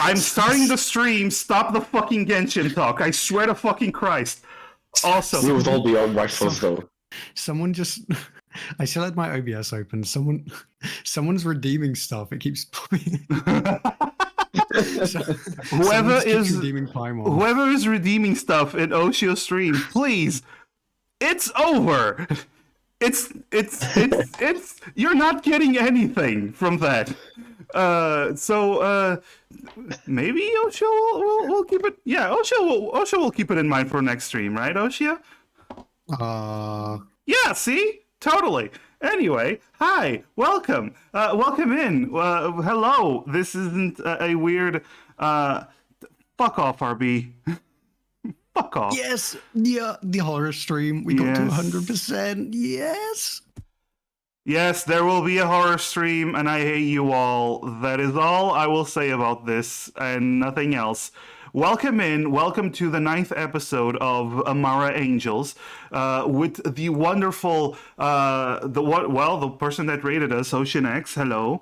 I'm starting the stream. Stop the fucking Genshin talk. I swear to fucking Christ. Also, We would all be on rifles though. Someone just... I still had my OBS open. Someone's redeeming stuff. It keeps popping. whoever is redeeming Paimon. whoever is redeeming stuff in Oshio's stream, please. It's over. It's you're not getting anything from that. So maybe Oshio will keep it. Yeah, Oshio will keep it in mind for next stream, right, Oshio? Yeah, see? Totally. Anyway, hi, welcome. Welcome in. Hello. This isn't a weird fuck off, RB. Fuck off. Yes, yeah, the horror stream. We got to 100%. Yes. Yes, there will be a horror stream, and I hate you all. That is all I will say about this, and nothing else. Welcome in. Welcome to the 9th episode of Amara Angels, with the wonderful, the person that rated us, Ocean X. Hello.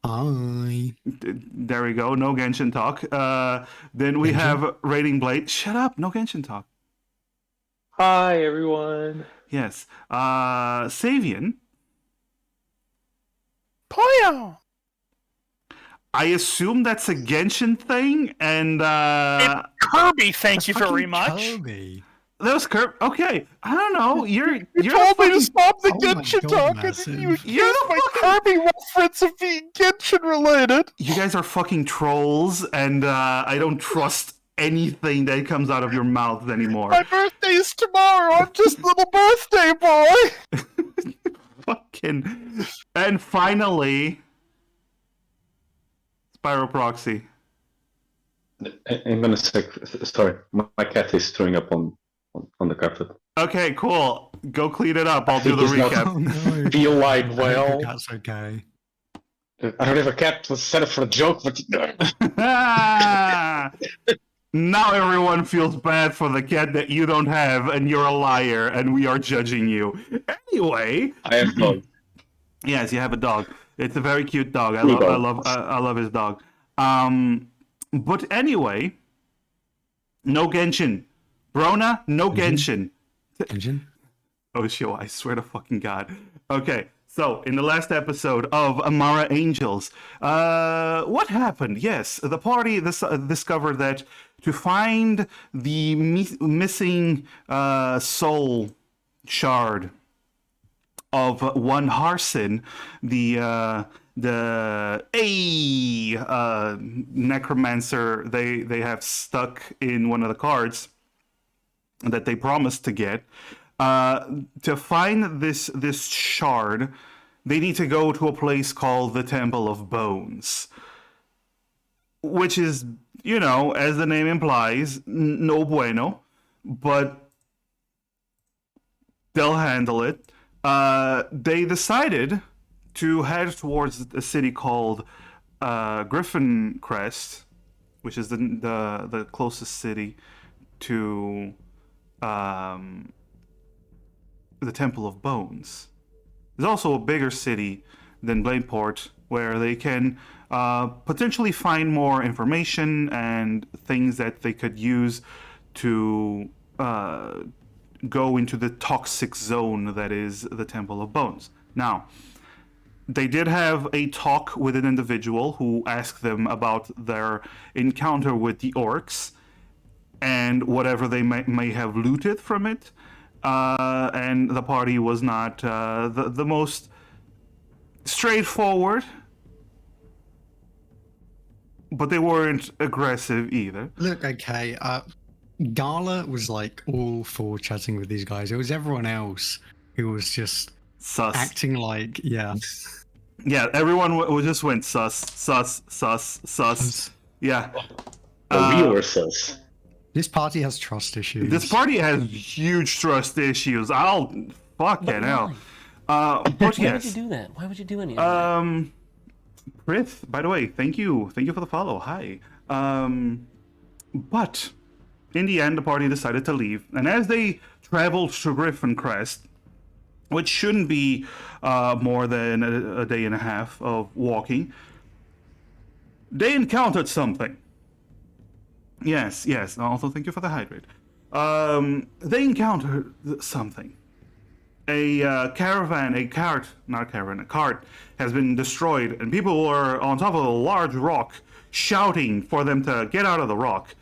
Hi. There we go. No Genshin talk. Then we have Rating Blade. Shut up. No Genshin talk. Hi, everyone. Yes. Savian. Poyo! I assume that's a Genshin thing, and Kirby, thank you very much. Kirby. that was Kirby. Okay, I don't know. You're told me to stop the Oh my Genshin God, talk, massive. and then you used my Kirby reference of being Genshin related. You guys are fucking trolls, and I don't trust anything that comes out of your mouth anymore. My birthday is tomorrow. I'm just little birthday boy. Fucking. And finally, Spyro Proxy. I'm gonna say, sorry, my cat is throwing up on the carpet. Okay, cool. Go clean it up. I'll do the He's not- recap. Oh no. Feel like, well, That's okay. I don't have a cat. Was set up for a joke, but Now everyone feels bad for the cat that you don't have, and you're a liar, and we are judging you. Anyway, I have dog. yes, you have a dog. It's a very cute dog. I Cool love his dog. But anyway, no Genshin, Brona, no Genshin. Engine? Oh, shit, I swear to fucking God. Okay, so in the last episode of Amara Angels, what happened? Yes, the party discovered that to find the missing soul shard of one Harsin, the necromancer they have stuck in one of the cards that they promised to get. To find this shard, they need to go to a place called the Temple of Bones, which is, you know, as the name implies, no bueno, but they'll handle it. They decided to head towards a city called Griffin Crest, which is the closest city to the Temple of Bones. There's also a bigger city than Bladeport where they can potentially find more information and things that they could use to go into the toxic zone that is the Temple of Bones. Now, they did have a talk with an individual who asked them about their encounter with the orcs and whatever they may have looted from it. And the party was not the most straightforward, but they weren't aggressive either. Look, okay, Gala was like all for chatting with these guys. It was everyone else who was just Sus. acting like, yeah. Yeah, everyone just went sus. Yeah. We were sus. This party has trust issues. This party has huge trust issues. I'll fucking hell. But Why yes. would you do that? Why would you do any of that? Prith, by the way, thank you for the follow. Hi. But in the end, the party decided to leave, and as they traveled to Griffin Crest, which shouldn't be more than a day and a half of walking, they encountered something. Yes, yes. Also, thank you for the hydrate. They encountered something. A caravan, a cart, not a caravan, a cart has been destroyed, and people were on top of a large rock shouting for them to get out of the rock.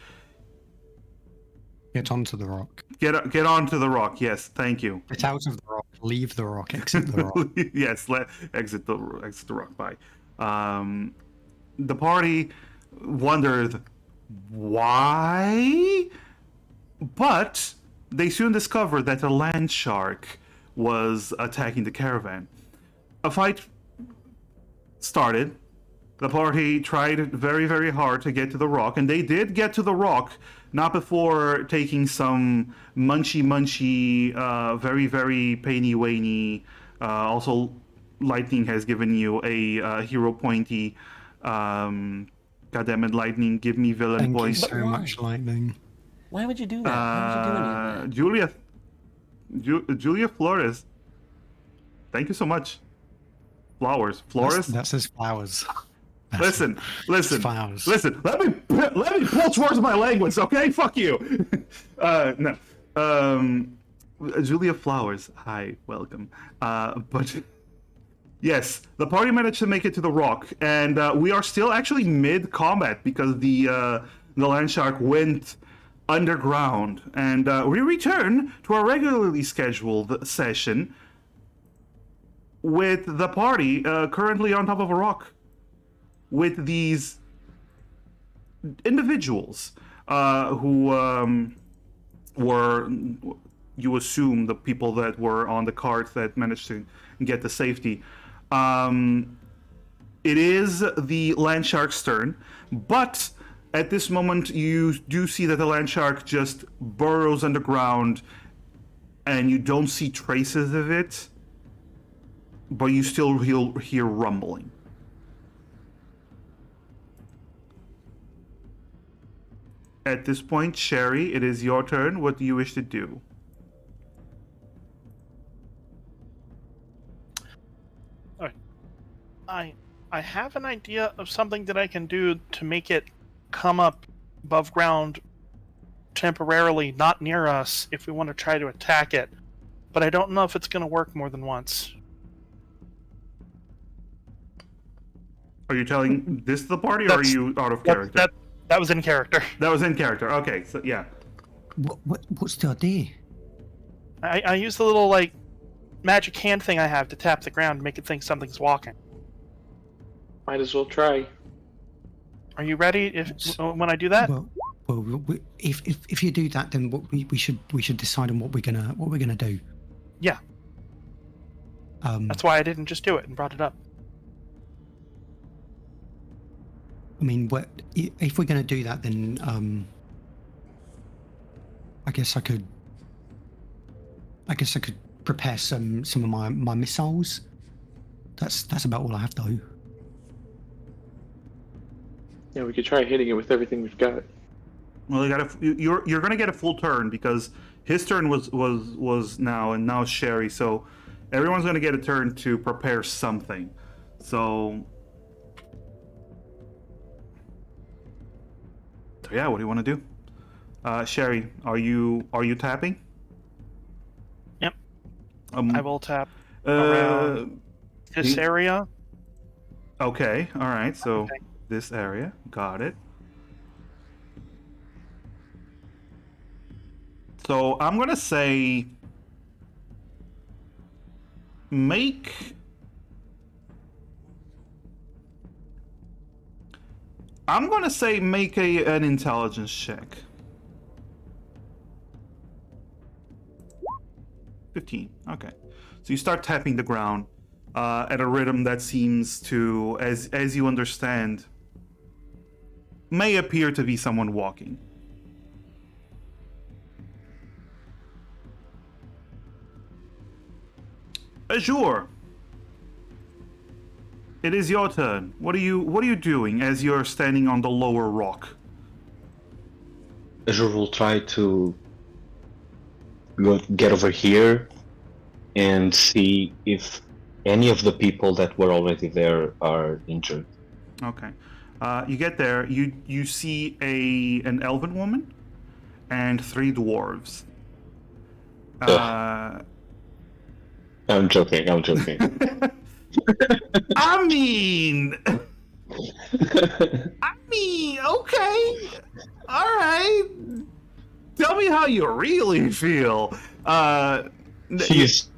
Get onto the rock. Get onto the rock. Yes, thank you. Get out of the rock. Leave the rock. Exit the rock. Yes, exit the rock. Bye. The party wondered why, but they soon discovered that a land shark was attacking the caravan. A fight started. The party tried very, very hard to get to the rock, and they did get to the rock, not before taking some munchy, very, very painy-wainy. Also, Lightning has given you a hero pointy. Goddammit, Lightning, give me villain Thank you points. so much, Lightning. Why would you do that? Why would you do any of that? Julia Flores. Thank you so much. Flores. That says flowers. Listen. Flowers. Listen. Let me pull towards my language, okay? Fuck you. No. Julia Flowers. Hi, welcome. But yes, the party managed to make it to the rock, and we are still actually mid-combat because the land shark went underground, and we return to our regularly scheduled session with the party currently on top of a rock with these individuals who were, you assume, the people that were on the cart that managed to get to safety. It is the land shark's turn, but at this moment you do see that the land shark just burrows underground and you don't see traces of it, but you still hear rumbling. At this point, Sherry, it is your turn. What do you wish to do? I have an idea of something that I can do to make it come up above ground temporarily, not near us, if we want to try to attack it. But I don't know if it's going to work more than once. Are you telling this to the party, or are you out of character? That was in character. That was in character. Okay, so yeah. What's the idea? I use the little, like, magic hand thing I have to tap the ground to make it think something's walking. Might as well try. Are you ready when I do that? Well, if you do that, then we should decide on what we're gonna do. Yeah. That's why I didn't just do it and brought it up. I mean, if we're gonna do that, then I guess I could prepare some of my missiles. That's about all I have though. Yeah, we could try hitting it with everything we've got. Well, you're gonna get a full turn because his turn was now, and now Sherry. So everyone's gonna get a turn to prepare something. So yeah, what do you want to do? Sherry, are you tapping? Yep. I will tap around this area. Okay, all right. So Okay. this area, got it. So I'm gonna say make. I'm gonna say make an intelligence check. 15. Okay. So you start tapping the ground at a rhythm that seems to, as you understand, may appear to be someone walking. Azure, it is your turn. What are you doing as you're standing on the lower rock? Azure will try to get over here and see if any of the people that were already there are injured. Okay. You get there. You see an elven woman and 3 dwarves. I'm joking. I mean, okay, all right. Tell me how you really feel. She's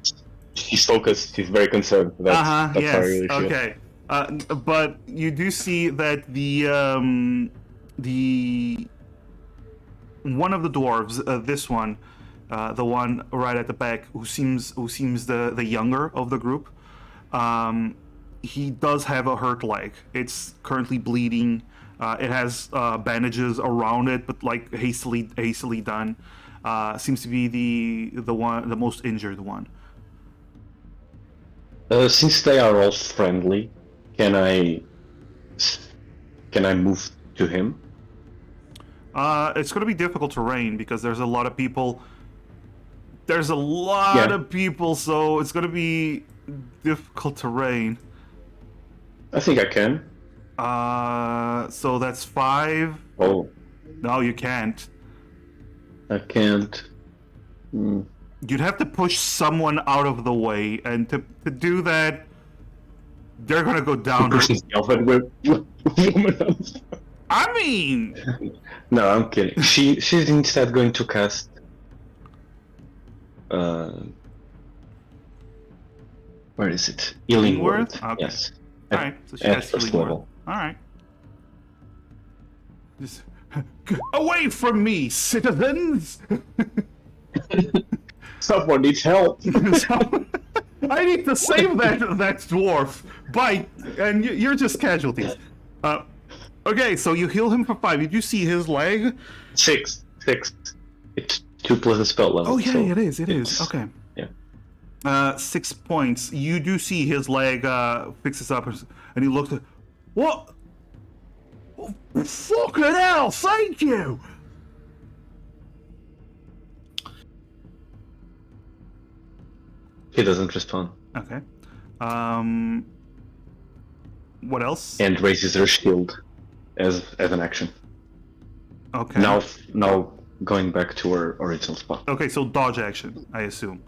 focused. She's very concerned. That's how I Yes. really feel. Okay. But you do see that the one of the dwarves, this one, the one right at the back, who seems the younger of the group, he does have a hurt leg. It's currently bleeding. It has bandages around it, but like hastily done. Seems to be the most injured one. Since they are all friendly, can I move to him? It's going to be difficult terrain because there's a lot of people. There's a lot of people, so it's going to be difficult terrain. I think I can. So that's 5. Oh, No, you can't. I can't. Hmm. You'd have to push someone out of the way, and to do that, they're going to go down. Pushes the elven woman. I mean, No, I'm kidding. She's instead going to cast. Where is it? Healing Word. Okay. Yes. all right. So she At has first healing word. level. All right. Just away from me, citizens! Someone needs help. I need to save that dwarf. Bite, and you're just casualties. Okay, so you heal him for 5. Did you see his leg? 6. It's 2 plus the spell level. Oh yeah, so it is. It is. it's- Okay. Yeah. 6 points. You do see his leg fixes up, and he looks at what? Oh, fucking hell! Thank you. He doesn't respond. Okay. What else? And raises her shield as an action. Okay. Now going back to her original spot. Okay, so dodge action, I assume.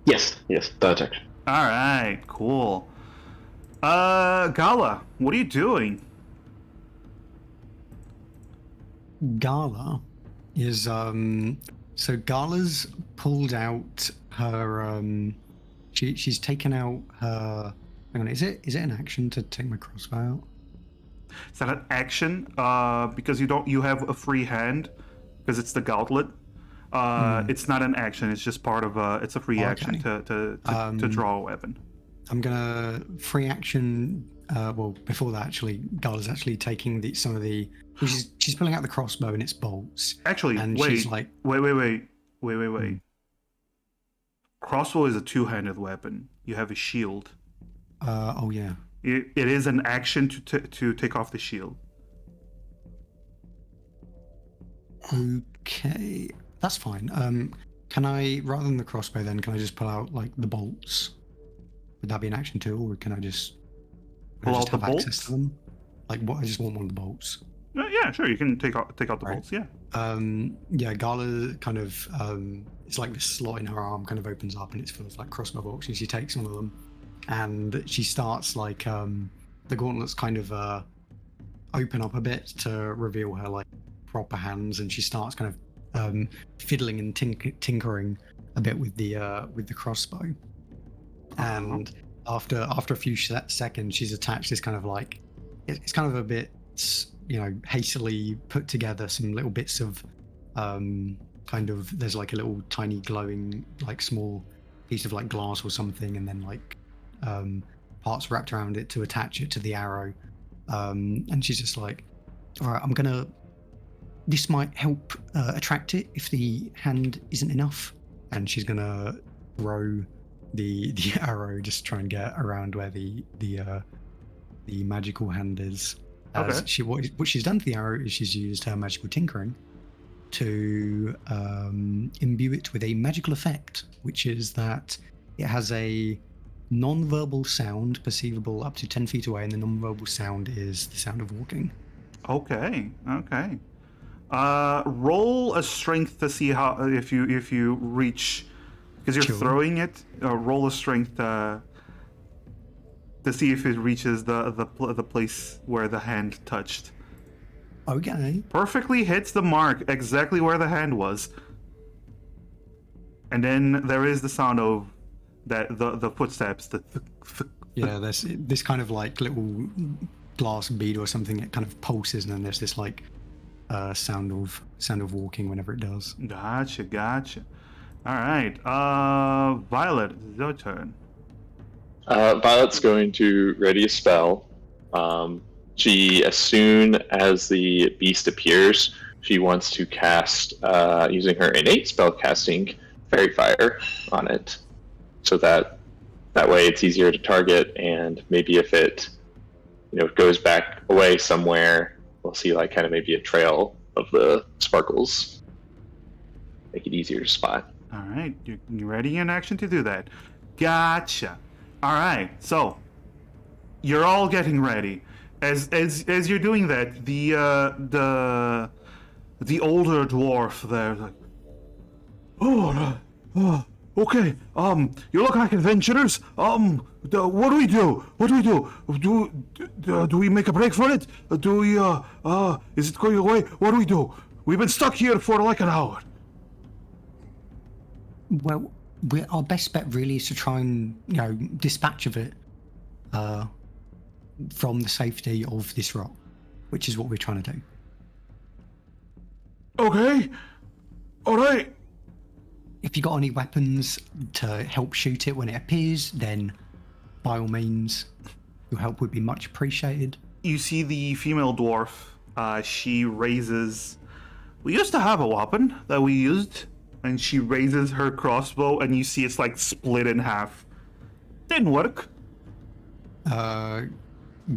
Yes, dodge action. All right, cool. Gala, what are you doing? Gala is so Gala's pulled out her she's taken out her hang on, is it an action to take my crossbow out? Is that an action? Because you have a free hand, because it's the gauntlet. It's not an action. It's just part of it's a free action to draw a weapon. I'm gonna free action. Well, before that, actually, Gala's actually taking some of the. She's pulling out the crossbow and its bolts. Actually, and wait, she's like, wait. Crossbow is a two-handed weapon. You have a shield. oh yeah. It is an action to take off the shield. Okay, that's fine. Can I, rather than the crossbow, then can I just pull out like the bolts? Would that be an action too, or can I just Pull out the have access bolts? to them? Like, what? I just want one of the bolts. Yeah, sure. You can take out the Right. bolts. Yeah. Yeah, Gala kind of it's like this slot in her arm kind of opens up and it's full of like crossbow bolts, and she takes one of them and she starts like the gauntlets kind of open up a bit to reveal her like proper hands, and she starts kind of fiddling and tinkering a bit with the crossbow. And after a few seconds, she's attached this kind of like it's kind of a bit, you know, hastily put together some little bits of kind of, there's like a little tiny glowing like small piece of like glass or something, and then like parts wrapped around it to attach it to the arrow. And she's just like, all right, this might help attract it if the hand isn't enough. And she's gonna throw the arrow, just try and get around where the magical hand is. Okay. What she's done to the arrow is she's used her magical tinkering to imbue it with a magical effect, which is that it has a non-verbal sound perceivable up to 10 feet away, and the non-verbal sound is the sound of walking. Okay. Okay. Roll a strength to see how if you reach, because you're Sure. throwing it. Roll a strength to see if it reaches the place where the hand touched. Okay. Perfectly hits the mark exactly where the hand was. And then there is the sound of the footsteps. Yeah, there's this kind of like little glass bead or something. It kind of pulses, and then there's this like sound of walking whenever it does. Gotcha. All right. Violet, it's your turn. Violet's going to ready a spell. She, as soon as the beast appears, she wants to cast, using her innate spell casting, Fairy Fire on it, so that way it's easier to target, and maybe if it, goes back away somewhere, we'll see like kind of maybe a trail of the sparkles, make it easier to spot. All right, you're ready in action to do that. Gotcha. All right, so you're all getting ready. As you're doing that, the older dwarf there's like, okay. You look like adventurers. What do we do? Do we make a break for it? Do we is it going away? What do we do? We've been stuck here for like an hour. Well, our best bet really is to try and dispatch of it from the safety of this rock, which is what we're trying to do. Okay. All right. If you got any weapons to help shoot it when it appears, then by all means, your help would be much appreciated. You see the female dwarf. She raises. We used to have a weapon that we used, and she raises her crossbow, and you see it's like split in half. Didn't work.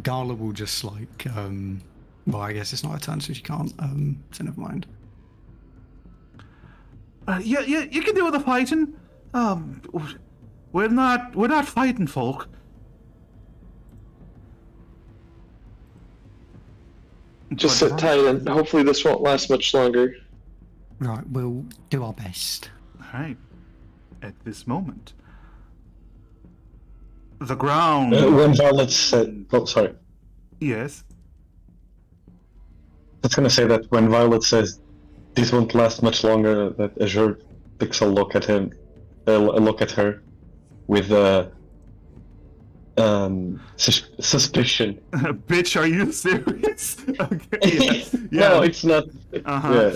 Gala will just like, well, I guess it's not a turn, so she can't. So never mind. Yeah, you can do the fighting. We're not fighting folk. Just sit tight, and hopefully this won't last much longer. Right, we'll do our best. All right. At this moment, the ground. When Violet said, "Oh, sorry," Yes. I was gonna say that when Violet says this won't last much longer, that Azure takes a look at him, a look at her, with suspicion. Bitch, are you serious? Okay. Yeah. No, it's not. Uh-huh.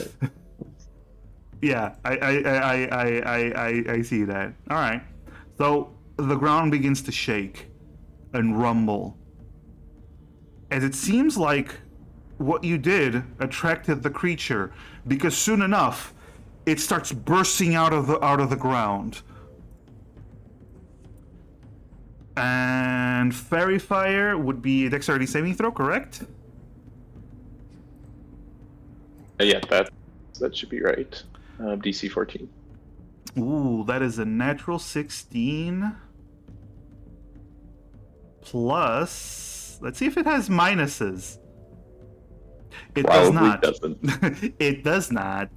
Yeah. Yeah, I see that. All right. So the ground begins to shake and rumble, as it seems like what you did attracted the creature, because soon enough it starts bursting out of the ground. And Fairy Fire would be a dexterity saving throw, correct? Yeah, that should be right. DC 14. Ooh, that is a natural 16. Plus, let's see if it has minuses. It does Probably not. doesn't. It does not.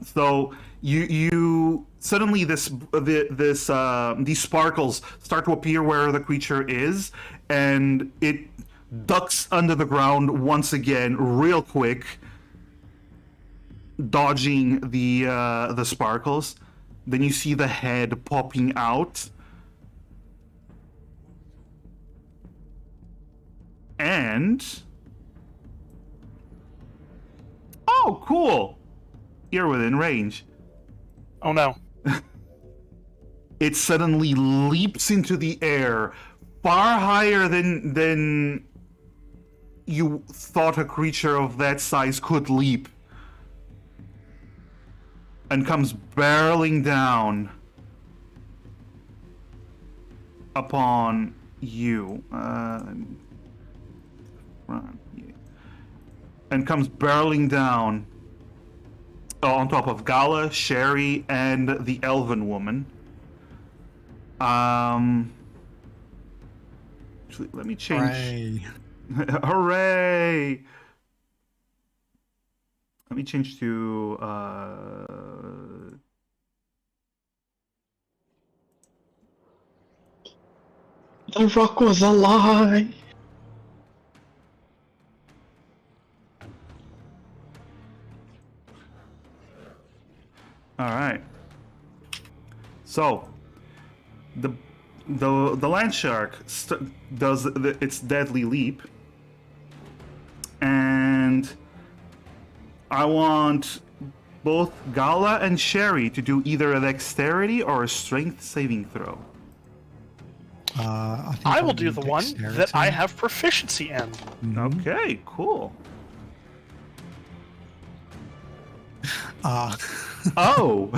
So you suddenly these sparkles start to appear where the creature is, and it ducks under the ground once again, real quick, dodging the sparkles. Then you see the head popping out. And oh, cool! You're within range. Oh no. It suddenly leaps into the air, far higher than you thought a creature of that size could leap, and comes barreling down upon you. And comes barreling down on top of Gala, Sherry, and the Elven woman. Actually, let me change. Hooray. Hooray! Let me change to The rock was a lie. all right. So, the land shark does its deadly leap, and I want both Gala and Sherry to do either a dexterity or a strength saving throw. I think I will I'll do the one that I dexterity. have proficiency in. Okay, cool. Oh,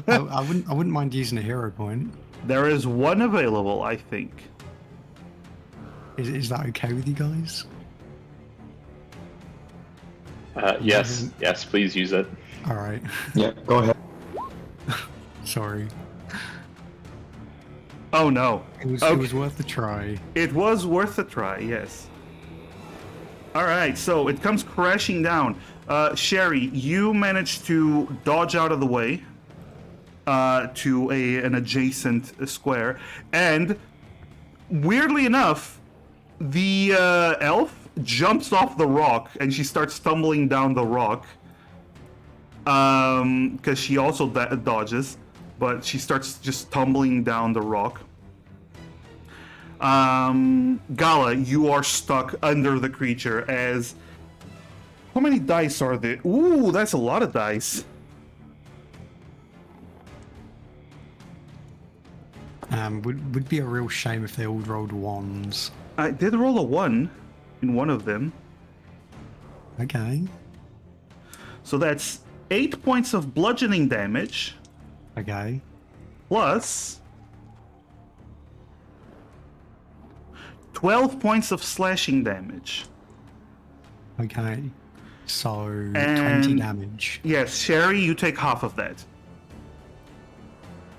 I wouldn't mind using a hero point. there is one available, I think. Is that okay with you guys? Yes, yes, please use it. All right. Yeah, go ahead. Sorry. Oh no. It was Okay. worth a try. It was worth a try, yes. Alright, so it comes crashing down. Sherry, you managed to dodge out of the way to an adjacent square, and weirdly enough, the elf jumps off the rock and she starts stumbling down the rock. Because she also dodges, but she starts just tumbling down the rock. Gala, you are stuck under the creature as... How many dice are there? Ooh, that's a lot of dice. Would be a real shame if they all rolled ones. I did roll a 1 in one of them. Okay. So that's 8 points of bludgeoning damage, Okay. plus 12 points of slashing damage. Okay. So 20 And- damage. Yes, Sherry, you take half of that.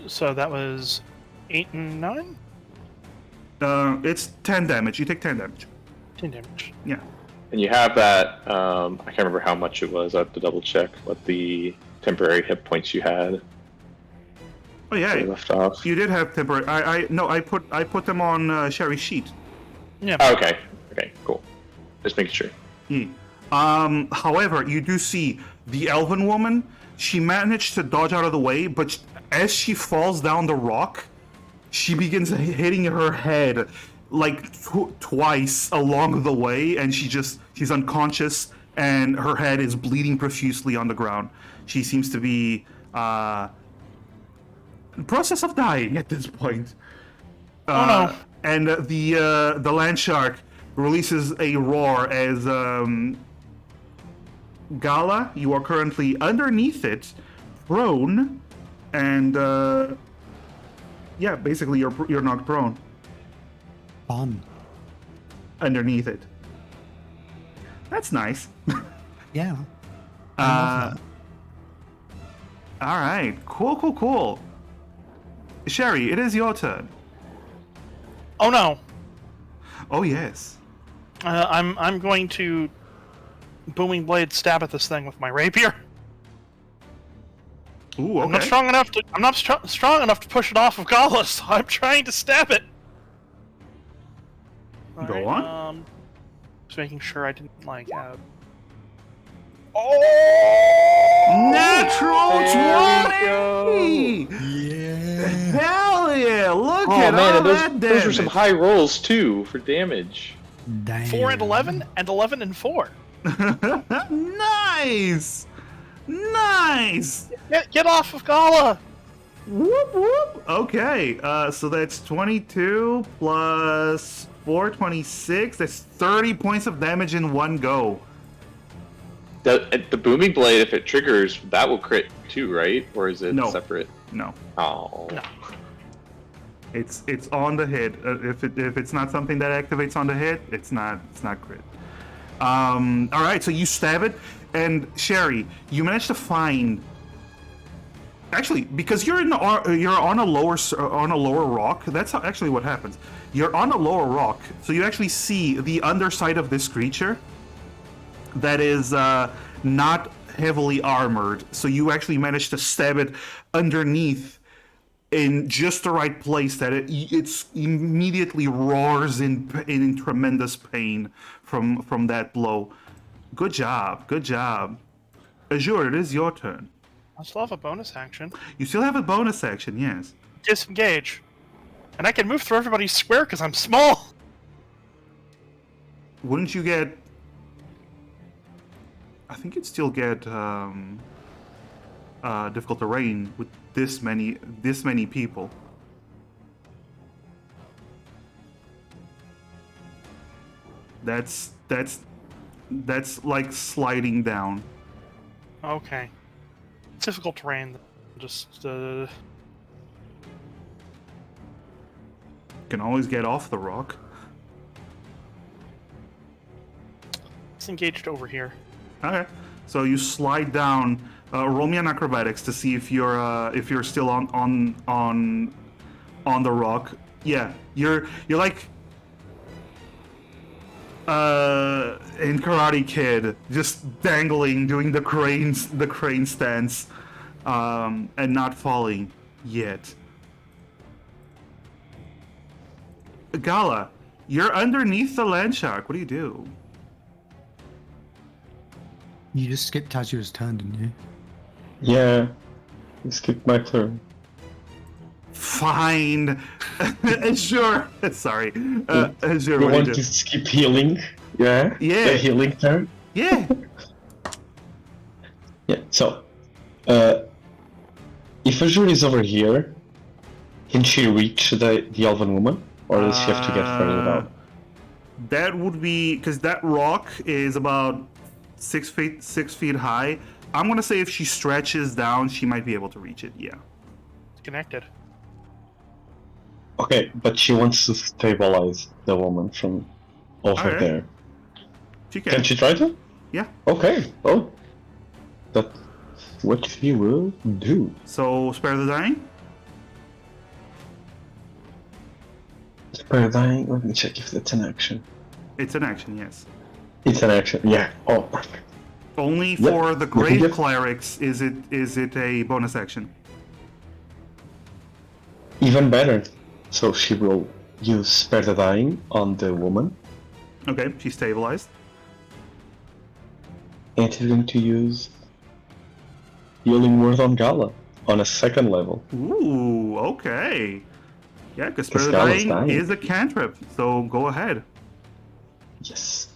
So that was 8 and 9? It's 10 damage. You take 10 damage. 10 damage. Yeah. And you have that. I can't remember how much it was. I have to double check what the temporary hit points you had. Oh yeah, They left off. you did have temporary. I put them on Sherry's sheet. Yeah. Oh, okay. Okay. Cool. Just making sure. Yeah. However, you do see the elven woman. She managed to dodge out of the way, but as she falls down the rock, she begins hitting her head like twice along the way, and she's unconscious, and her head is bleeding profusely on the ground. She seems to be in the process of dying at this point. Oh no. And the land shark releases a roar as Gala, you are currently underneath it, prone, and yeah, basically you're knocked prone Fun. underneath it. That's nice. Yeah. I love that. All right, cool. Sherry, it is your turn. Oh no. Oh yes. I'm going to booming blade stab at this thing with my rapier. Ooh, I'm not okay. strong enough to. I'm not strong enough to push it off of Gala, so I'm trying to stab it. Go on. Just making sure I didn't like. Oh! Natural 20! Yeah. Hell yeah! Look Oh at man, all and that those were some damage. high rolls too for damage. Damn. 4 and 11, and 11 and 4. Nice! Nice! Get off of Gala! Whoop whoop! Okay, so that's 22 plus 4, 26. That's 30 points of damage in one go. The booming blade, if it triggers, that will crit too, right? Or is it No. separate? No, Oh. No. it's on the hit. If it's not something that activates on the hit, it's not crit. All right, so you stab it, and Sherry, you manage to find Actually, because you're you're on a lower rock. That's actually what happens. You're on a lower rock, so you actually see the underside of this creature that is not heavily armored. So you actually manage to stab it underneath in just the right place that it's immediately roars in tremendous pain from that blow. Good job, good job. Azure, it is your turn. I still have a bonus action. You still have a bonus action, yes. Disengage. And I can move through everybody's square because I'm small. Wouldn't you get? I think you'd still get difficult terrain with this many people. That's like sliding down. Okay. Difficult terrain. Just You can always get off the rock. disengaged over here. Okay, so you slide down. Roll me an acrobatics to see if you're still on the rock. Yeah, you're like in Karate Kid, just dangling, doing the crane stance, and not falling yet. Gala, you're underneath the land shark. What do you do? You just skipped Taju's turn, didn't you? Yeah, you skipped my turn. Fine. Sure. Sorry. Sure. You What do you want do? to skip healing? Yeah? Yeah. The healing turn? Yeah. Yeah, so, if Azure is over here, can she reach the elven woman? Or does she have to get further down? That would be because that rock is about 6 feet high. I'm gonna say if she stretches down, she might be able to reach it. Yeah. It's connected. Okay, but she wants to stabilize the woman from over Alright. there. She can. Can she try to? Yeah. Okay, oh. That's what she will do. So spare the dying. Spare dying, let me check if that's an action. It's an action. Yes. It's an action, yeah. Oh, perfect. Only Yep. for the You can grave get- clerics is it a bonus action. Even better. So she will use spare the dying on the woman, Okay, she's stabilized. and she's going to use healing word on Gala on a second level. Ooh, okay. Yeah, because spare the Gala's dying dying. is a cantrip. So go ahead. Yes.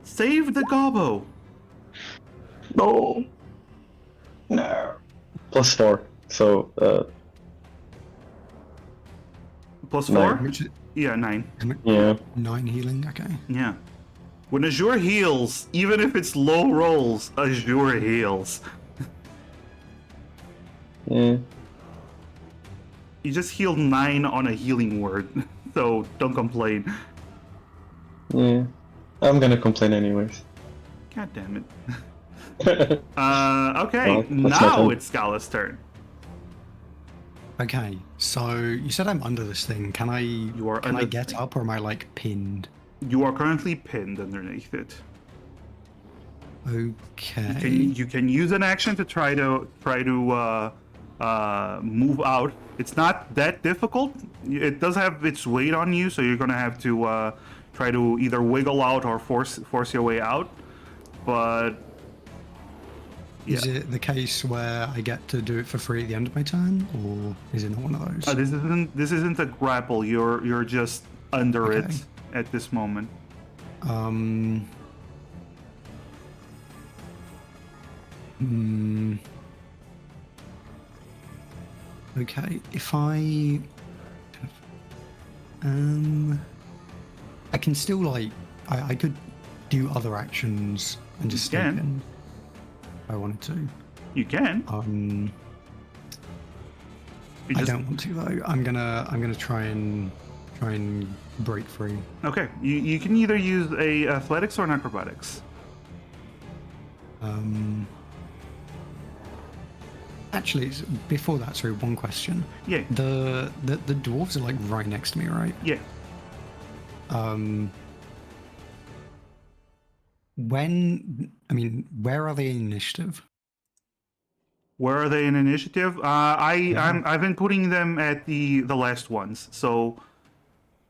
Save the gobbo. No. No. +4. So, Plus Nine. 4? Which is Yeah, 9. yeah. 9 healing, okay. Yeah. When Azure heals, even if it's low rolls, Azure heals. Yeah. You just healed 9 on a healing word, so don't complain. Yeah. I'm gonna complain anyways. God damn it. Okay, Well, that's my now turn. it's Gala's turn. Okay, so you said I'm under this thing. Can I are can I under get the- up or am I like pinned? You are currently pinned underneath it. Okay. You can use an action to try to move out. It's not that difficult. It does have its weight on you, so you're gonna have to try to either wiggle out or force your way out. But Is yeah. it the case where I get to do it for free at the end of my turn, or is it not one of those? This isn't a grapple. You're just under Okay. it at this moment. Hmm. Okay, if I can still like I could do other actions and just stay can. pinned if I wanted to. You can. You I just, don't want to though. I'm gonna try and break free. Okay. You can either use a athletics or an acrobatics. Um, actually, before that, sorry, one question. Yeah. The dwarves are like right next to me, right? Yeah. Where are they in initiative? Where are they in initiative? I've been putting them at the last ones. So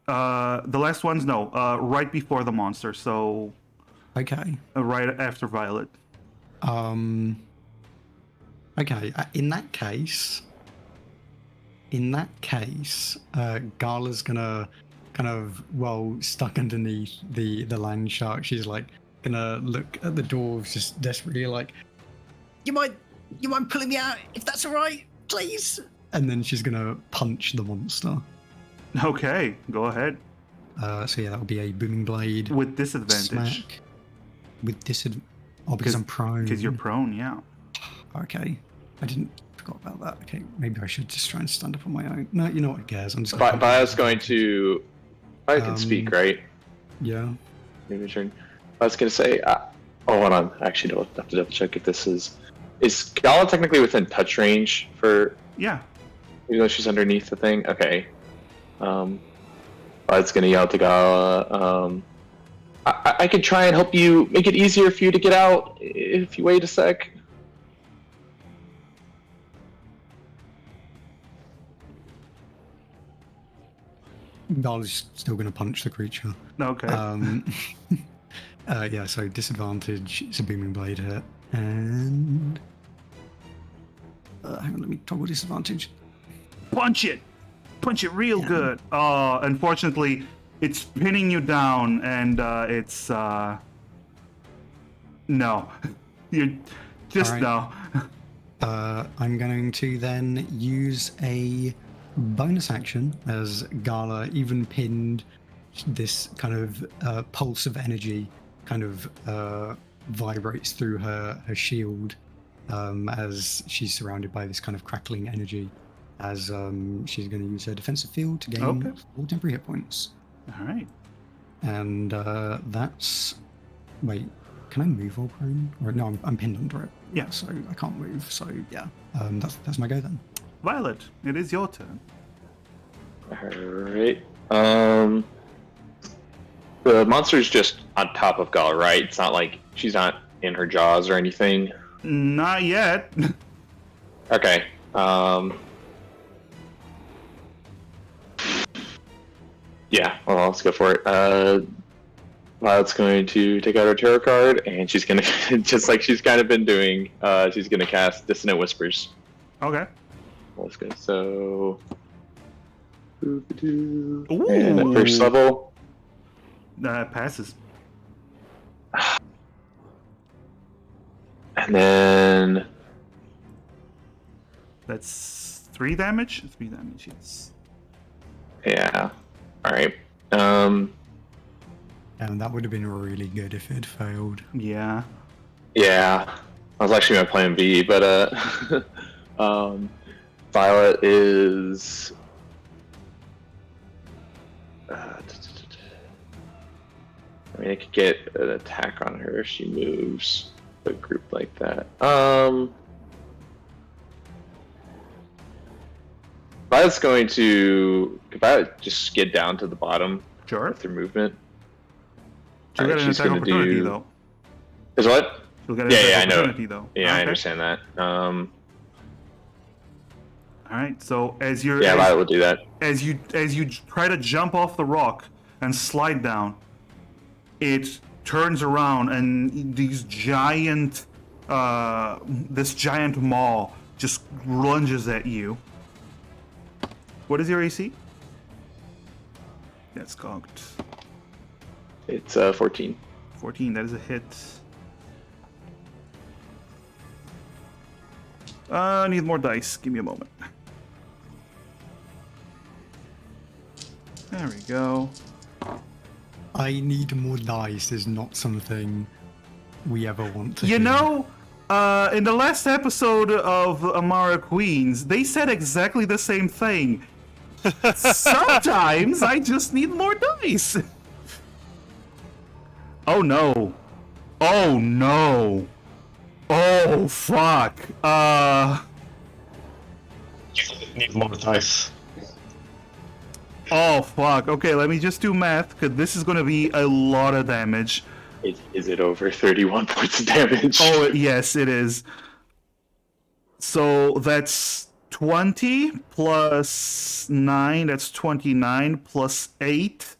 the last ones, no, right before the monster. So Okay. right after Violet. Okay. In that case, Gala's gonna kind of, well, stuck underneath the land shark. She's like gonna look at the dwarves, just desperately like, you mind pulling me out if that's all right, please? And then she's gonna punch the monster. Okay, go ahead. So yeah, that would be a booming blade With disadvantage. smack. With disadvantage. Oh, because I'm prone. Because you're prone, yeah. Okay. I forgot about that. Okay, maybe I should just try and stand up on my own. No, you know what, who cares? I'm just Violet's going to. I can speak, right? Yeah. Maybe turn. I was going to say. Hold on. Actually, no, I have to double check if this is. Is Gala technically within touch range for. Yeah. Even though she's underneath the thing? Okay. Violet's going to yell to Gala. I can try and help you make it easier for you to get out if you wait a sec. Gala's still going to punch the creature. Okay. Yeah, so disadvantage, it's a booming blade hit. And. Hang on, let me toggle disadvantage. Punch it! Punch it real good. Unfortunately, it's pinning you down, and it's no. You just All right. no. I'm going to then use a bonus action as Gala, even pinned, this kind of pulse of energy kind of vibrates through her shield as she's surrounded by this kind of crackling energy, as she's going to use her defensive field to gain 4 temporary hit points. All right. And that's... Wait, can I move while prone? Or no, I'm pinned under it. Yeah. So I can't move. So yeah, that's my go then. Violet, it is your turn. Alright. The monster's just on top of Gala, right? It's not like she's not in her jaws or anything. Not yet. Okay. Yeah, well, let's go for it. Violet's going to take out her tarot card, and she's gonna, just like she's kind of been doing, she's gonna cast Dissonant Whispers. Okay. Let's go. So, Ooh. and at first level, Passes. and then That's 3 damage. 3 damage. Yes. yeah. All right. And that would have been really good if it failed. Yeah. Yeah, I was actually my plan B, but Violet is. I mean, I could get an attack on her if she moves a group like that. Violet's going to. Violet just skid down to the bottom Sure. with her movement. She'll get an she's attack gonna opportunity, do- though. Is what? She'll get an Yeah, attack yeah, I know. opportunity, though. Yeah, I Okay. understand that. All right. So as you're Yeah, Violet will do that. as you try to jump off the rock and slide down, it turns around and this giant maw just lunges at you. What is your AC? That's cocked. It's 14. 14. That is a hit. I need more dice. Give me a moment. There we go. I need more dice is not something we ever want to You do. know, in the last episode of Amara Queens, they said exactly the same thing. Sometimes I just need more dice. Oh no. Oh no. Oh fuck. Need more dice. Oh fuck. Okay, let me just do math because this is gonna be a lot of damage. Is it over 31 points of damage? Oh yes, it is. So that's 20 plus 9. That's 29 plus 8.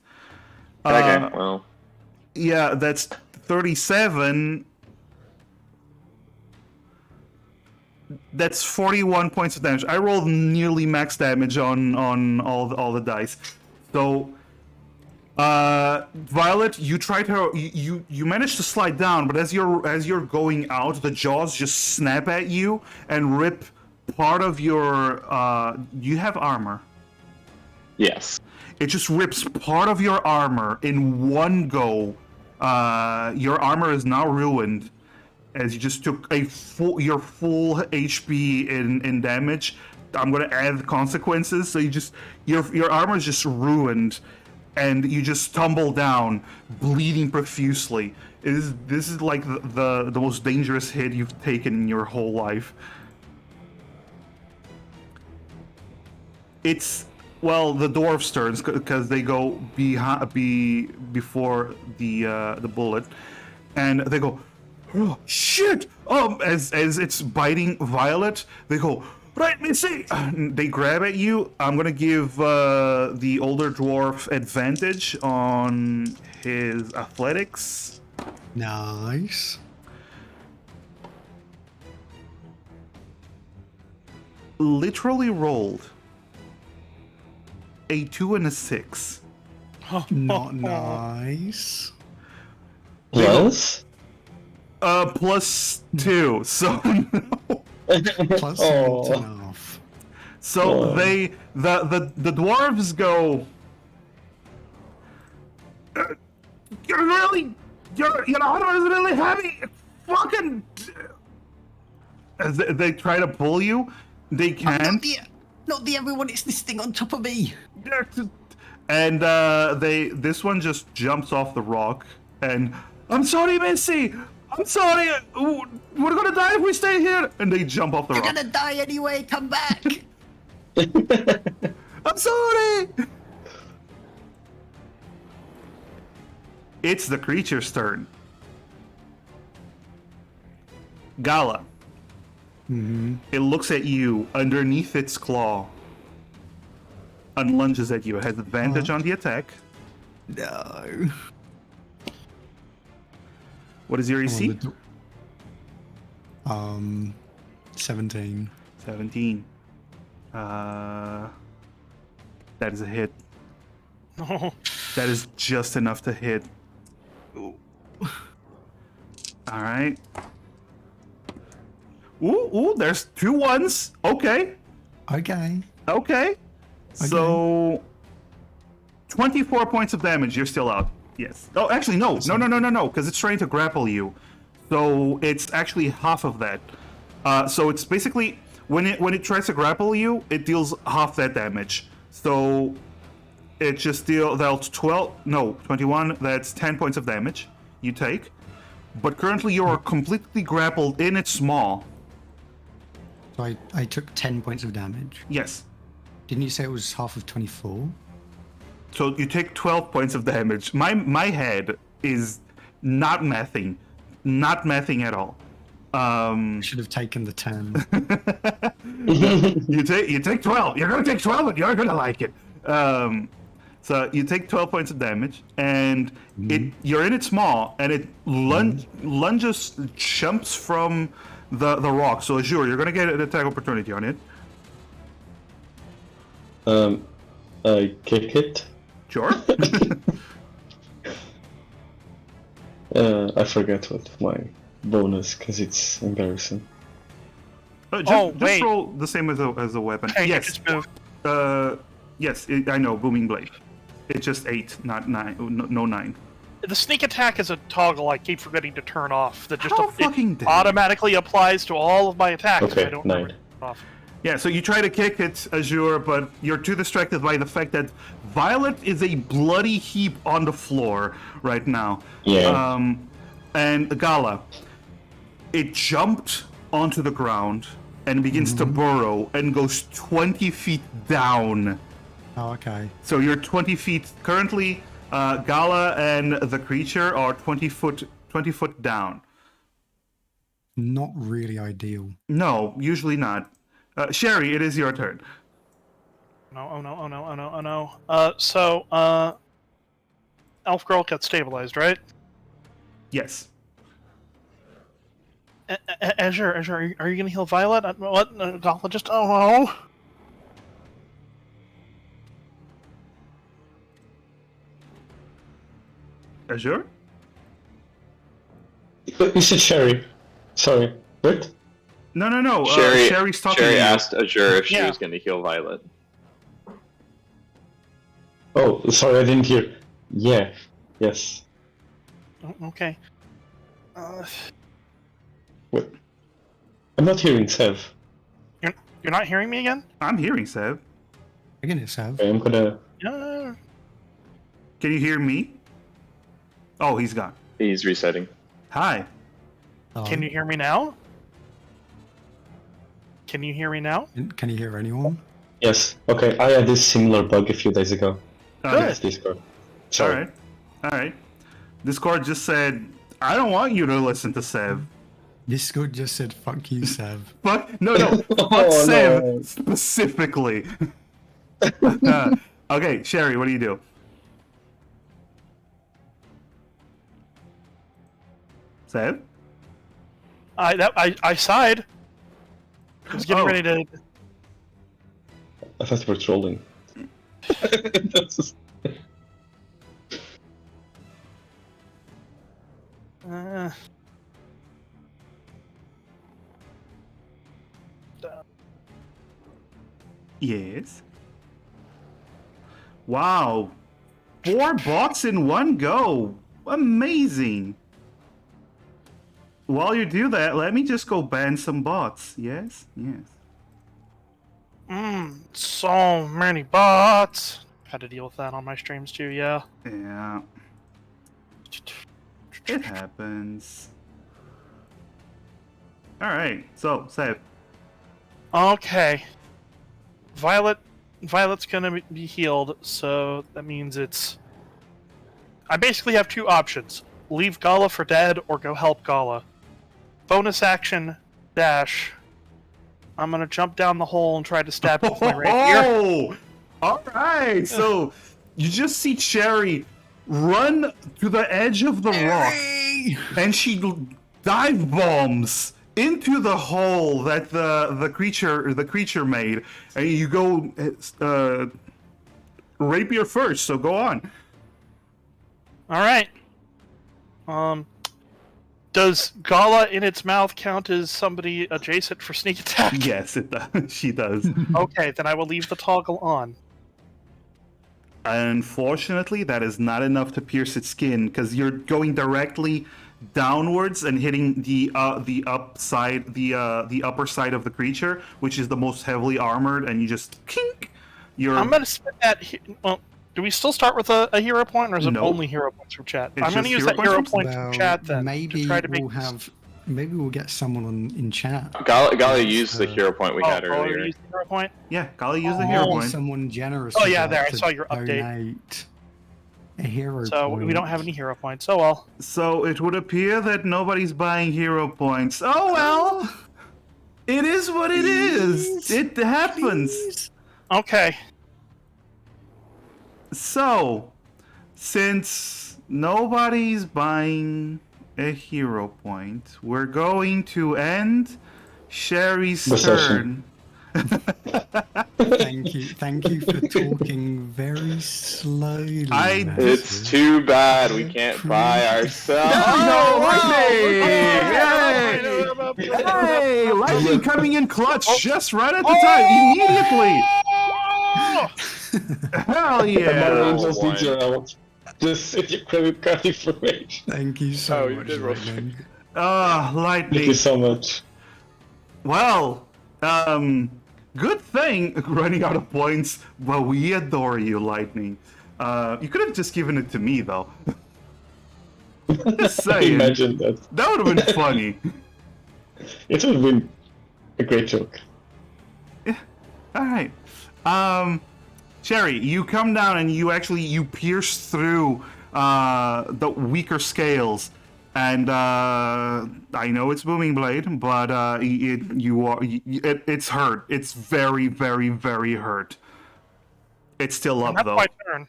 Okay, well. Yeah, that's 37. That's 41 points of damage. I rolled nearly max damage on all the dice. So, Violet, you tried to you managed to slide down, but as you're going out, the jaws just snap at you and rip part of your. You have armor. Yes. It just rips part of your armor in one go. Your armor is now ruined, as you just took your full HP in damage. I'm gonna add consequences, so your armor is just ruined, and you just tumble down, bleeding profusely. This is like the most dangerous hit you've taken in your whole life. It's the dwarves' turns because they go before the bullet, and they go, oh, shit! As it's biting Violet, they go, right, Missy! They grab at you. I'm gonna give the older dwarf advantage on his athletics. Nice. Literally rolled a 2 and a 6. Not nice. Plus? Plus 2, so no. Plus Oh. not enough. So Oh. the dwarves go. Your armor is really heavy. Fucking. As they try to pull you, they can't. Not the everyone. It's this thing on top of me. And this one just jumps off the rock and I'm sorry, Missy. I'm sorry. We're gonna die if we stay here. And they jump off the You're rock. gonna die anyway. Come back. I'm sorry. It's the creature's turn. Gala. Mm-hmm. It looks at you underneath its claw and lunges at you. It has advantage on the attack. No. What is your I'm AC? on the 17. 17. That is a hit. No. That is just enough to hit. Alright. Ooh, there's 2 1s. Okay. Okay. So 24 points of damage, you're still out. Yes. Oh, actually, no, because it's trying to grapple you. So it's actually half of that. So it's basically when it tries to grapple you, it deals half that damage. So it just dealt 21. That's 10 points of damage you take. But currently you are completely grappled in its maw. So I took 10 points of damage. Yes. Didn't you say it was half of 24? So you take 12 points of damage. My head is not mathing at all. I should have taken the 10. You take 12. You're gonna take 12, and you're gonna like it. So you take 12 points of damage, and you're in its maw, and it lunges, jumps from the rock. So Azure, you're gonna get an attack opportunity on it. I kick it. Sure. I forget what my bonus, because it's embarrassing. Just wait. roll the same as a weapon. Hey, Yes. just move. Yes, I know. Booming blade. It's just 8, not 9. No 9. The sneak attack is a toggle I keep forgetting to turn off. That just How fucking it dare you. automatically applies to all of my attacks. Okay, I don't 9. remember to turn off. Yeah, so you try to kick it, Azure, but you're too distracted by the fact that Violet is a bloody heap on the floor right now. Yeah. And Gala, it jumped onto the ground and begins to burrow and goes 20 feet down. Oh, okay. So you're 20 feet currently. Gala and the creature are 20 foot down. Not really ideal. No, usually not. Sherry, it is your turn. No, oh no, oh no, oh no, oh no. So, Elf Girl got stabilized, right? Yes. Azure, are you gonna heal Violet? What? Gala just, oh no. Azure? You said Sherry. Sorry. What? No. Sherry, Sherry's talking Sherry to you. asked Azure if she Yeah. was going to heal Violet. Oh, sorry, I didn't hear. Yeah. Yes. Oh, okay. What? I'm not hearing Sev. You're not hearing me again? I'm hearing Sev. Again, it's Sav. Okay, I'm gonna. No. Can you hear me? Oh, he's gone. He's resetting. Hi. Can you hear me now? Can you hear me now? Can you hear anyone? Yes. Okay, I had this similar bug a few days ago. Okay. Yes, Discord. All Sorry. right. Discord just said, I don't want you to listen to Sev. Discord just said, fuck you, Sav. But no, fuck Oh, Sev no. specifically. Okay, Sherry, what do you do? Sev? I sighed. I was getting Oh. ready to. I thought you were trolling. That's- Uh, Yes. Wow. 4 bots in one go. Amazing. While you do that, let me just go ban some bots. Yes? Yes. so many bots. Had to deal with that on my streams too. Yeah. Yeah. It happens. Alright, so, save. Okay. Violet's gonna be healed, so that means it's. I basically have 2 options: leave Gala for dead or go help Gala. Bonus action dash. I'm gonna jump down the hole and try to stab it with my rapier. Oh! Alright, so you just see Cherry run to the edge of the rock and she dive bombs into the hole that the creature made, and you go rapier first. So go on. All right. Does Gala in its mouth count as somebody adjacent for sneak attack? Yes, it does. She does. Okay, then I will leave the toggle on. Unfortunately, that is not enough to pierce its skin because you're going directly downwards and hitting the upper side of the creature, which is the most heavily armored, and you just kink. I'm gonna spend that. Well, do we still start with a hero point, or is it Nope. only hero points from chat? It's I'm gonna just use hero that hero points? point from chat then maybe to try to make we'll have. Maybe we'll get someone in chat. Gala used the hero point we had Oh, earlier. you used the hero point. Yeah, Golly, use the hero Maybe point. someone generous. Oh, yeah, enough there, I to saw your update. donate a hero So point. we don't have any hero points. Oh well. So it would appear that nobody's buying hero points. Oh well, it is what it is. It happens. Okay. So, since nobody's buying a hero point, we're going to end Sherry's The turn. Thank you for talking very slowly. It's too bad we can't buy ourselves. Oh, Oh, Lightning! Hey, Lightning coming in clutch just right at the time, immediately. Hell My yeah! angels one. need your help. Just send your credit card information. Thank you so Oh, you much, did roll Lightning. Thank you Lightning. so much. Well, good thing running out of points, but we adore you, Lightning. You could have just given it to me, though. Just saying. Imagine that. That would have been funny. It would have been a great joke. All right. Cherry, you come down and you pierce through the weaker scales, and I know it's Booming Blade, but it's hurt. It's very, very, very hurt. It's still And up that's though. my turn.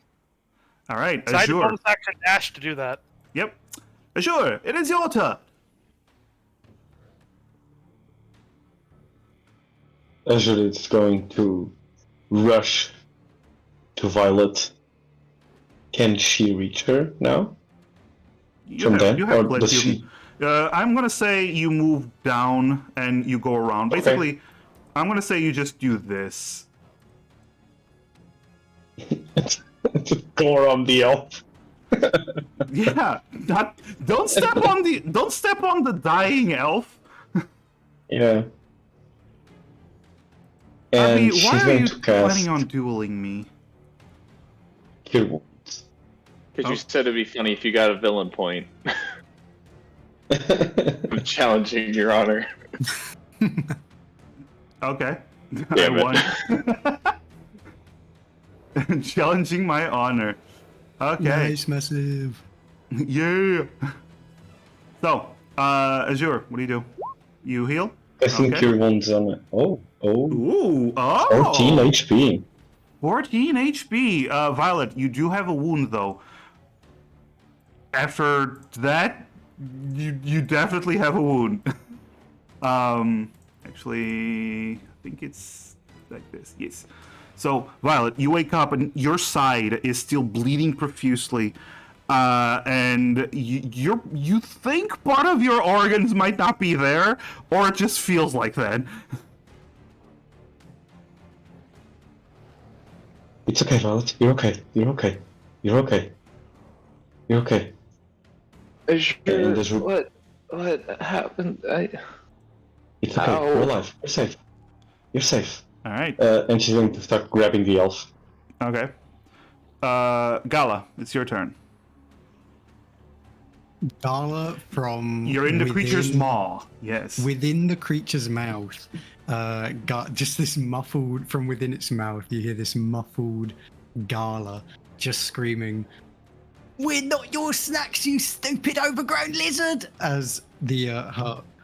All right, So I had a Azure. bonus action dash to do that. Yep, Azure. It is your turn. Azure is going to rush to Violet. Can she reach her now? You From have, there? you have Or does plenty of. I'm gonna say you move down and you go around. Okay. Basically, I'm gonna say you just do this. Go around the elf. Yeah, don't step on the dying elf. Yeah. Abby, And she's why are going you to cast planning on dueling me? Cure Wounds. Because Oh. you said it'd be funny if you got a villain point. I'm challenging your honor. Okay, Damn I it. won. Challenging my honor. Okay. Nice, massive. Yeah. So, Azure, what do you do? You heal? Casting Okay. Cure Wounds on it. Oh. Ooh, 14 HP. 14 HP. Violet, you do have a wound though. After that, you definitely have a wound. Actually, I think it's like this. Yes. So, Violet, you wake up and your side is still bleeding profusely. And you think part of your organs might not be there, or it just feels like that. It's okay, Violet. You're okay. You're okay. You're okay. You're okay. And there's- What happened? It's okay. Ow. You're alive. You're safe. You're safe. All right. And she's going to start grabbing the elf. Okay. Gala, it's your turn. Gala from You're in the creature's within- maw. Yes. Within the creature's mouth, got just this muffled from within its mouth. You hear this muffled Gala just screaming, "We're not your snacks, you stupid overgrown lizard!" As the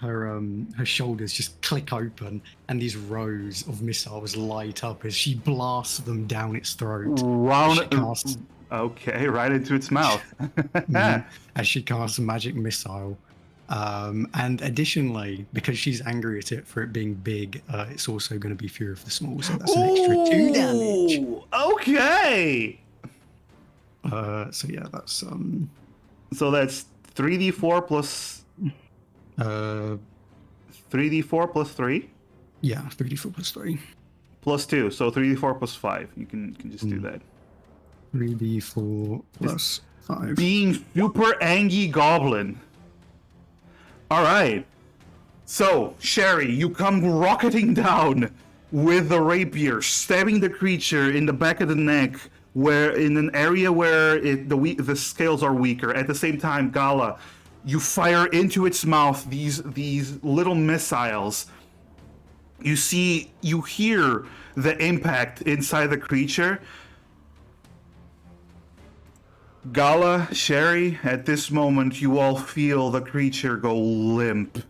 her shoulders just click open and these rows of missiles light up as she blasts them down its throat. Round. She casts- Okay, right into its mouth. as she casts a magic missile. And additionally, because she's angry at it for it being big, it's also going to be Fear of the Small, so that's an extra 2 damage. Ooh, okay. So yeah, that's So that's 3d4 plus 3d4 plus 3 yeah, 3d4 plus 3. plus 2. So 3d4 plus 5. You can just do that. 3d4 plus 5. Being super angry goblin. All right. So, Sherry, you come rocketing down with the rapier, stabbing the creature in the back of the neck, where in an area where the scales are weaker. At the same time, Gala, you fire into its mouth these little missiles. You hear the impact inside the creature. Gala, Sherry, at this moment, you all feel the creature go limp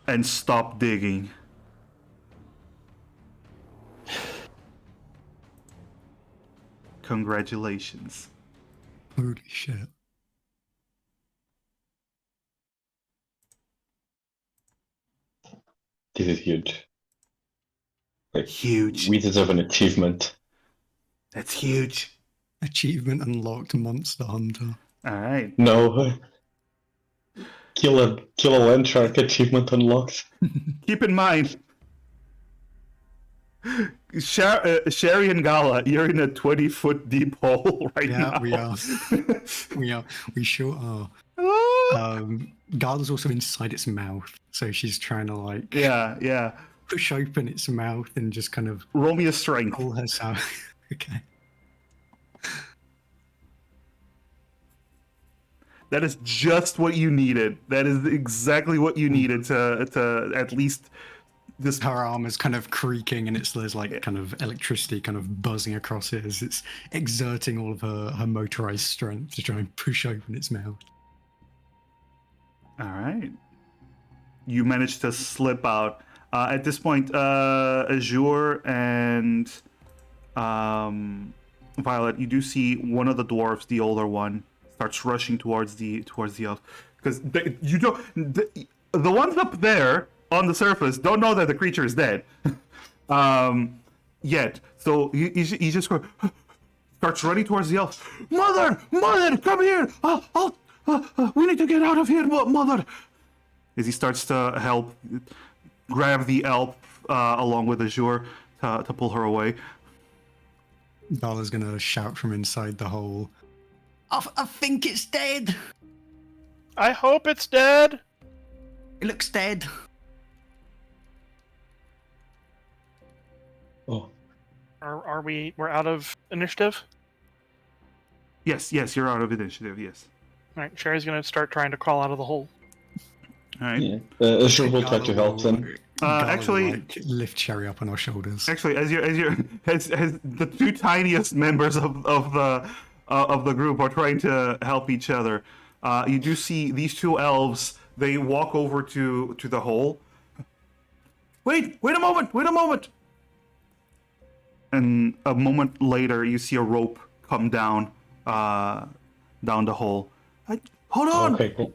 and stop digging. Congratulations. Holy shit. This is huge. Like, Huge. we deserve an achievement. That's huge. Achievement unlocked, Monster Hunter. All right. No. Kill a land shark achievement unlocked. Keep in mind, Sherry and Gala, you're in a 20-foot deep hole right now. Yeah, we are. We sure are. Gala's also inside its mouth, so she's trying to like Yeah. push open its mouth and just kind of Roll me a strength. pull herself. Okay. That is just what you needed. That is exactly what you needed to at least this. Her arm is kind of creaking, and there's like kind of electricity kind of buzzing across it as it's exerting all of her motorized strength to try and push open its mouth. All right. You managed to slip out. At this point, Azure and Violet, you do see one of the dwarves, the older one, starts rushing towards the elf, because the ones up there on the surface don't know that the creature is dead yet. So he just starts running towards the elf. Mother, come here! We need to get out of here, mother! As he starts to help grab the elf along with Azure to pull her away. Gala's gonna shout from inside the hole. I think it's dead. I hope it's dead. It looks dead. Oh, We're out of initiative? Yes, you're out of initiative, yes. Alright, Sherry's gonna start trying to crawl out of the hole. Alright. yeah. Azure will try to help them. Gala Actually- will, like, lift Sherry up on our shoulders. Actually, as the two tiniest members of the group are trying to help each other, you do see these two elves. They walk over to the hole. Wait a moment! And a moment later, you see a rope come down the hole. Hold on! Okay, cool.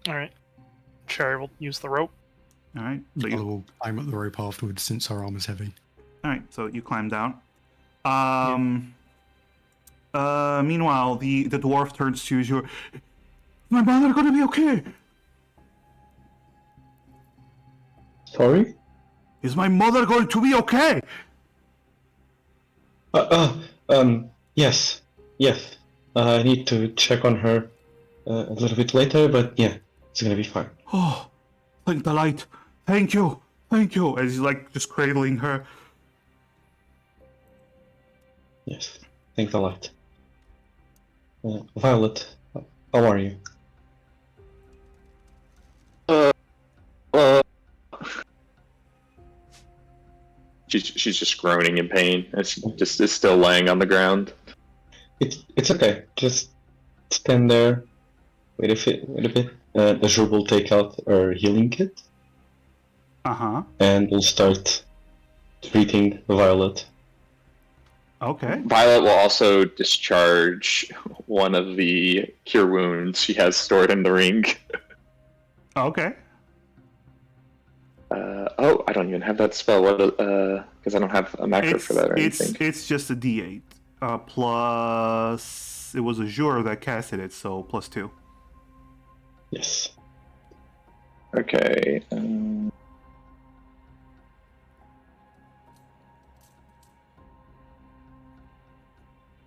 Alright. Sherry will use the rope. All right. So Gala will climb up the rope afterwards since her arm is heavy. all right. So you climb down. Meanwhile, the dwarf turns to you. My mother gonna be okay? Sorry? Is my mother going to be okay? Yes. I need to check on her a little bit later, but yeah, it's gonna be fine. Oh, thank the light. Thank you. As he's like just cradling her. Yes, thanks a lot. Violet, how are you? She's just groaning in pain. It's just is still laying on the ground. It's okay. Just stand there. Wait a bit. Azure will take out our healing kit and we'll start treating Violet. Okay. Violet will also discharge one of the cure wounds she has stored in the ring. Okay. I don't even have that spell. What? Because I don't have a macro for that or anything. It's just a D8 plus. It was Azure that casted it, so +2. Yes. Okay.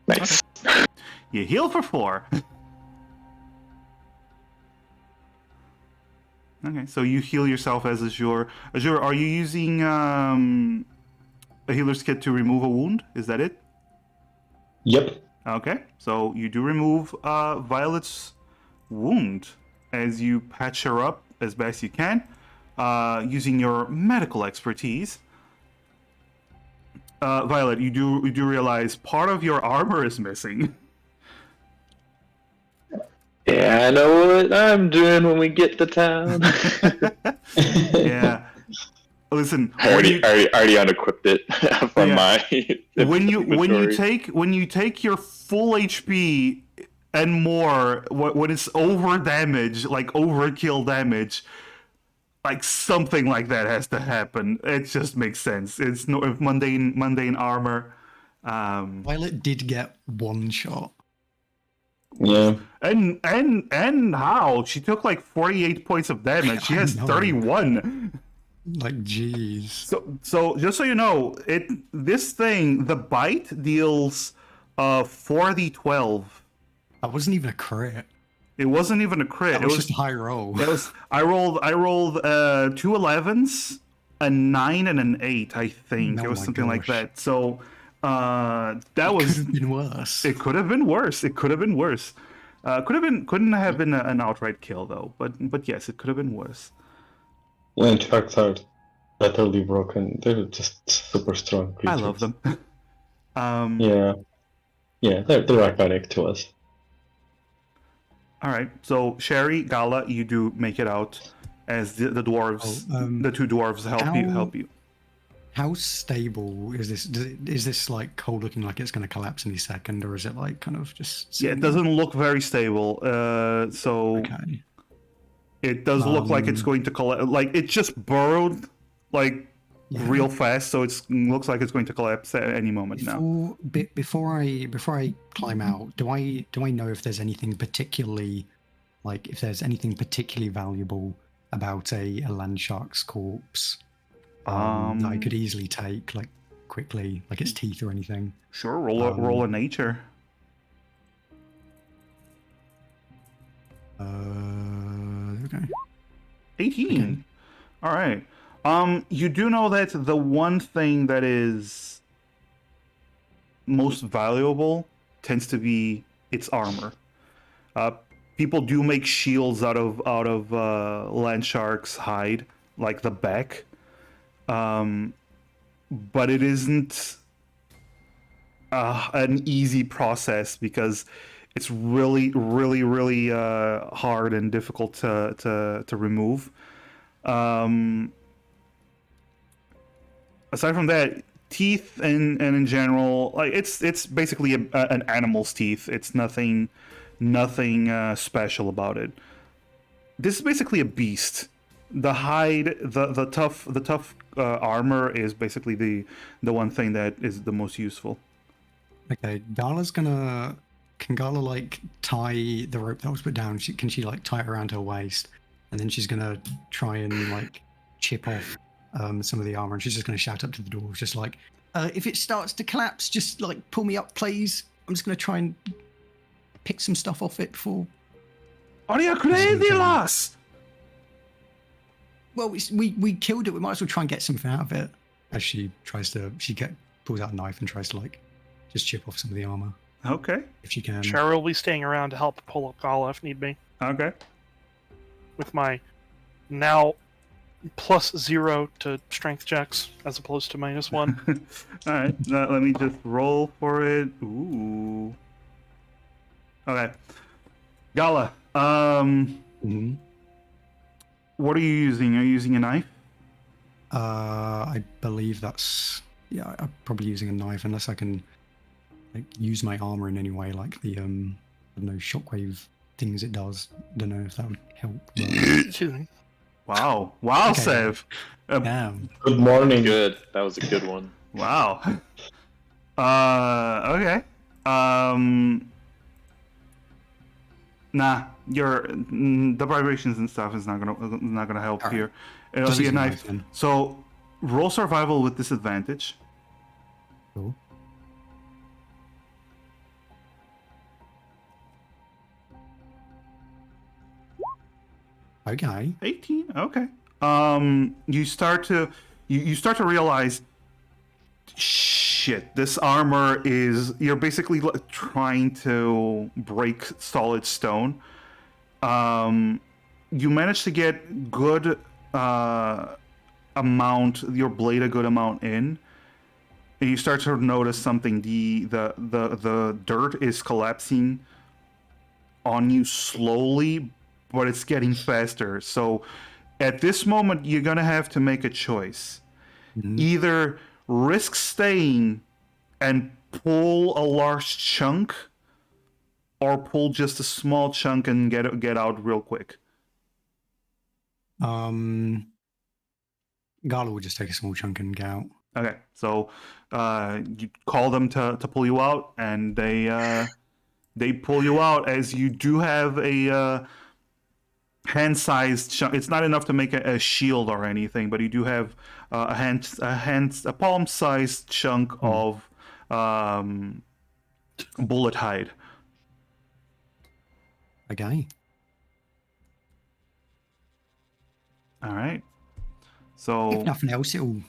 Nice. You heal for 4. Okay, so you heal yourself as Azure. Azure, are you using a healer's kit to remove a wound? Is that it? Yep. Okay, so you do remove Violet's wound as you patch her up as best you can, using your medical expertise. Violet, you do realize part of your armor is missing. Yeah, I know what I'm doing when we get to town. Yeah. Listen, I already unequipped it from my when you inventory. take your full HP and more, when it's over damage, like overkill damage, like something like that has to happen. It just makes sense. It's no mundane armor. Violet did get one shot. Yeah. And how she took like 48 points of damage. She has I know. 31. Like, jeez. So just so you know, this thing, the bite deals 4d12. That wasn't even a crit. It wasn't even a crit. That was just a high roll. I rolled 2 11s, a 9 and an 8, I think. Oh it was my something like gosh. that. So That Could was. have been worse. It could have been worse. It could have been worse. Couldn't have been an outright kill though. But yes, it could have been worse. Land sharks are utterly broken. They're just super strong I creatures. love them. um. Yeah, yeah, they're iconic to us. All right. So Sherry, Gala, you do make it out as the dwarves, the two dwarves help you. How stable is this? Is this like hole looking like it's going to collapse any second, or is it like kind of just? Yeah, it doesn't look very stable. So Okay. it does look like it's going to collapse. Like it just burrowed, like Yeah. real fast. So it looks like it's going to collapse at any moment now. Before I climb out, do I know if there's anything particularly, like if there's anything particularly valuable about a land shark's corpse that I could easily take like quickly, like its teeth or anything? Sure. Roll a nature. Okay. 18. Okay. All right. You do know that the one thing that is most valuable tends to be its armor. People do make shields out of land shark's hide, like the back. But it isn't an easy process because it's really hard and difficult to remove. Aside from that, teeth and in general, like it's basically an animal's teeth. It's nothing special about it. This is basically a beast. The hide, the tough armor is basically the one thing that is the most useful. Okay, Can Gala like tie the rope that was put down? Can she like tie it around her waist, and then she's gonna try and like chip off some of the armor, and she's just gonna shout up to the dwarves, just like, if it starts to collapse, just like pull me up, please. I'm just gonna try and pick some stuff off it before. Are you crazy, lass? Well, we killed it. We might as well try and get something out of it. As she pulls out a knife and tries to like just chip off some of the armor Okay. if she can. Cheryl will be staying around to help pull up Gala if need be. Okay. With my now +0 to strength checks as opposed to -1. All right. Let me just roll for it. Ooh. Okay. Gala. Mhm. What are you using? Are you using a knife? I believe I'm probably using a knife unless I can like use my armor in any way, like the I don't know, shockwave things it does. Don't know if that would help. But... Excuse me. Wow, Okay. Sev. Damn. Good morning. Good. That was a good one. Wow. Okay. Nah, the vibrations and stuff is not gonna help All right. here. It'll Just be a use a knife. knife then. So, roll survival with disadvantage. Cool. Okay. 18. Okay. You start to realize, shit. This armor is you're basically trying to break solid stone. You manage to get good amount, your blade a good amount in, and you start to notice something. The dirt is collapsing on you slowly, but it's getting faster. So at this moment, you're gonna have to make a choice. Mhm. Either risk staying and pull a large chunk, or pull just a small chunk and get out real quick. Gala will just take a small chunk and get out. Okay, so you call them to pull you out, and they pull you out as you do have a hand-sized chunk. It's not enough to make a shield or anything, but you do have a palm-sized chunk of bullet hide. Okay. All right. So If nothing else, it'll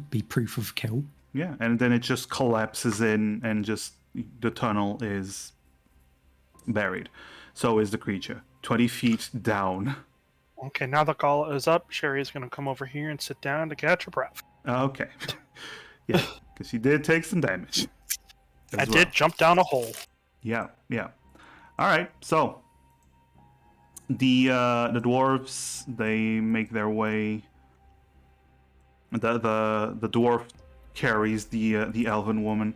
be proof of kill. Yeah, and then it just collapses in, and just the tunnel is buried. So is the creature, 20 feet down. Okay, now the gala is up. Sherry is going to come over here and sit down to catch her breath. Okay. Yeah, because she did take some damage. I did jump down a hole. Yeah, yeah. All right, so the dwarves, they make their way. The dwarf carries the elven woman,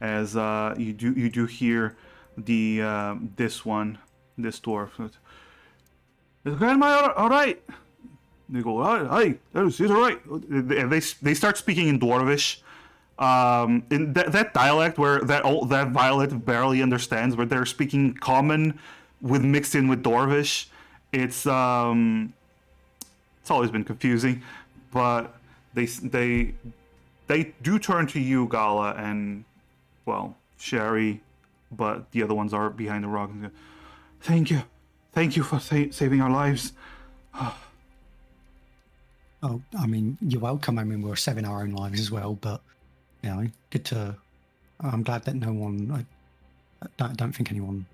as you do hear the this dwarf. Is Grandma all right? They go, "Hi, she's all right." They start speaking in dwarvish, in that dialect where that Violet barely understands, but they're speaking common with mixed in with dwarvish. It's always been confusing, but they do turn to you, Gala, and well, Sherry, but the other ones are behind the rock. And go, thank you for saving our lives. Oh, I mean, you're welcome. I mean, we're saving our own lives as well, but, you know, good to... I'm glad that no one... I don't think anyone...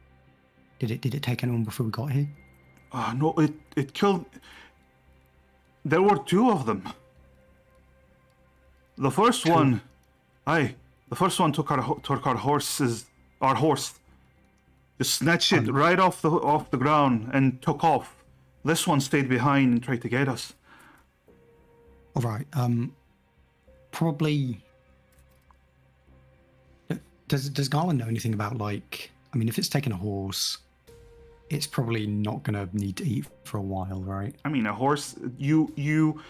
Did it take anyone before we got here? No, it killed... There were two of them. The first one... the first one took our horse. Just snatched it right off the ground and took off. This one stayed behind and tried to get us. All right. Probably. Does Garland know anything about, like? I mean, if it's taking a horse, it's probably not gonna need to eat for a while, right? I mean, a horse. You.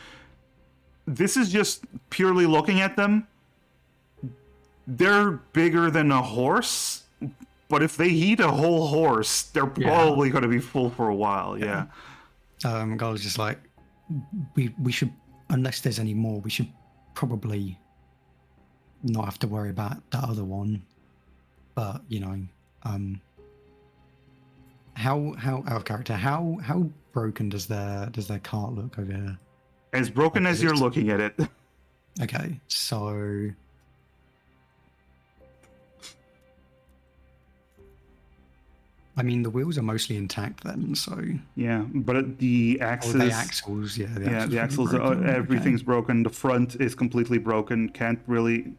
This is just purely looking at them. They're bigger than a horse, but if they eat a whole horse, they're probably going to be full for a while. Yeah. Garland's just like, we should. Unless there's any more, we should probably not have to worry about that other one. But you know, how out of character? How broken does their cart look over here? As broken as you're looking at it. Okay, so I mean, the wheels are mostly intact then, so... Yeah, but the axles... Oh, the axles, yeah. The axles, everything's broken. The front is completely broken. Can't really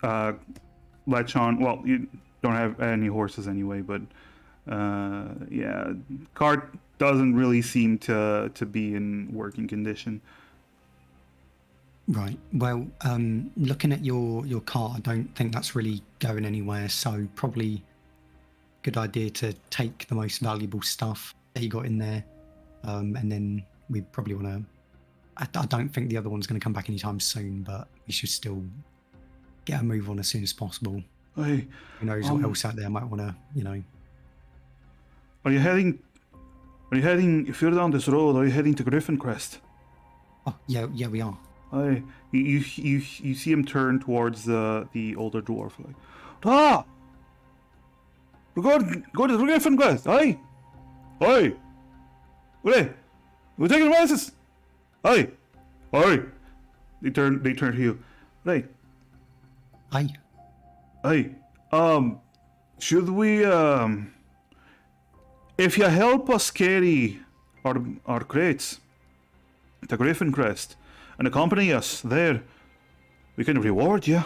latch on. Well, you don't have any horses anyway, but... yeah, cart doesn't really seem to be in working condition. Right. Well, looking at your cart, I don't think that's really going anywhere, so probably... good idea to take the most valuable stuff that you got in there, and then we probably want to... I don't think the other one's going to come back anytime soon, but we should still get a move on as soon as possible. Hey, who knows what else out there might want to, you know... Are you heading... if you're down this road, are you heading to Griffin Crest? Oh, yeah, we are. Hey, you see him turn towards the older dwarf, like... Ah! Go to the Griffin Crest, aye? Aye! We're taking advances! Aye! Aye! They turn to you. Right. Aye. Aye. Should we, if you help us carry our crates to Griffin Crest and accompany us there, we can reward you.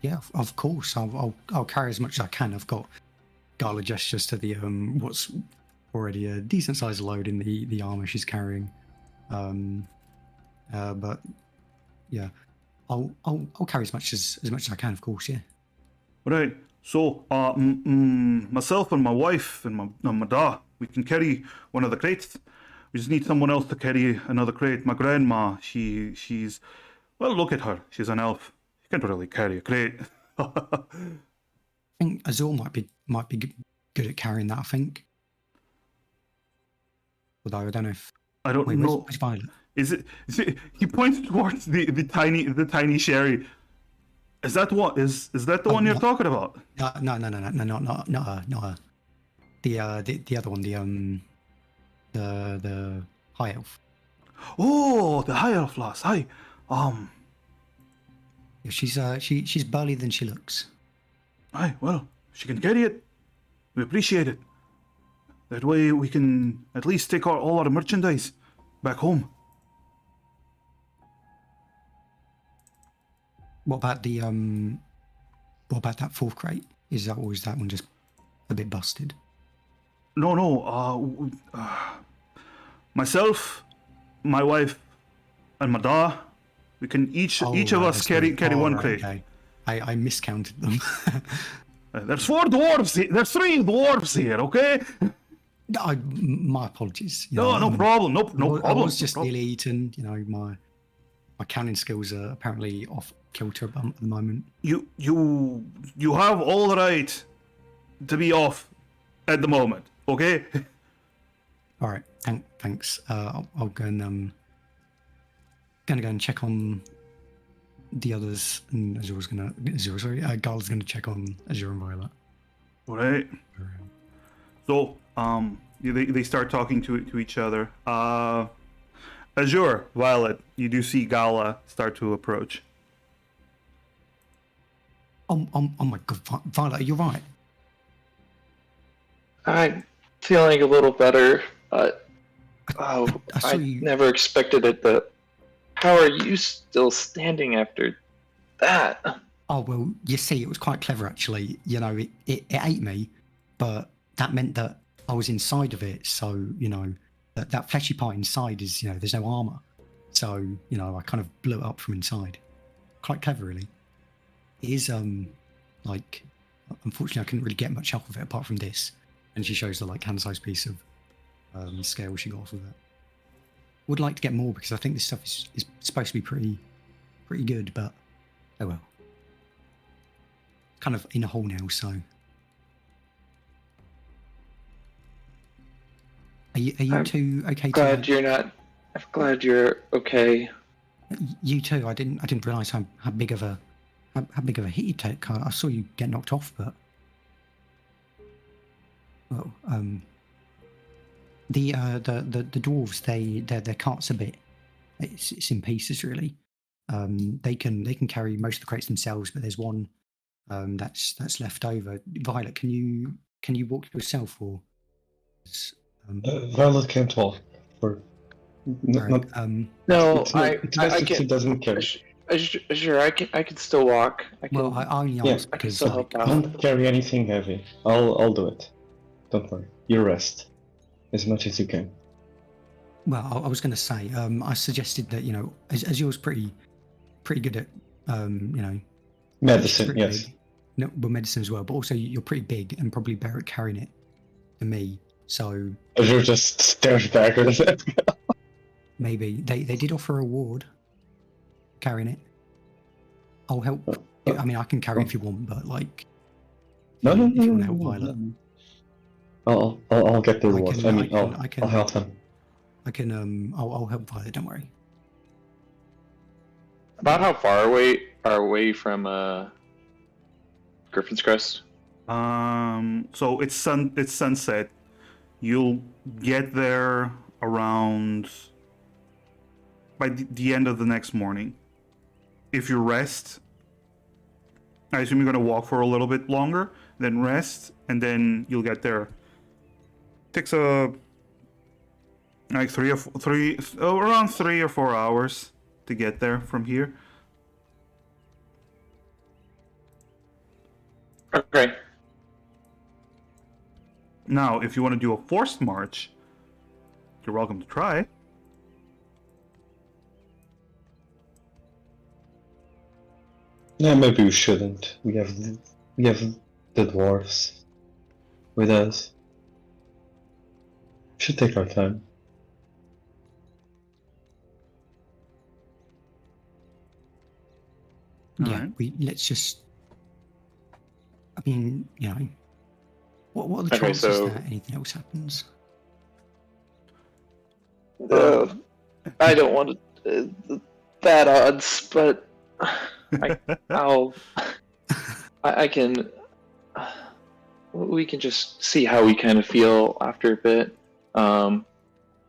Yeah, of course. I'll carry as much as I can. I've got Gala gestures to the what's already a decent sized load in the armor she's carrying. But yeah, I'll carry as much as I can, of course. Yeah. Right. So, myself and my wife and my dad, we can carry one of the crates. We just need someone else to carry another crate. My grandma, she's well, look at her. She's an elf. Can't really carry a crate. I think Azul might be good at carrying that. I think. Although I don't know if I don't know. Which Violet? Is it? He points towards the tiny Sherry. Is that what? Is that the one you're talking about? No, not her. The other one, the high elf. Oh, the high elf lass. Hi. Yeah, she's burlier than she looks. Aye, well, she can carry it. We appreciate it. That way we can at least take all our merchandise back home. What about that fourth crate? Is that one just a bit busted? No. Myself, my wife, and Mada, we can each of us carry one crate. Okay. I miscounted them. There's 4 dwarves here. There's 3 dwarves here, okay? My apologies. No problem. No problem. I was just no problem. nearly eaten. My counting skills are apparently off kilter at the moment. You have all the right to be off at the moment, okay? All right. Thanks. I'll go and gonna go and check on the others, and Gala's gonna check on Azure and Violet. All right. So, they start talking to each other. Azure, Violet, you do see Gala start to approach. Oh my God, Violet, are you right? I'm feeling a little better, but I saw I you. never expected it. How are you still standing after that? Oh well, you see, it was quite clever actually. It ate me, but that meant that I was inside of it. So that fleshy part inside is there's no armor. So I kind of blew it up from inside. Quite clever, really. It is like, unfortunately, I couldn't really get much off of it apart from this. And she shows the hand-sized piece of scale she got off of it. Would like to get more because I think this stuff is supposed to be pretty good, but oh well. Kind of in a hole now, so. Are you two okay? I'm glad you're okay. You too. I didn't realise how big of a hit you took. I saw you get knocked off, but well, the dwarves their cart's a bit. It's in pieces really. They can carry most of the crates themselves, but there's one that's left over. Violet, can you walk yourself or? Violet can't walk. For Right, No, it's I best if she can. doesn't carry. Sure, I can still walk. I can. well, I only Yeah, asked I can because still help out. Don't carry anything heavy. I'll do it. Don't worry. You rest as much as you can. well, I was going to say, I suggested that as yours pretty good at Medicine, pretty yes. big. No, well, medicine as well, but also you're pretty big and probably better at carrying it than me. So Azure just stares back at it. maybe they did offer a reward carrying it. I'll help. I mean, I can carry it if you want, but like, No, if no, you no, want to no, help no, Violet, no. I'll get the I rewards. can- I mean, I can- I can- I'll help them. I can. I'll help Violet. Don't worry. About how far away are we from Griffin's Crest? So it's sunset. You'll get there around by the end of the next morning. If you rest, I assume you're gonna walk for a little bit longer, then rest, and then you'll get there. Takes around 3 or 4 hours to get there from here. Okay. Now, if you want to do a forced march, you're welcome to try. Yeah, maybe we shouldn't. We have the dwarves with us. Should take our time. Yeah, Alright. let's just. I mean, what are the Okay, chances so- that anything else happens? I don't want bad odds, but I can. We can just see how we kind of feel after a bit.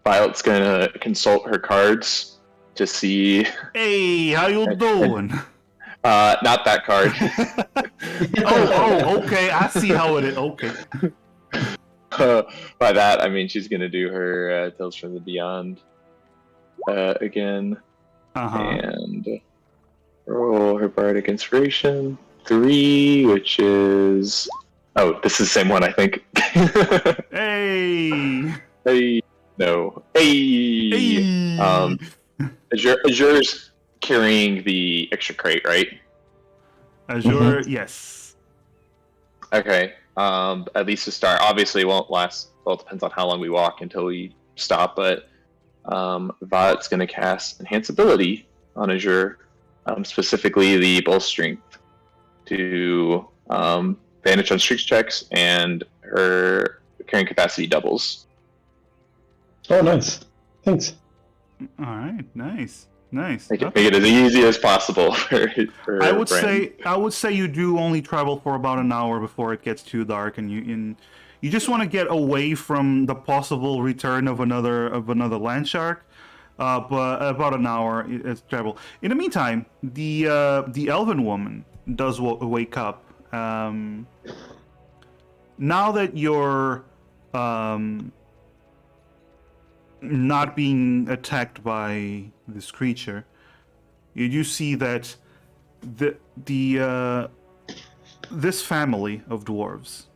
Violet's gonna consult her cards to see. Hey, how you doing? Not that card. Okay. I see how it is. Okay. By that, I mean she's gonna do her Tales from the Beyond again, and roll her Bardic Inspiration 3, which is this is the same one I think. Hey. Hey, no, hey. Azure's carrying the extra crate, right? Azure, yes. Okay. At least to start. Obviously, it won't last. Well, it depends on how long we walk until we stop. But Violet's going to cast Enhance Ability on Azure, specifically the Bull Strength, to advantage on strength checks, and her carrying capacity doubles. Oh, nice. Thanks. All right. Nice. Make it as easy as possible for I would friend. say you do only travel for about an hour before it gets too dark, and you just want to get away from the possible return of another land shark. But about an hour is travel. In the meantime, the elven woman does wake up. Now that you're not being attacked by this creature, you do see that this family of dwarves.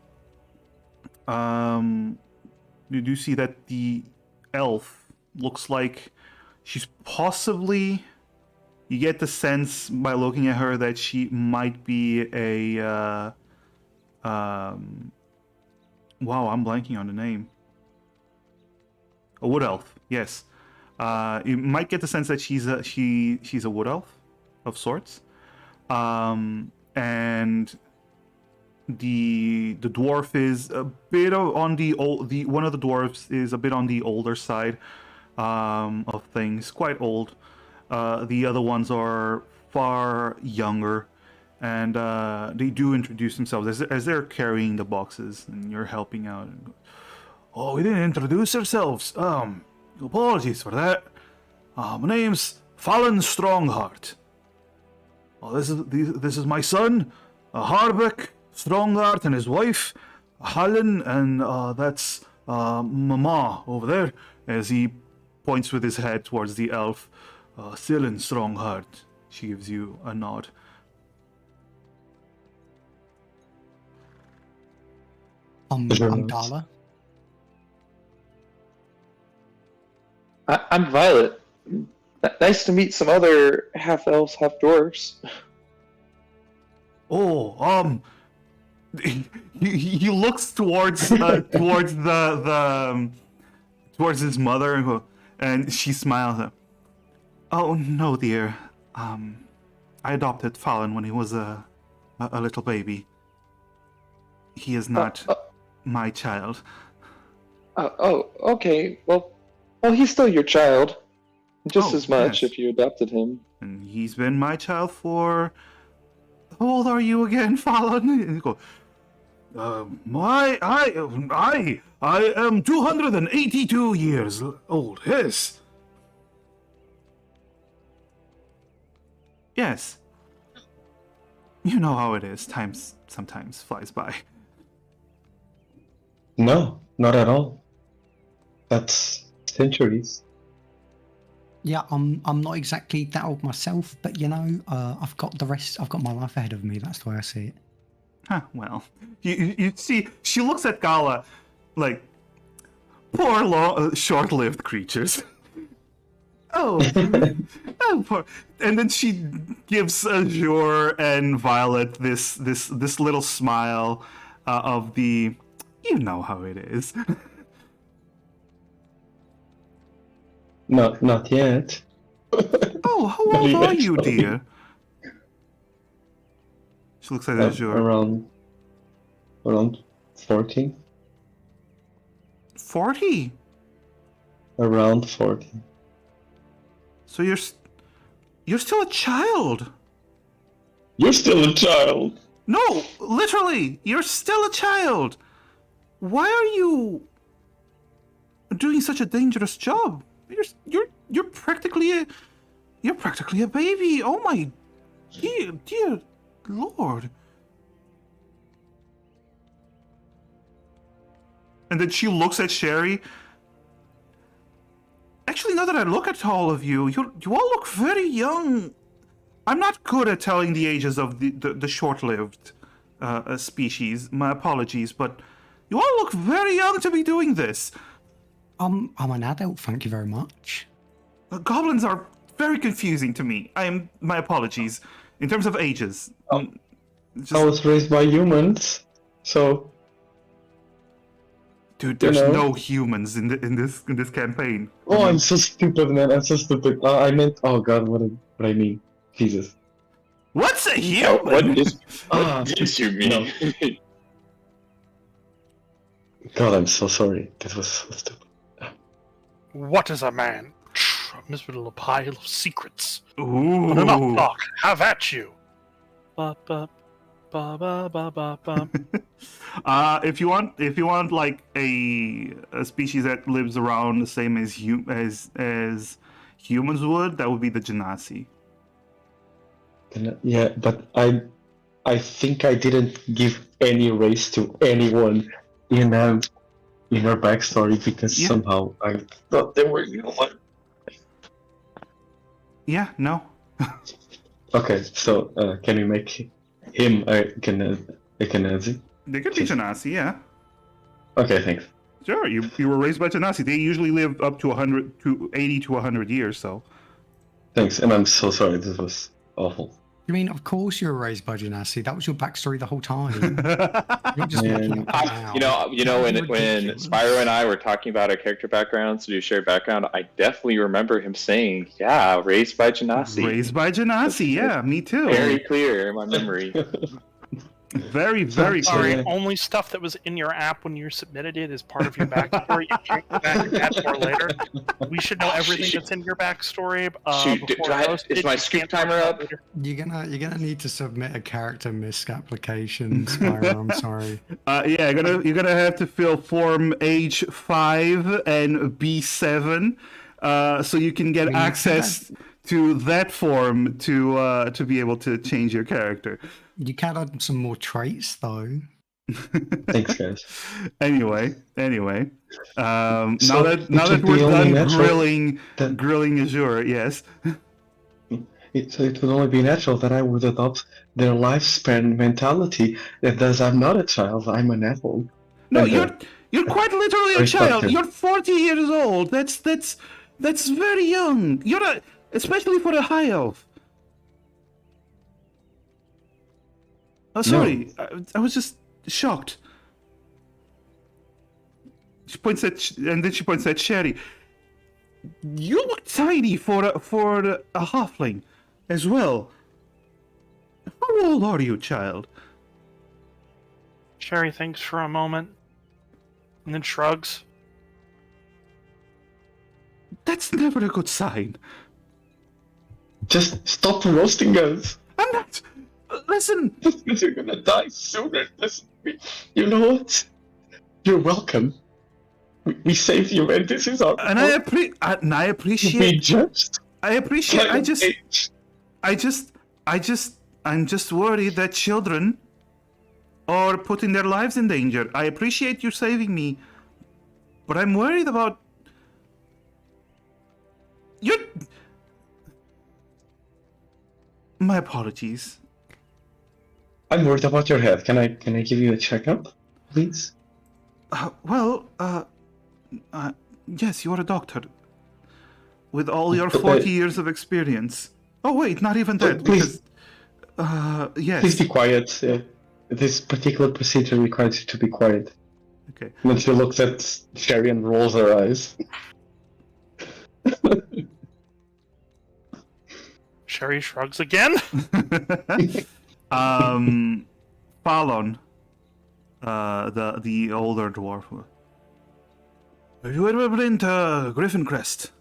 You do see that the elf looks like she's possibly. You get the sense by looking at her that she might be a. Wow, I'm blanking on the name. A wood elf, yes. You might get the sense that she's a wood elf of sorts, and the dwarf is a bit on the old. One of the dwarves is a bit on the older side of things, quite old. The other ones are far younger, and they do introduce themselves as they're carrying the boxes, and you're helping out. Oh, we didn't introduce ourselves. Apologies for that. My name's Fallon Strongheart. Oh, this is my son, Harbeck Strongheart, and his wife, Hallen, and that's Mama over there, as he points with his head towards the elf. Cylin Strongheart. She gives you a nod. I'm Sure. Gala. I'm Violet. Nice to meet some other half elves, half dwarves. Oh, he looks towards towards his mother, and she smiles. Oh no, dear. I adopted Fallon when he was a little baby. He is not my child. Okay. Well, he's still your child, just Oh, as much yes. if you adopted him. And he's been my child for. How old are you again, Fallon? And you go. I am 282 years old. Yes. Yes. You know how it is. Time sometimes flies by. No, not at all. That's centuries. Yeah, I'm not exactly that old myself, but I've got my life ahead of me. That's the way I see it. Huh, well, you see, she looks at Gala like, poor, short-lived creatures. Oh, poor. And then she gives Azure and Violet this little smile of the, you know how it is. Not yet. Oh, how old are you, dear? She looks at Azure. Around 40. 40? Around 40. So you're still a child. You're still a child. No, literally, you're still a child. Why are you doing such a dangerous job? You're practically a baby. Oh my Dear Lord. And then she looks at Sherry. Actually, now that I look at all of you, you all look very young. I'm not good at telling the ages of the short-lived species. My apologies, but you all look very young to be doing this. I'm an adult, thank you very much. Goblins are very confusing to me. My apologies. In terms of ages. Just, I was raised by humans, so dude, there's you know. no humans in this campaign. Oh, I'm so stupid, man. I'm so stupid. I meant. Oh God, what I mean? Jesus. What's a Oh, human? what did you mean? God, I'm so sorry. That was so stupid. What is a man? A miserable pile of secrets. Ooh. But enough talk. Have at you. Ba ba ba ba ba ba ba. If you want like a species that lives around the same as humans would, that would be the Genasi. Yeah, but I think I didn't give any race to anyone in our backstory because Yeah. somehow I thought they were human. Yeah, no. Okay, so can we make him a Kenazi? They could be Genasi, yeah. Okay, thanks. Sure, you were raised by Genasi. They usually live up to 80 to 100 years, so. Thanks, and I'm so sorry. This was awful. You mean, of course you were raised by Genasi. That was your backstory the whole time. You're not just Yeah. making it up now. You know, when Ridiculous. Spyro and I were talking about our character backgrounds to do shared background, I definitely remember him saying, "Yeah, raised by Genasi." Raised by Genasi, yeah, me too. Very clear in my memory. Very, very Sorry, clear. only stuff that was in your app when you submitted it is part of your backstory. You can't go back and add more later. We should know everything that's in your backstory. Shoot, Before is my scoop timer up? You're gonna need to submit a character misc application, Spyro. I'm sorry. Yeah, you're gonna have to fill form H5 and B7, so you can get Well, you access to that form to be able to change your character. You can add some more traits, though. Thanks, guys. Anyway, now So that it would we're be only done natural grilling Azure, yes. So it would only be natural that I would adopt their lifespan mentality. That thus I'm not a child, I'm an adult. No, And, you're quite literally a respect child. him. You're 40 years old. That's very young. Especially for a high elf. Oh, sorry. I was just shocked. She points at Sherry. You look tiny for a halfling, as well. How old are you, child? Sherry thinks for a moment and then shrugs. That's never a good sign. Just stop roasting us. I'm not. Listen. Because you're gonna die sooner. Listen, you know what? You're welcome. We saved you, and this is our. And I be appreciate. judged. I appreciate. Like an age. I'm just worried that children are putting their lives in danger. I appreciate you saving me, but I'm worried about. My apologies. I'm worried about your head. Can I give you a checkup, please? Yes, you're a doctor. With all your 40 years of experience. Oh, wait, not even that. Please. Yes. Please be quiet. This particular procedure requires you to be quiet. Okay. And then she looks at Sherry and rolls her eyes. Sherry shrugs again. Fallon, the older dwarf. Have you ever been to Griffin Crest?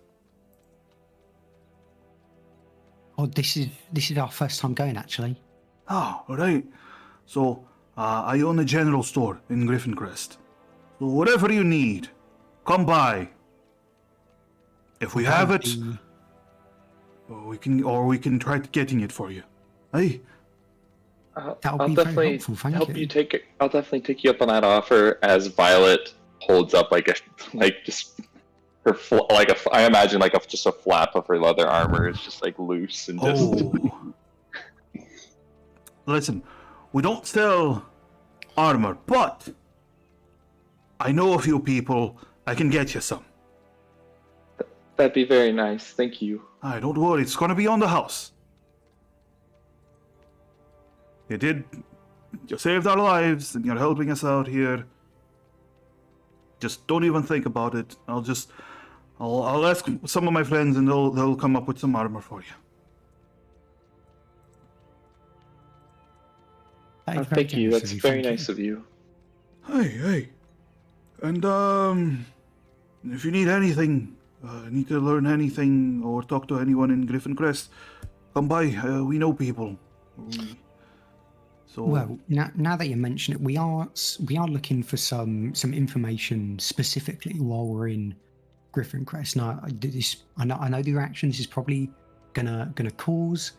Oh, this is our first time going, actually. Oh, right. So, I own a general store in Griffin Crest. So whatever you need, come by. If we have it, we can try getting it for you. Hey, That'll I'll be very definitely helpful, thank help you. you take it. I'll definitely take you up on that offer. As Violet holds up just her I imagine just a flap of her leather armor is just like loose and just. oh. Listen, we don't sell armor, but I know a few people. I can get you some. That'd be very nice. Thank you. Aye, don't worry, it's gonna be on the house. You saved our lives, and you're helping us out here. Just don't even think about it. I'll ask some of my friends, and they'll come up with some armor for you. That is very Thank you. generous That's of you, very thank you. nice of you. Hey, and if you need anything, need to learn anything or talk to anyone in Griffin Crest, come by. We know people. So Well, now that you mention it, we are looking for some information specifically while we're in Griffin Crest. Now, I know the reactions is probably gonna cause,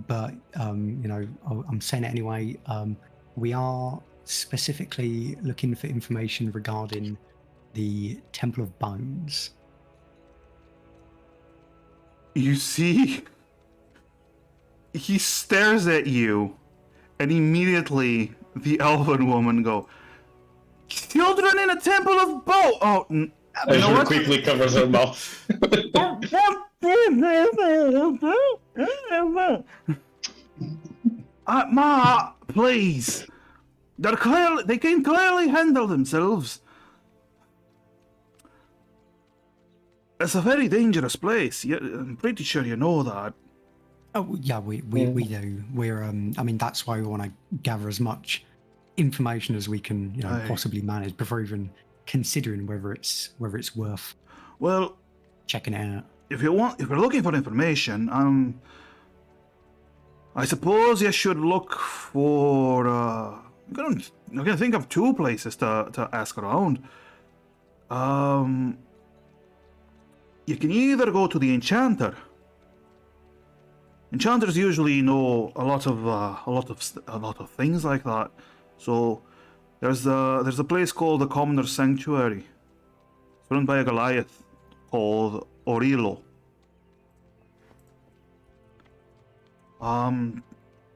but I'm saying it anyway. We are specifically looking for information regarding the Temple of Bones. you see, he stares at you, and immediately the elven woman go, "Children in a temple of Bo." Oh, you know Azure what? quickly covers her mouth. Ma, please. They can clearly handle themselves. It's a very dangerous place. I'm pretty sure you know that. Oh yeah, we do. We're I mean that's why we want to gather as much information as we can, Aye. possibly manage before even considering whether it's worth Well, checking it out. if you're looking for information, I suppose you should look for. I'm gonna think of two places to ask around. You can either go to the Enchanter. Enchanters usually know a lot of things like that. So there's a place called the Commoner's Sanctuary. It's run by a Goliath called Orilo.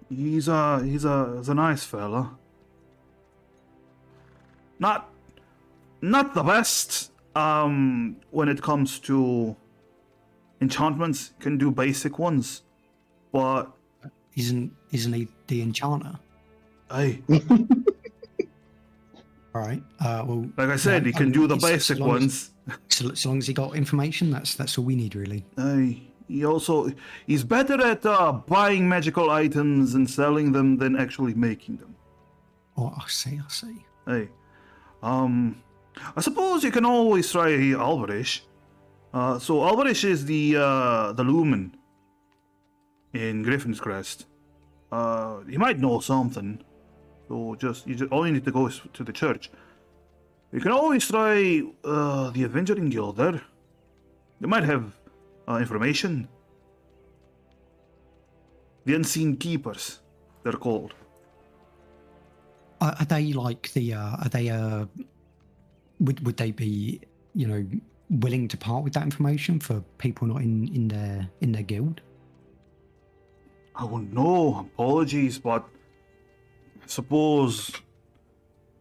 He's a nice fella. Not the best. When it comes to enchantments, can do basic ones, but Isn't he the enchanter? hey, All right. Well, like I said, he can do the basic ones. So long as he got information, that's all we need really. He's better at buying magical items and selling them than actually making them. Oh, I see. Hey, I suppose you can always try Alvarish. So Alvarish is the Lumen in Griffin's Crest. You might know something. So you just only need to go to the church. You can always try the Avengering Guild there. They might have information. The Unseen Keepers, they're called. Are they like the? Are they? Would they be? Willing to part with that information for people not in their guild? I wouldn't know. Apologies, but I suppose if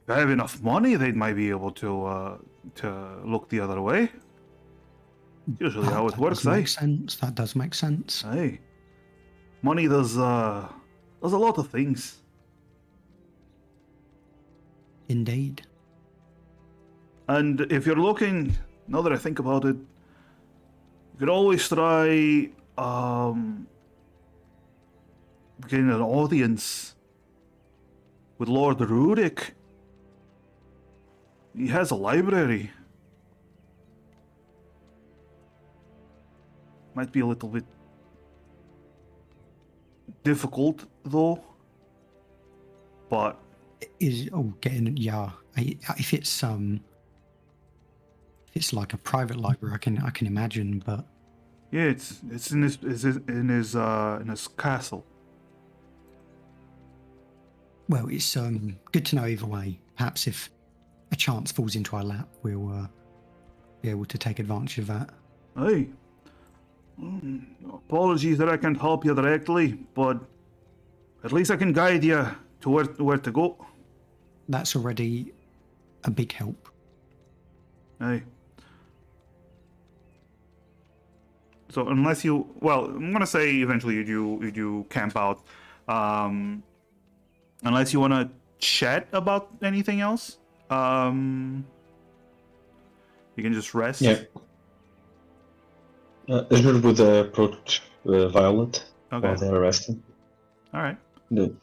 they have enough money, they might be able to look the other way. Usually how it works, That makes sense. That does make sense. Hey, money does a lot of things. Indeed. And if you're looking, now that I think about it, you could always try getting an audience with Lord Rurik. He has a library. Might be a little bit difficult though, but if it's like a private library, I can imagine, but yeah, it's in his castle. Well, it's good to know either way. Perhaps if a chance falls into our lap, we'll be able to take advantage of that. Hey, apologies that I can't help you directly, but at least I can guide you to where to go. That's already a big help. Hey. So unless you, well, I'm gonna say eventually you do camp out, unless you wanna chat about anything else, you can just rest. Yeah. Azure would approach Violet Okay. while they're resting. All right. No.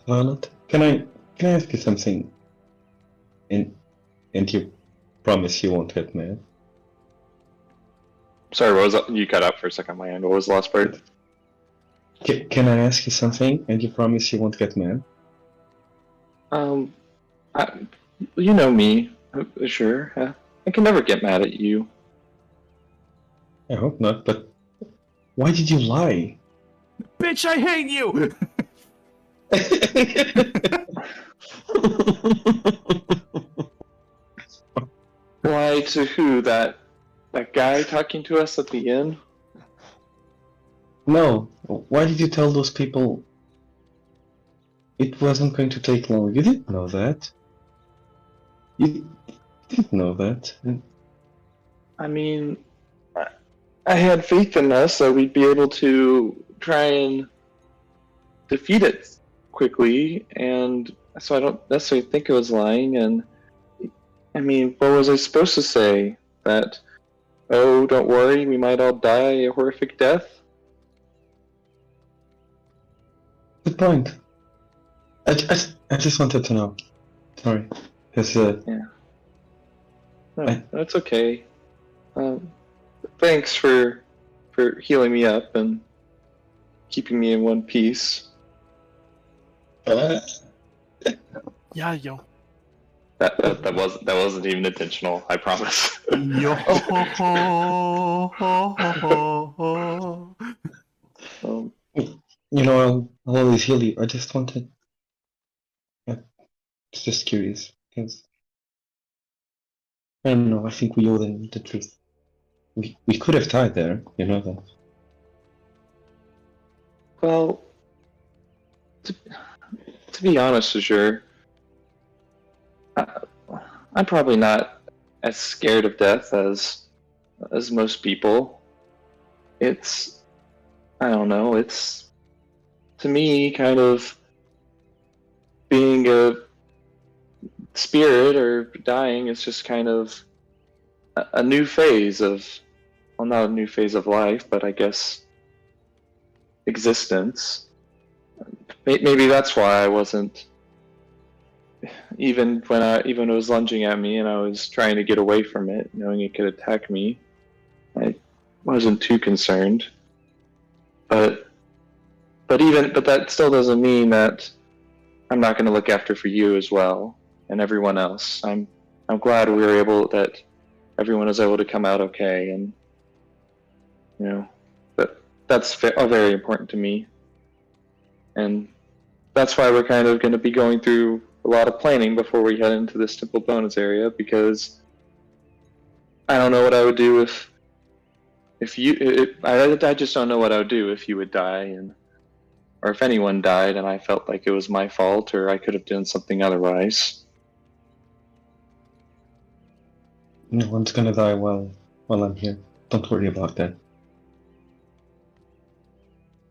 Violet, can I ask you something? And you promise you won't get mad. Sorry, what was that? You cut out for a second, my end. What was the last part? Can I ask you something? And you promise you won't get mad? You know me, sure. I can never get mad at you. I hope not. But why did you lie? Bitch, I hate you. Why to who? That guy talking to us at the inn? No. Why did you tell those people it wasn't going to take long? You didn't know that. You didn't know that. I mean, I had faith in us that we'd be able to try and defeat it quickly, and so I don't necessarily think it was lying. And I mean, what was I supposed to say? That, oh, don't worry, we might all die a horrific death? Good point. I just wanted to know. Sorry. Because, No, that's okay. Thanks for healing me up and keeping me in one piece. Yeah, yo. That wasn't even intentional. I promise. Yo ho ho ho ho ho. you know, I'll always heal you. I just wanted. I'm just curious. Because I don't know. I think we owe them the truth. We could have died there. You know that. Well, to be honest, Azure, I'm probably not as scared of death as most people. It's, I don't know, it's, to me, kind of being a spirit or dying is just kind of a new phase of, well, not a new phase of life, but I guess existence. Maybe that's why I wasn't, even when it was lunging at me and I was trying to get away from it, knowing it could attack me, I wasn't too concerned. But that still doesn't mean that I'm not going to look after for you as well and everyone else. I'm glad that everyone was able to come out okay, and you know that's very important to me, and that's why we're kind of going to be going through a lot of planning before we head into this Temple Bonus area, because I don't know what I would do I just don't know what I would do if you would die, or if anyone died and I felt like it was my fault or I could have done something otherwise. No one's gonna die while I'm here. Don't worry about that.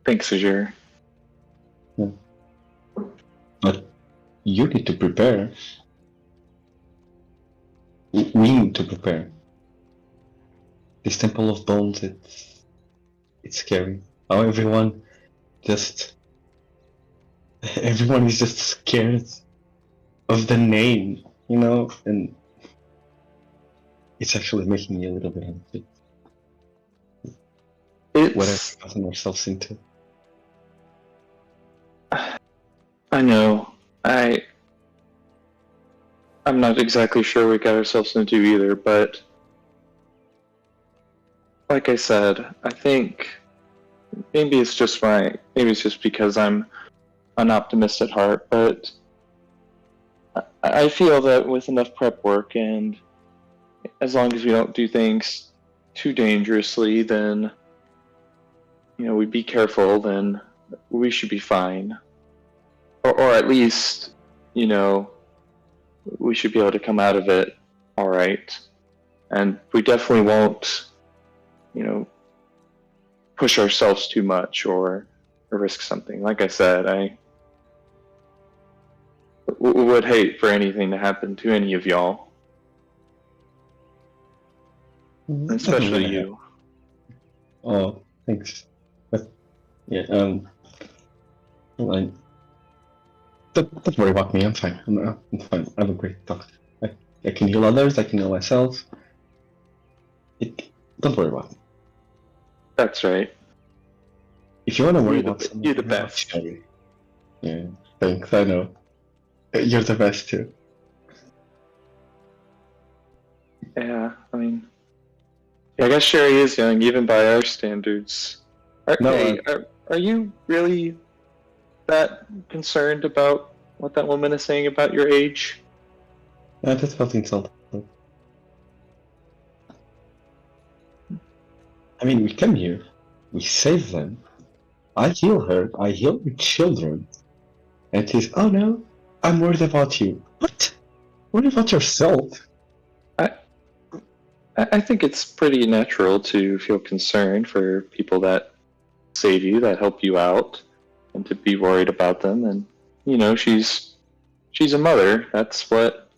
Thanks, Azure. Yeah. But you need to prepare. We need to prepare. This Temple of Bones, it's scary. How everyone is just scared of the name, you know, and it's actually making me a little bit unfit. What have we gotten ourselves into? I know. I'm not exactly sure we got ourselves into either, but like I said, I think maybe it's just because I'm an optimist at heart, but I feel that with enough prep work and as long as we don't do things too dangerously, then we be careful, then we should be fine. Or at least, we should be able to come out of it all right. And we definitely won't, push ourselves too much or risk something. Like I said, I would hate for anything to happen to any of y'all, especially you. Oh, thanks. But yeah, like, don't worry about me. I'm fine. I'm fine. I have a great dog. I can heal others. I can heal myself. Don't worry about me. That's right. If you want to worry You're the- about something, you're the how about best. Sherry? Yeah, thanks. I know. You're the best too. Yeah, I mean, I guess Sherry is young, even by our standards. No, Are you really that concerned about what that woman is saying about your age? I just felt insulted. I mean, we come here, we save them. I heal her. I heal her children. And she's, oh no, I'm worried about you. What? Worried about yourself? I think it's pretty natural to feel concerned for people that save you, that help you out, and to be worried about them. And she's a mother. That's what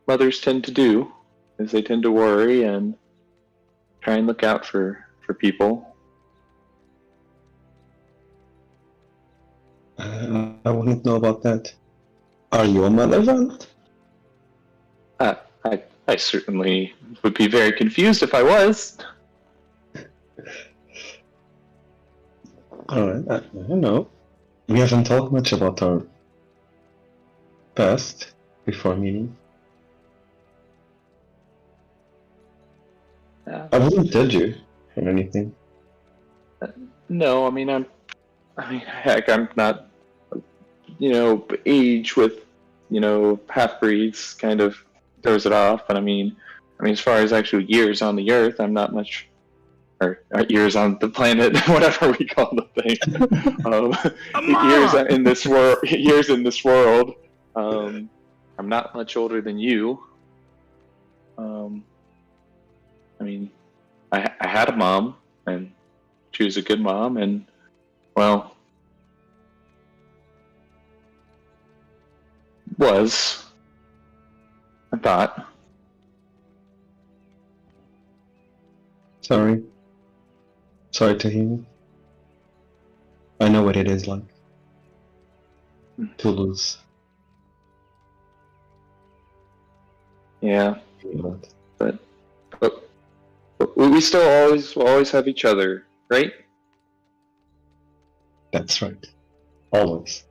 mothers tend to do, is they tend to worry and try and look out for people. I wouldn't know about that. Are you a mother, Violet? I certainly would be very confused if I was. Alright, I don't know. We haven't talked much about our past before meeting. I wouldn't judge you or anything. No, I mean, heck, I'm not, age with, half breeds kind of throws it off. And I mean, as far as actual years on the Earth, I'm not much, or years on the planet, whatever we call the thing. Years in this world, I'm not much older than you. I mean, I had a mom, and she was a good mom, and well, I thought. Sorry. Sorry to hear. I know what it is like to lose. Yeah, But but we still always have each other, right? that's right. Always.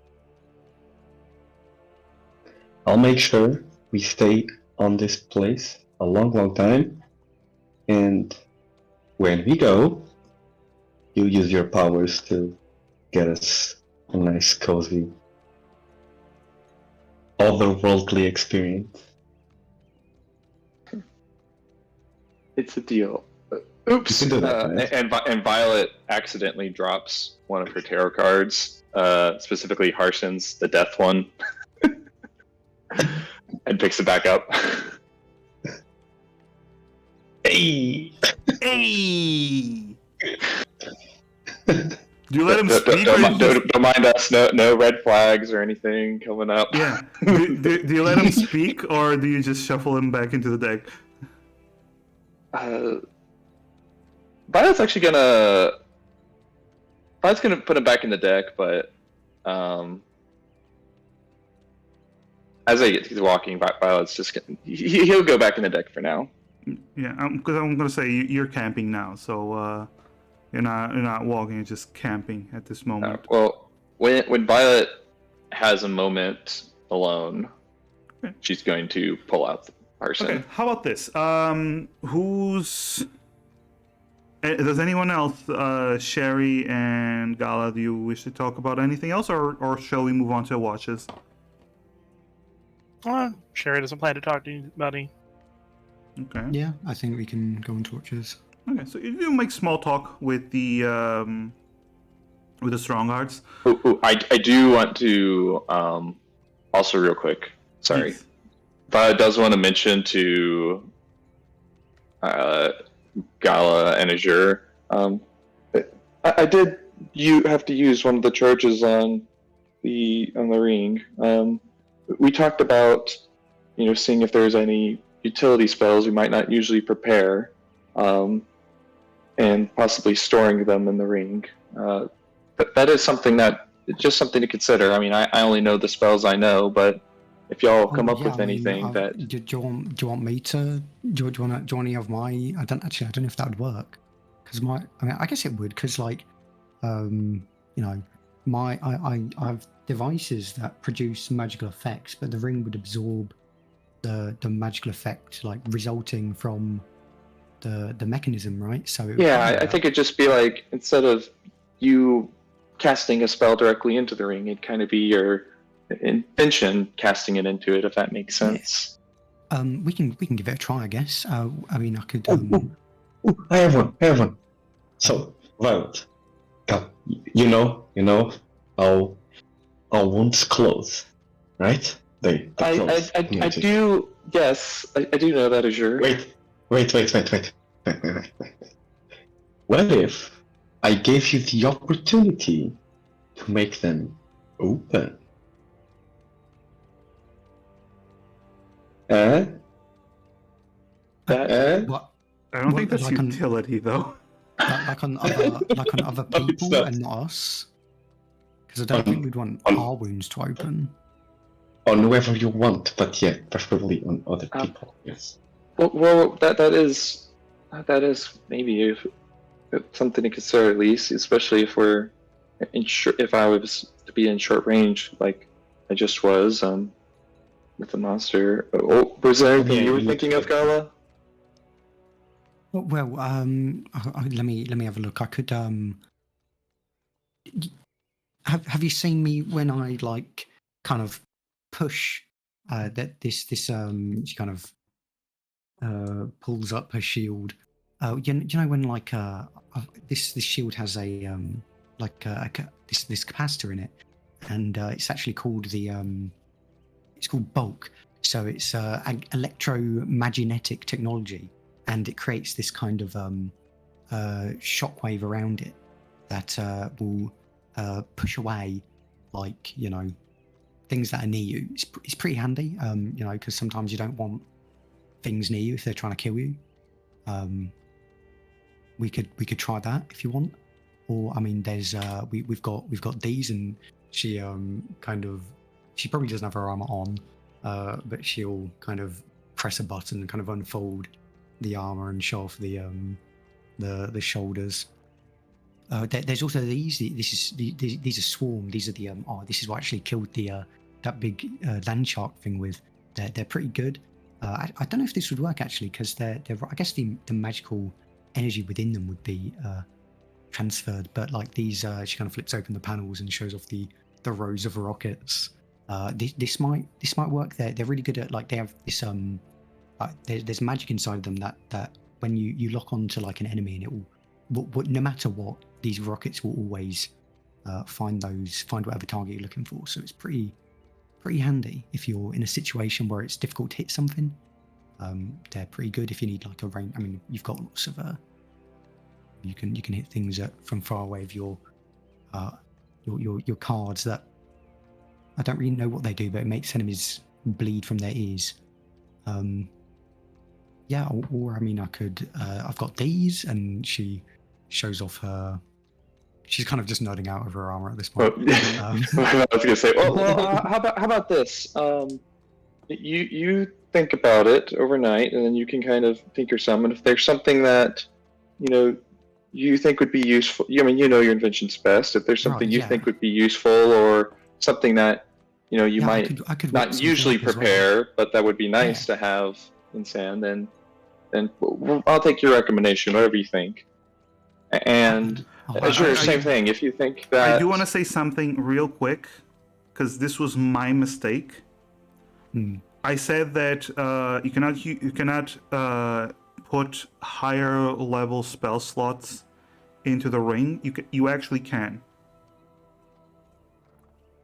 I'll make sure we stay on this place a long, long time. And when we go, you use your powers to get us a nice, cozy, otherworldly experience. It's a deal. Oops. You can do that, right? And Violet accidentally drops one of her tarot cards, specifically Harson's, the death one, and picks it back up. Hey! Hey! Do you let him speak? Don't mind us. No red flags or anything coming up. Yeah. Do you let him speak, or do you just shuffle him back into the deck? Violet's gonna put him back in the deck, but as he's walking, Violet's just he'll go back in the deck for now. Yeah, because I'm gonna say you're camping now, so you're not walking, you're just camping at this moment. Well, when Violet has a moment alone, okay, she's going to pull out the person. Okay, how about this? Does anyone else, Sherry and Gala, do you wish to talk about anything else, or shall we move on to watches? Sherry doesn't plan to talk to anybody. Okay. Yeah, I think we can go on to watches. Okay, so you do make small talk with the Stronghearts. I do want to also real quick. Sorry, Yes. but I does want to mention to Gala and Azure. I did. You have to use one of the charges on the ring. We talked about seeing if there's any utility spells we might not usually prepare, and possibly storing them in the ring. But that is something just something to consider. I mean, I only know the spells I know, but if y'all come up with anything that do you want me to do you want any of my? I don't know if that would work because I guess it would because I have devices that produce magical effects, but the ring would absorb the magical effect resulting from the mechanism, right? So I think it'd just be like, instead of you casting a spell directly into the ring, it'd kind of be your invention casting it into it, if that makes sense. Yeah. We can give it a try, I guess. I mean, I could. I have one. So, Violet, you know how wounds close, right? They close. I do. Yes, I do know that, Azure. Wait. What if I gave you the opportunity to make them open? What? I don't think Well, that's utility, though. Like on other people and not us, because I don't think we'd want our wounds to open. On whoever you want, but yeah, preferably on other people. Yes. Well, that is maybe something to consider, at least, especially if we're if I was to be in short range, like I just was with the monster. Was there anything you were thinking of, Gala? Well, let me have a look. I could have you seen me when I kind of push that this she kind of pulls up her shield. You know when this shield has a this capacitor in it, and it's actually called it's called bulk. So it's electromagnetic technology, and it creates this kind of shockwave around it that will push away things that are near you. It's pretty handy, because sometimes you don't want things near you if they're trying to kill you. We could try that if you want, or I mean, there's we've got these, and she she probably doesn't have her armor on, but she'll kind of press a button and kind of unfold the armor and show off the shoulders. There's also these. These are swarm. These are the this is what actually killed that big land shark thing with. They're pretty good. I don't know if this would work actually, because they're I guess the magical energy within them would be transferred, but these she kind of flips open the panels and shows off the rows of rockets. This might work. They're really good at they have this there's magic inside them that when you lock onto an enemy, and it will no matter what, these rockets will always find whatever target you're looking for. So it's pretty handy if you're in a situation where it's difficult to hit something. They're pretty good if you need a range. I mean, you've got lots of you can hit things from far away with your cards that I don't really know what they do, but it makes enemies bleed from their ears. Yeah, or I mean, I could. I've got these, and she shows off her. She's kind of just nodding out of her armor at this point. I was gonna say, how about this? You think about it overnight, and then you can kind of tinker some. And if there's something that you think would be useful, I mean, your invention's best. If there's something you think would be useful, or something that you might I could not usually prepare, but that would be nice to have in sand, then I'll take your recommendation, whatever you think. And Azure, I- same thing. If you think that I do want to say something real quick, because this was my mistake. I said that you cannot put higher level spell slots into the ring. You actually can.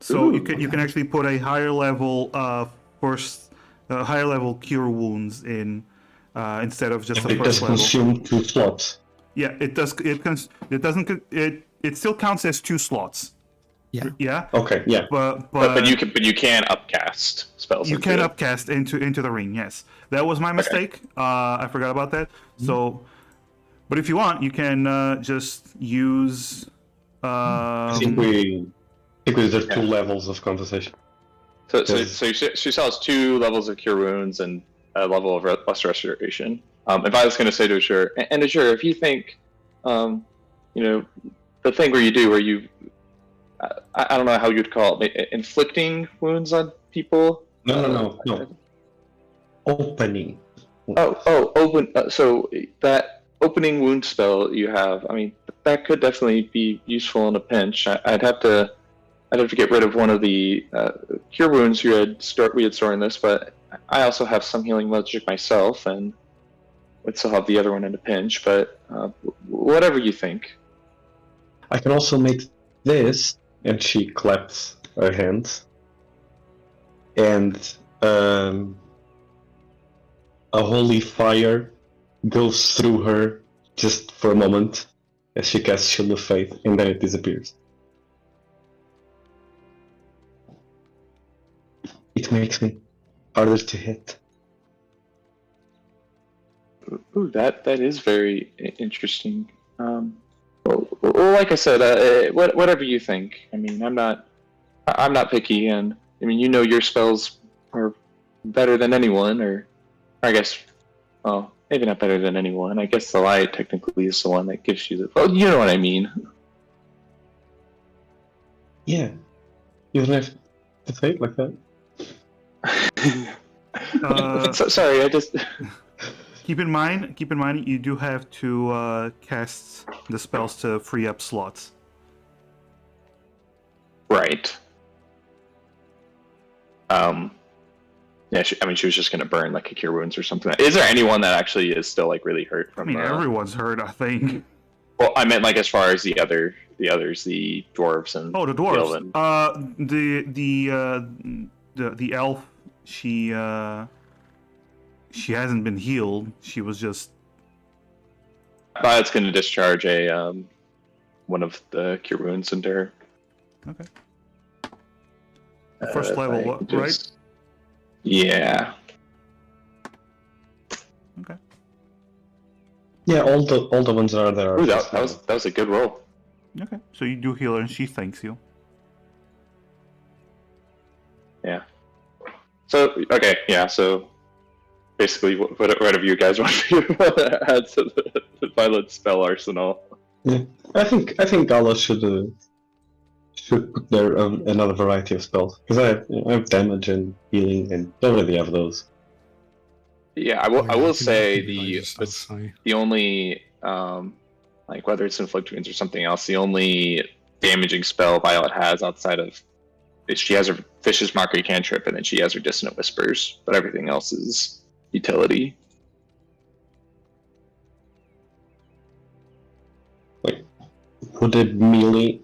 So you can actually put a higher level higher level cure wounds in instead of just the It first does level. consume 2 slots. Yeah, it does. It still counts as 2 slots. Yeah. Yeah, Okay, yeah. but you can upcast spells. you into can it. upcast into the ring. Yes, that was my mistake. I forgot about that. So, but if you want, you can just use. I think there are 2 levels of conversation. So Yes. she sells 2 levels of cure wounds and a level of plus restoration. If I was going to say to Azure, and Azure, if you think, the thing where you, I don't know how you'd call it, inflicting wounds on people. No. Opening. Open. So that opening wound spell you have, I mean, that could definitely be useful in a pinch. I'd have to get rid of one of the cure wounds we had stored in this, but I also have some healing magic myself, and would still have the other one in a pinch. But whatever you think. I can also make this, and she claps her hands, and a holy fire goes through her just for a moment as she casts Shield of Faith, and then it disappears. It makes me harder to hit. Ooh, that is very interesting. Well, like I said, whatever you think. I mean, I'm not picky, and I mean, your spells are better than anyone, or I guess, well, maybe not better than anyone. I guess the light technically is the one that gives you the. Well, you know what I mean. Yeah. You don't have to say it like that. Sorry, I just. Keep in mind, you do have to cast the spells to free up slots. Right. Yeah, she was just gonna burn like a cure wounds or something. Is there anyone that actually is still like really hurt I from? mean, everyone's hurt, I think. Well, I meant like as far as the others, the dwarves and. Oh, the dwarves. Elven. The elf. She hasn't been healed. She was just. Violet's gonna discharge a one of the cure wounds into her. Okay. First level, right? Yeah. Okay. Yeah, all the ones that are there. Ooh, that was a good roll. Okay. So you do heal her, and she thanks you. Yeah. So okay, yeah. So basically, whatever you guys want to add to the Violet spell arsenal. Yeah, I think Gala should put there another variety of spells, because I have damage and healing, and already have those. Yeah, I will say the the only like whether it's inflict wounds or something else, the only damaging spell Violet has outside of she has her Fish's Mockery cantrip, and then she has her Dissonant Whispers, but everything else is utility. Like, would a melee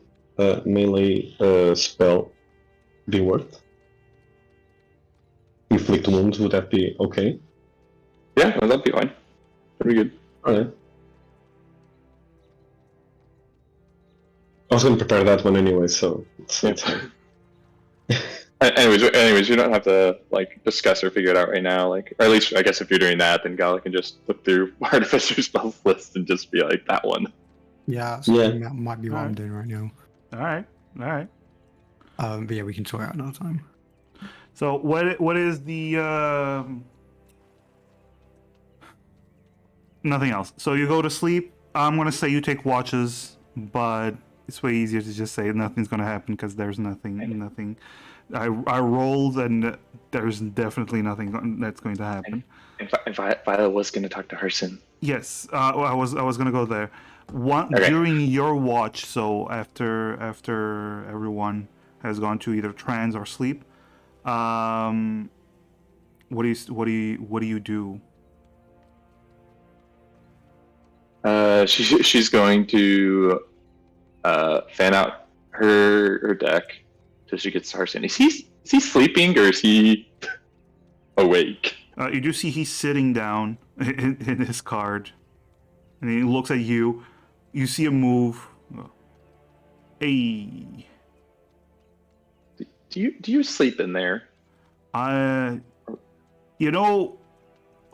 spell be worth? Inflict wounds, would that be okay? Yeah, well, that'd be fine. Pretty good. Alright. I was going to prepare that one anyway, so it's fine. Anyways, you don't have to like discuss or figure it out right now. Like, or at least I guess if you're doing that, then Gala can just look through Artificer spells list and just be like that one. Yeah, so Yeah. that might be what I'm Alright. doing right now. All right. But yeah, we can sort it out another time. So what is the nothing else? So you go to sleep. I'm gonna say you take watches, but it's way easier to just say nothing's gonna happen because there's nothing. I rolled and there's definitely nothing that's going to happen. If Violet was going to talk to Harson. Yes, I was gonna go there. Okay. During your watch, so after everyone has gone to either trance or sleep, what do you do? She's going to fan out her deck till she gets to Arsene. Is he sleeping or is he awake? You do see he's sitting down in his card, and he looks at you. You see him move. Hey, Do you sleep in there? you know,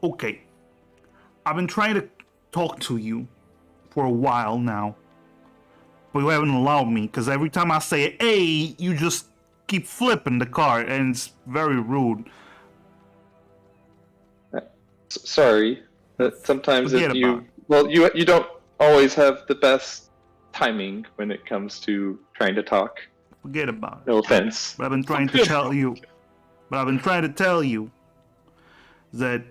okay. I've been trying to talk to you for a while now, but you haven't allowed me because every time I say "hey," you just keep flipping the card, and it's very rude. Sorry. Sometimes Forget about you don't always have the best timing when it comes to trying to talk. Forget about it. No offense. But I've been trying to tell you. But I've been trying to tell you that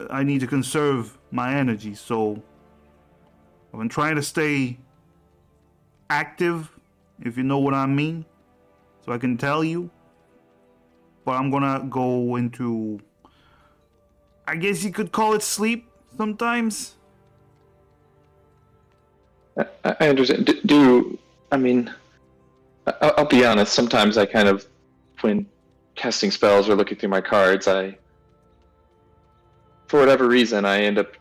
I need to conserve my energy, so I've been trying to stay active, if you know what I mean, so I can tell you. But I'm gonna go into, I guess you could call it sleep sometimes. I understand. I mean, I'll be honest. Sometimes I kind of, when casting spells or looking through my cards, for whatever reason, I end up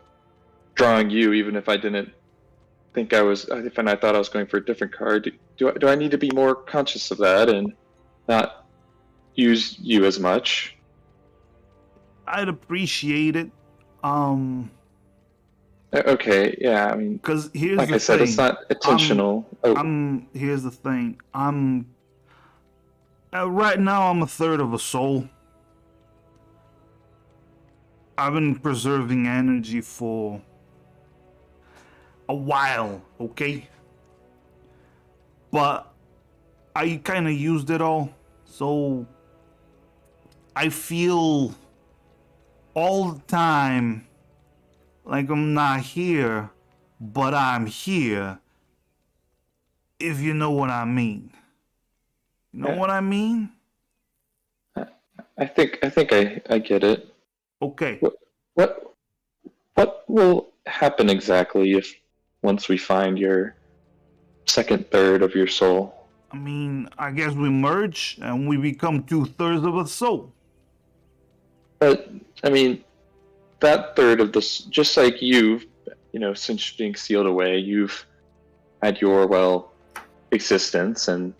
drawing you, even if I didn't think I was. If I thought I was going for a different card. Do I need to be more conscious of that and not use you as much? I'd appreciate it. Okay, yeah. I mean, Because here's like the I said, thing. it's not intentional. Here's the thing. Right now I'm a third of a soul. I've been preserving energy for a while, okay? But I kind of used it all, so I feel all the time like I'm not here, but I'm here. If you know what I mean. You know what I mean? I think I get it. Okay. What will happen exactly if once we find your second third of your soul? I mean, I guess we merge and we become 2/3 of a soul. But I mean, that third of this, just like since being sealed away, you've had your existence and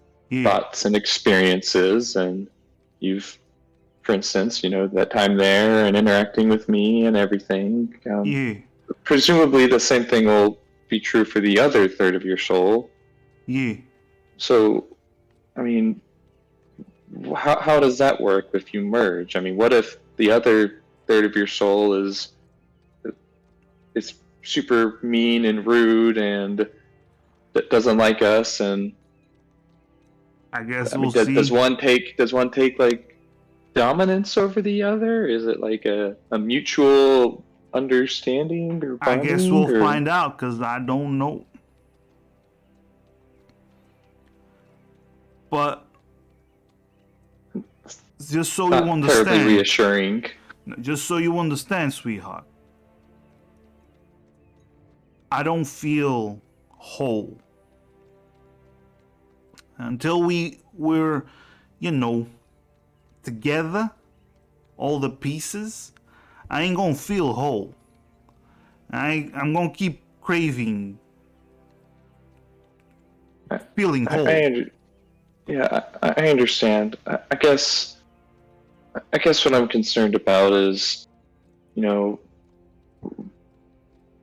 thoughts and experiences, and you've, for instance, that time there and interacting with me and everything. Presumably, the same thing will be true for the other third of your soul. Yeah. So, I mean, how does that work if you merge? I mean, what if the other third of your soul is super mean and rude and that doesn't like us? And I guess I we'll mean, see. does one take like dominance over the other? Is it like a mutual understanding or I bonding? guess we'll find out, because I don't know. But just so you understand, terribly reassuring. Just so you understand, sweetheart, I don't feel whole until we're together, all the pieces. I ain't gonna feel whole. I'm gonna keep craving feeling whole. I understand. I guess what I'm concerned about is,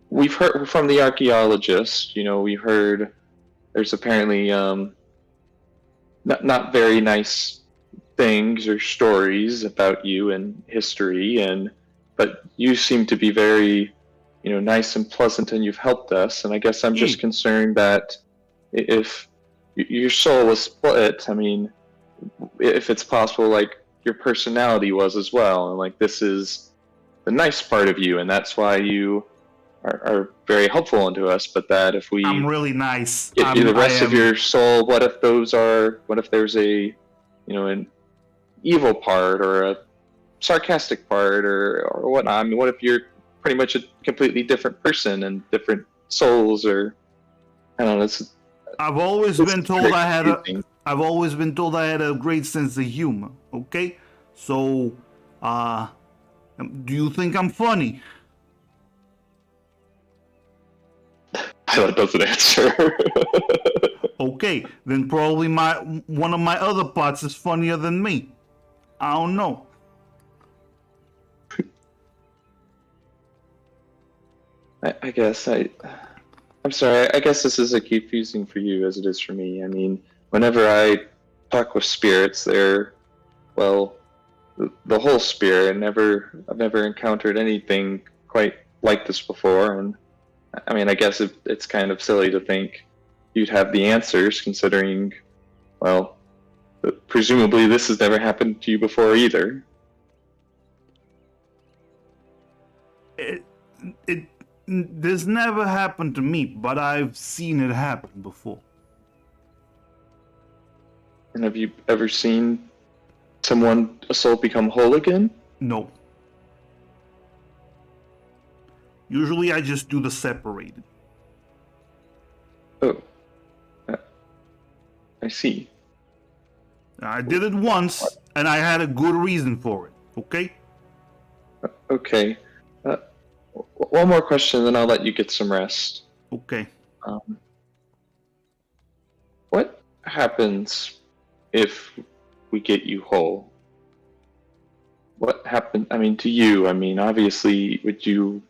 we've heard from the archaeologists. We've heard there's apparently not very nice things or stories about you in history, but you seem to be very, nice and pleasant, and you've helped us. And I guess I'm just concerned that if your soul was split, I mean, if it's possible, like your personality was as well, and like this is the nice part of you, and that's why you are very helpful unto us, but that if we I'm really nice. get you the rest of your soul, what if there's a, an evil part or a sarcastic part or whatnot? I mean, what if you're pretty much a completely different person and different souls, or I don't know. I've always been told I had confusing. I've always been told I had a great sense of humor. Okay, so do you think I'm funny? That doesn't answer. Okay, then probably one of my other parts is funnier than me. I don't know. I guess I'm sorry. I guess this is as confusing for you as it is for me. I mean, whenever I talk with spirits, they're, well, the whole spirit. I've never encountered anything quite like this before, and I mean, I guess it's kind of silly to think you'd have the answers, considering, well, presumably this has never happened to you before either. This never happened to me, but I've seen it happen before. And have you ever seen a soul become whole again? No. Usually I just do the separated. Oh, I see. I did it once, and I had a good reason for it, okay? Okay. One more question, then I'll let you get some rest. Okay. What happens if we get you whole? What happened? I mean, to you. I mean, obviously, do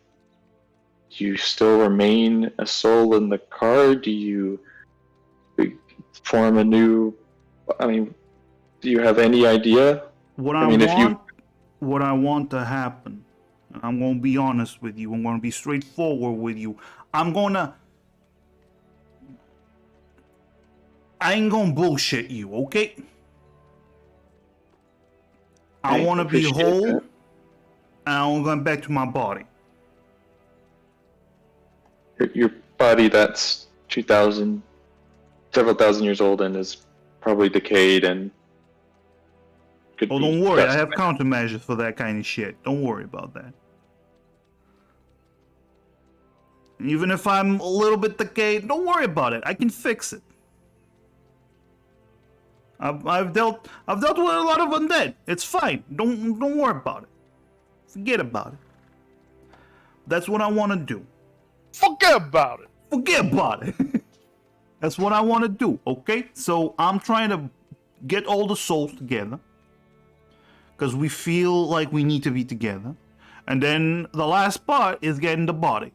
you still remain a soul in the car? Do you form a new? I mean, do you have any idea? What I want to happen, and I'm gonna be honest with you, I'm gonna be straightforward with you. I ain't gonna bullshit you, okay? I want to be whole, and I want to go back to my body. Your body that's several thousand years old and is probably decayed and could Oh, be don't worry, I dust. have countermeasures for that kind of shit. Don't worry about that. Even if I'm a little bit decayed, don't worry about it. I can fix it. I've dealt with a lot of undead. It's fine. Don't worry about it. Forget about it. That's what I want to do. Forget about it. Forget about it. That's what I want to do, okay? So I'm trying to get all the souls together because we feel like we need to be together. And then the last part is getting the body.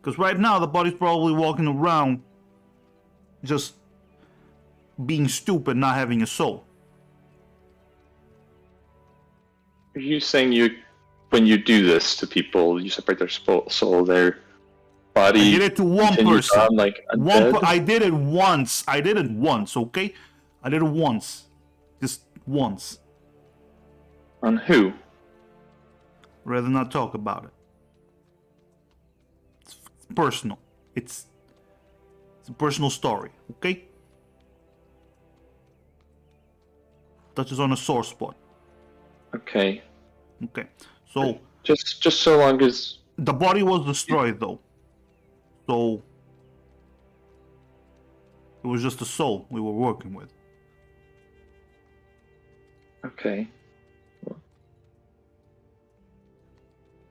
Because right now the body's probably walking around just being stupid, not having a soul. Are you saying when you do this to people, you separate their soul, their body? I did it to one continues person. on like undead? I did it once. Okay? I did it once. Just once. On who? Rather not talk about it. It's personal. It's a personal story, okay? Touches on a sore spot. Okay. Okay. So Just so long as the body was destroyed though. So it was just a soul we were working with. okay.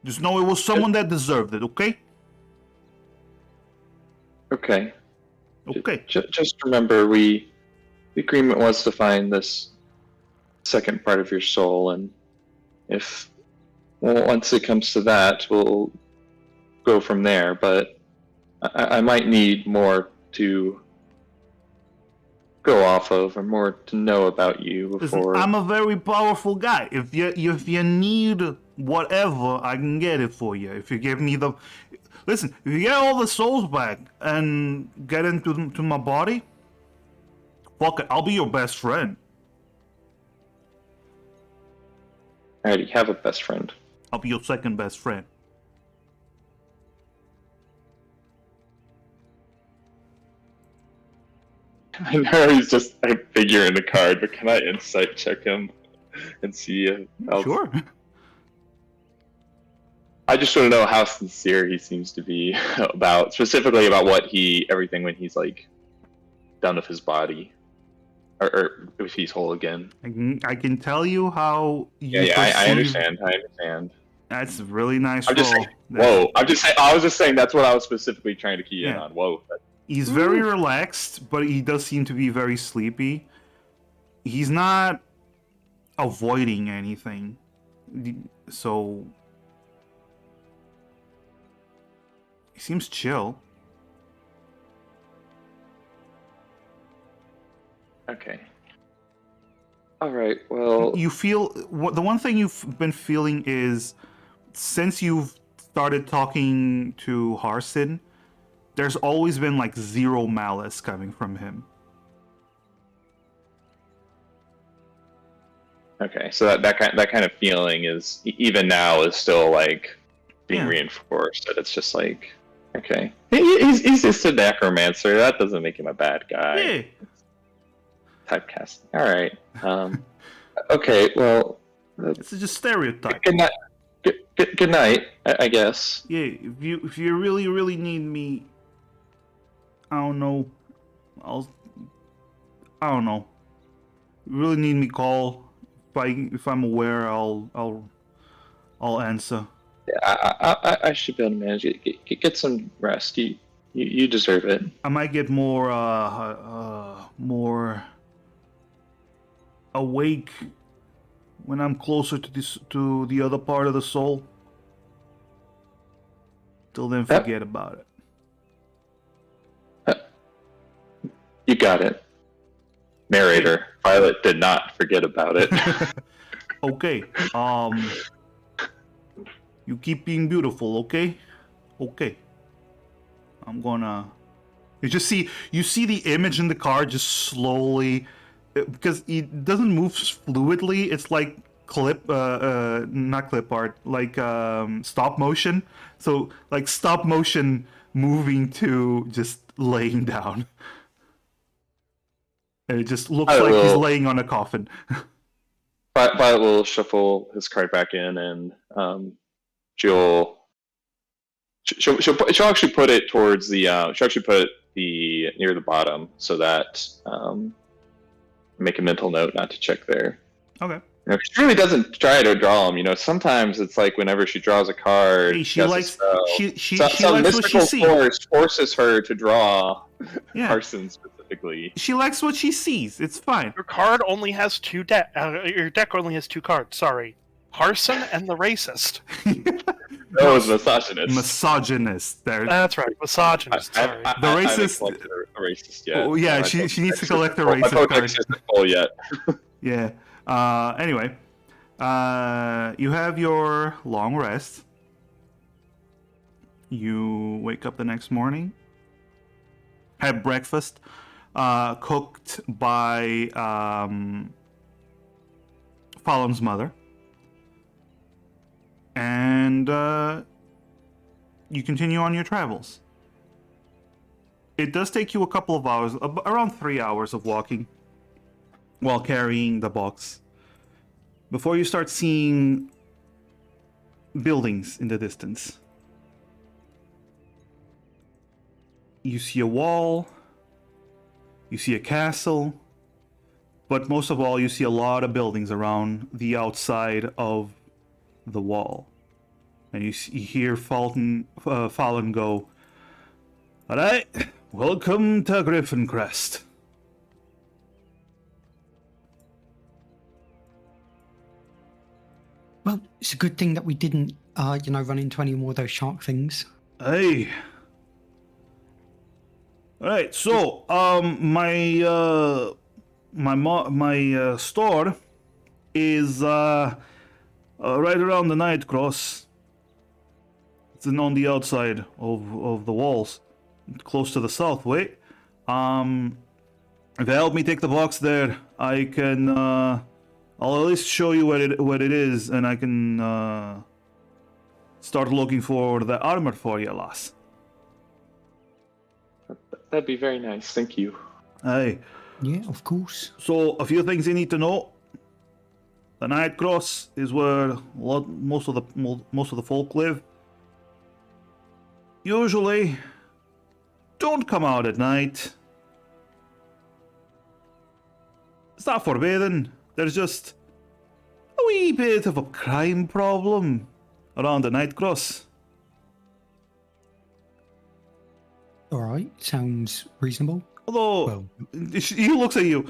Just know it was someone that deserved it, okay? Okay. Okay. Just remember, the agreement was to find this second part of your soul, and once it comes to that, we'll go from there. But I might need more to go off of, or more to know about you before. Listen, I'm a very powerful guy. If you need whatever, I can get it for you. If you give me the... Listen, if you get all the souls back and get into my body, fuck it, I'll be your best friend. I already have a best friend. I'll be your second best friend. I know he's just a figure in the card, but can I insight check him and see if Sure. I just want to know how sincere he seems to be specifically about everything when he's like done with his body, or if he's whole again. I can tell you how you Yeah, I perceive- understand. I understand. That's a really nice I'm just roll. saying, whoa! I'm just saying. I was just saying that's what I was specifically trying to key in Yeah. on. Whoa! He's very relaxed, but he does seem to be very sleepy. He's not avoiding anything. So he seems chill. Okay. All right. Well, You feel the one thing you've been feeling is since you've started talking to Harson, there's always been like zero malice coming from him. okay. So that kind of feeling is even now is still like being Yeah. reinforced. That it's just like okay, he's just a necromancer. That doesn't make him a bad guy. Yeah. Typecasting. All right. Okay. Well. It's just stereotype. Good night. Good night. I guess. Yeah, if you really need me, I don't know. I don't know. You really need me, call. If I'm aware, I'll answer. Yeah, I should be able to manage it. Get some rest. You deserve it. I might get more more awake when I'm closer to the other part of the soul. Till then, Yep. forget about it. You got it. Narrator. Violet did not forget about it. Okay. You keep being beautiful, okay? Okay. I'm gonna. You see the image in the car just slowly, because it doesn't move fluidly. It's like not clip art, like stop motion. So like stop motion moving to just laying down. And it just looks like he's laying on a coffin. Violet will shuffle his card back in, and she'll actually put it towards the she'll actually put it near the bottom so that make a mental note not to check there. Okay. She really doesn't try to draw them. Sometimes it's like whenever she draws a card, Hey, she has a likes spell. she Some likes what she mystical sees. force forces her to draw Yeah. Carson specifically. She likes what she sees. It's fine. Your card only has two deck. Your deck only has two cards. Sorry, Harson and the racist. That was misogynist. Misogynist. There. That's right, misogynist. Sorry. The racist- I haven't collected a racist yet. Oh, yeah, My she Pokedex needs to isn't collect a full- my racist Pokedex card. isn't full yet. Yeah. Anyway, you have your long rest. You wake up the next morning, have breakfast, cooked by Fallon's mother, and you continue on your travels. It does take you a couple of hours, around 3 hours of walking, while carrying the box, before you start seeing buildings in the distance. You see a wall, you see a castle, but most of all, you see a lot of buildings around the outside of the wall. And you hear Fallon go, "All right, welcome to Griffin Crest." Well, it's a good thing that we didn't, run into any more of those shark things. Hey. All right, so my store is right around the night cross. It's on the outside of the walls, close to the south way. If you help me take the box there, I can I'll at least show you what it is, and I can start looking for the armor for you, lass. That'd be very nice. Thank you. Aye. Yeah, of course. So, a few things you need to know. The Night Cross is where most of the folk live. Usually, don't come out at night. It's not forbidden. There's just a wee bit of a crime problem around the Night Cross. All right, sounds reasonable. Although, Well, he looks at you.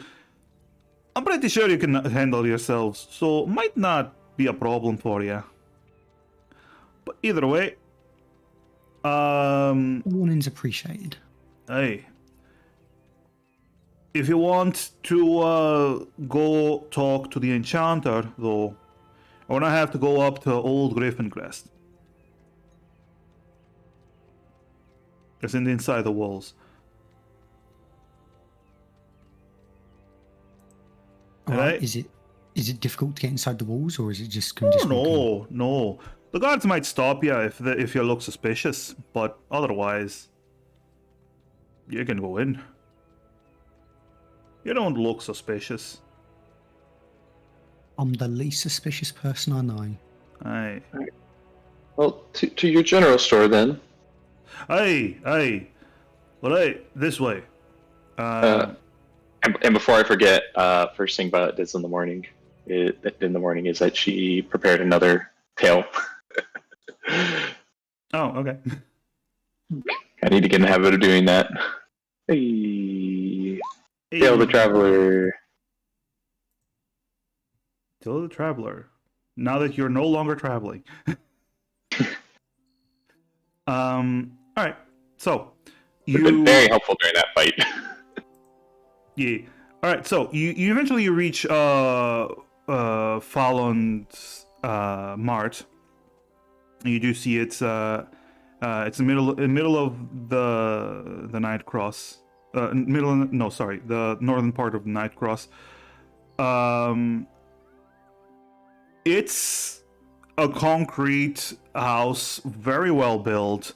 I'm pretty sure you can handle yourselves, so might not be a problem for you. But either way, warning's appreciated. hey, if you want to go talk to the enchanter, though, we're gonna have to go up to Old Griffin Crest. It's inside the walls. All right. Right. Is it difficult to get inside the walls, or is it just can we just walk in? No. The guards might stop you if you look suspicious, but otherwise, you can go in. You don't look suspicious. I'm the least suspicious person I know. Aye. Well, to your general store then. Aye. Right, this way. And before I forget, first thing Violet does in the morning is that she prepared another tale. Oh, okay. I need to get in the habit of doing that. Hey, Tale the Traveler. Tale the Traveler. Now that you're no longer traveling. Alright. So It's been very helpful during that fight. Yeah. Alright, so you eventually reach Fallon's Mart. And you do see it's in the middle of the Night Cross. The northern part of the Night Cross. It's a concrete house, very well built,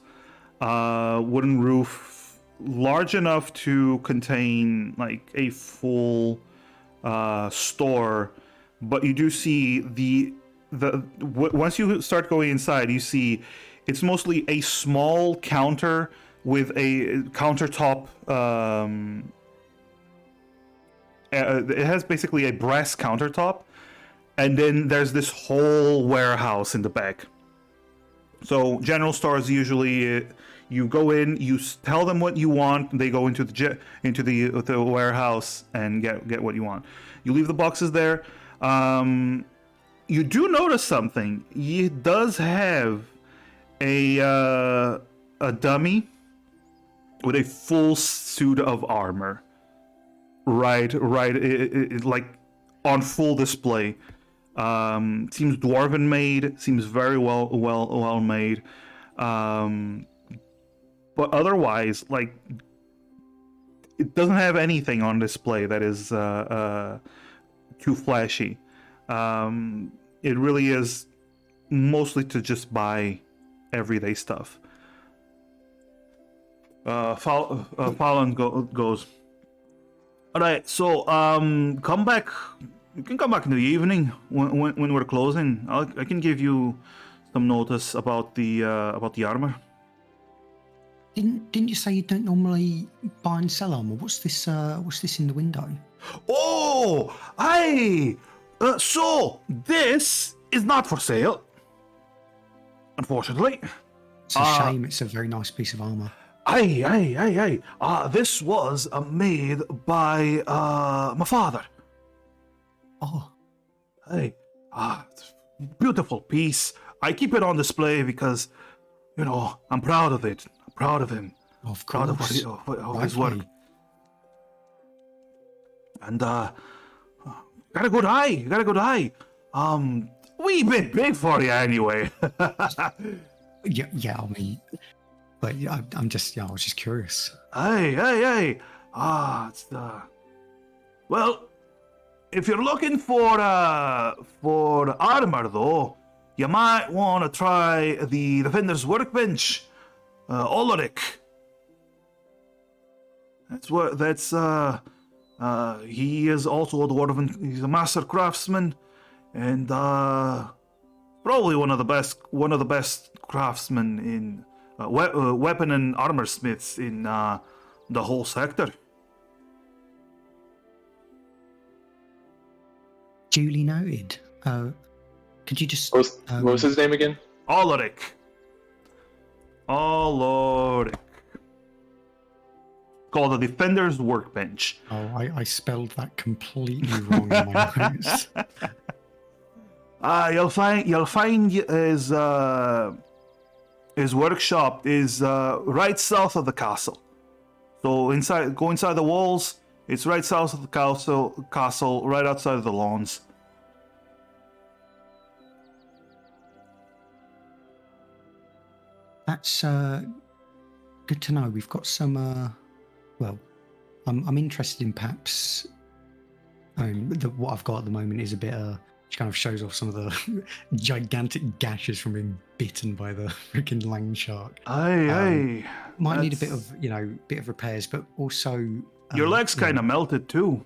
wooden roof, large enough to contain like a full store. But you do see once you start going inside, you see it's mostly a small counter with a countertop. It has basically a brass countertop, and then there's this whole warehouse in the back. So general stores usually, you go in, you tell them what you want, they go into the warehouse and get what you want. You leave the boxes there. You do notice something. It does have a dummy with a full suit of armor. Right, like on full display. Seems dwarven made. Seems very well made. But otherwise, like, it doesn't have anything on display that is too flashy. It really is mostly to just buy everyday stuff. Fallon goes, all right, so come back. You can come back in the evening when we're closing. I can give you some notice about the armor. Didn't you say you don't normally buy and sell armor? What's this in the window? Oh, aye. So this is not for sale, unfortunately. It's a shame. It's a very nice piece of armor. Aye. This was made by my father. Oh, Hey, it's a beautiful piece. I keep it on display because, I'm proud of it. I'm proud of him. of Proud of, course. of his work. Rightly. And got a good eye. You got a good eye. Wee bit big for you anyway. Yeah. I mean, but yeah, I was just curious. Hey. It's well, if you're looking for armor though, you might want to try the Defender's Workbench, Ulrich. He is also a dwarven. He's a master craftsman, and probably one of the best craftsmen in weapon and armor smiths in the whole sector. Duly noted. Could you just... What was his name again? Ulrich. Called the Defender's Workbench. Oh, I spelled that completely wrong in my notes. You'll find his workshop is right south of the castle. So go inside the walls. It's right south of the castle, right outside of the lawns. That's good to know. We've got some. Well, I'm interested in perhaps. What I've got at the moment is a bit. Which kind of shows off some of the gigantic gashes from being bitten by the freaking lang shark. Aye. Might need a bit of bit of repairs, but also Your legs kind of melted too.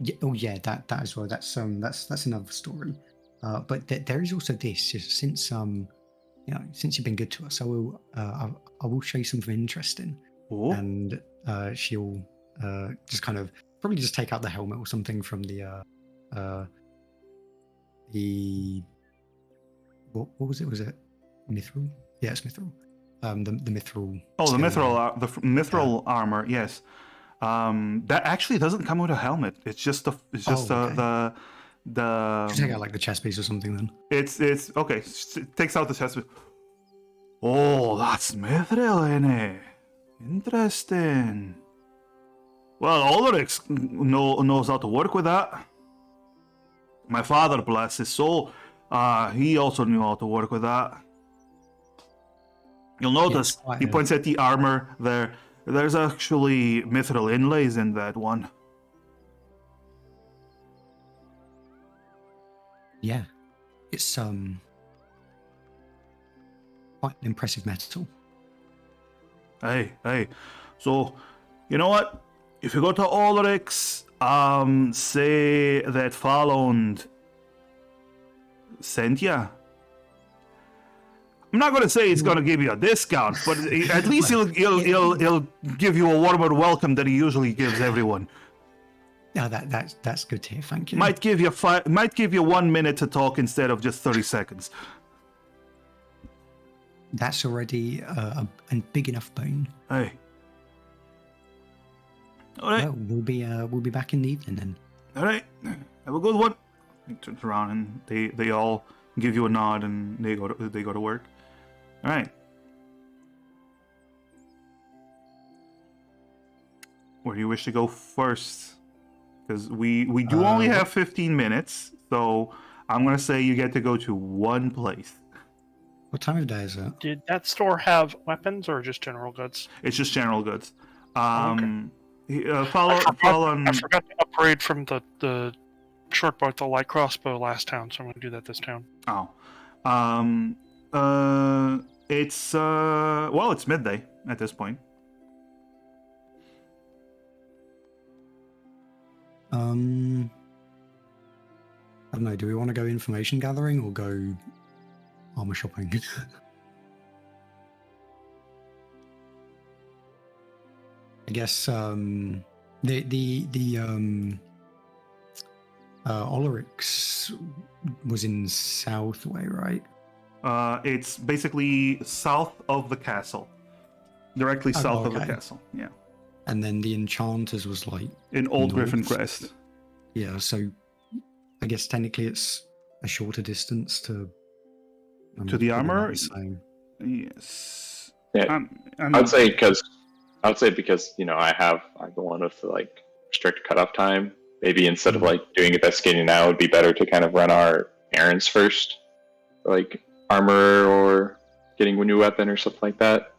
Yeah, oh yeah, that as well. That's another story. But there is also this. Since since you've been good to us, I will show you something interesting. Oh. And she'll just kind of probably just take out the helmet or something from the what was it? Was it mithril? Yeah, it's mithril. The mithril. Oh, the scale. mithril armor. Yes. That actually doesn't come with a helmet. It's just the Okay. Should take out like the chest piece or something then. It's okay. It takes out the chest piece. Oh, that's mithril in it. Interesting. Well, Ulrich knows how to work with that. My father, bless his soul, he also knew how to work with that. You'll notice he points at the armor there. There's actually mithril inlays in that one. Yeah, it's quite an impressive metal. Hey. So, you know what? If you go to Ulrich's, say that Fallond sent ya. I'm not gonna say he's gonna give you a discount, but at least he'll give you a warmer welcome than he usually gives everyone. Yeah, that's good to hear. Thank you. Might give you 1 minute to talk instead of just 30 seconds. That's already a big enough bone. Hey. All right. Well, we'll be back in the evening then. All right. Have a good one. He turns around and they all give you a nod and they go to work. All right. Where do you wish to go first? Because we do only have 15 minutes, so I'm gonna say you get to go to one place. What time of day is it? Did that store have weapons or just general goods? It's just general goods. Okay. Follow on. I forgot to upgrade from the short bow to the light crossbow last town, so I'm going to do that this town. Oh. It's it's midday at this point. I don't know. Do we want to go information gathering or go armor shopping? I guess Ulrich's was in Southway, right? It's basically south of the castle, directly south of the castle. Yeah. And then the Enchanters was like in Old north. Griffin Crest. Yeah, so I guess technically it's a shorter distance to the armor. Same. Yes. Yeah. I'd say because I go on with like strict cutoff time. Maybe instead of like doing investigating now, it'd be better to kind of run our errands first, like armor or getting a new weapon or something like that.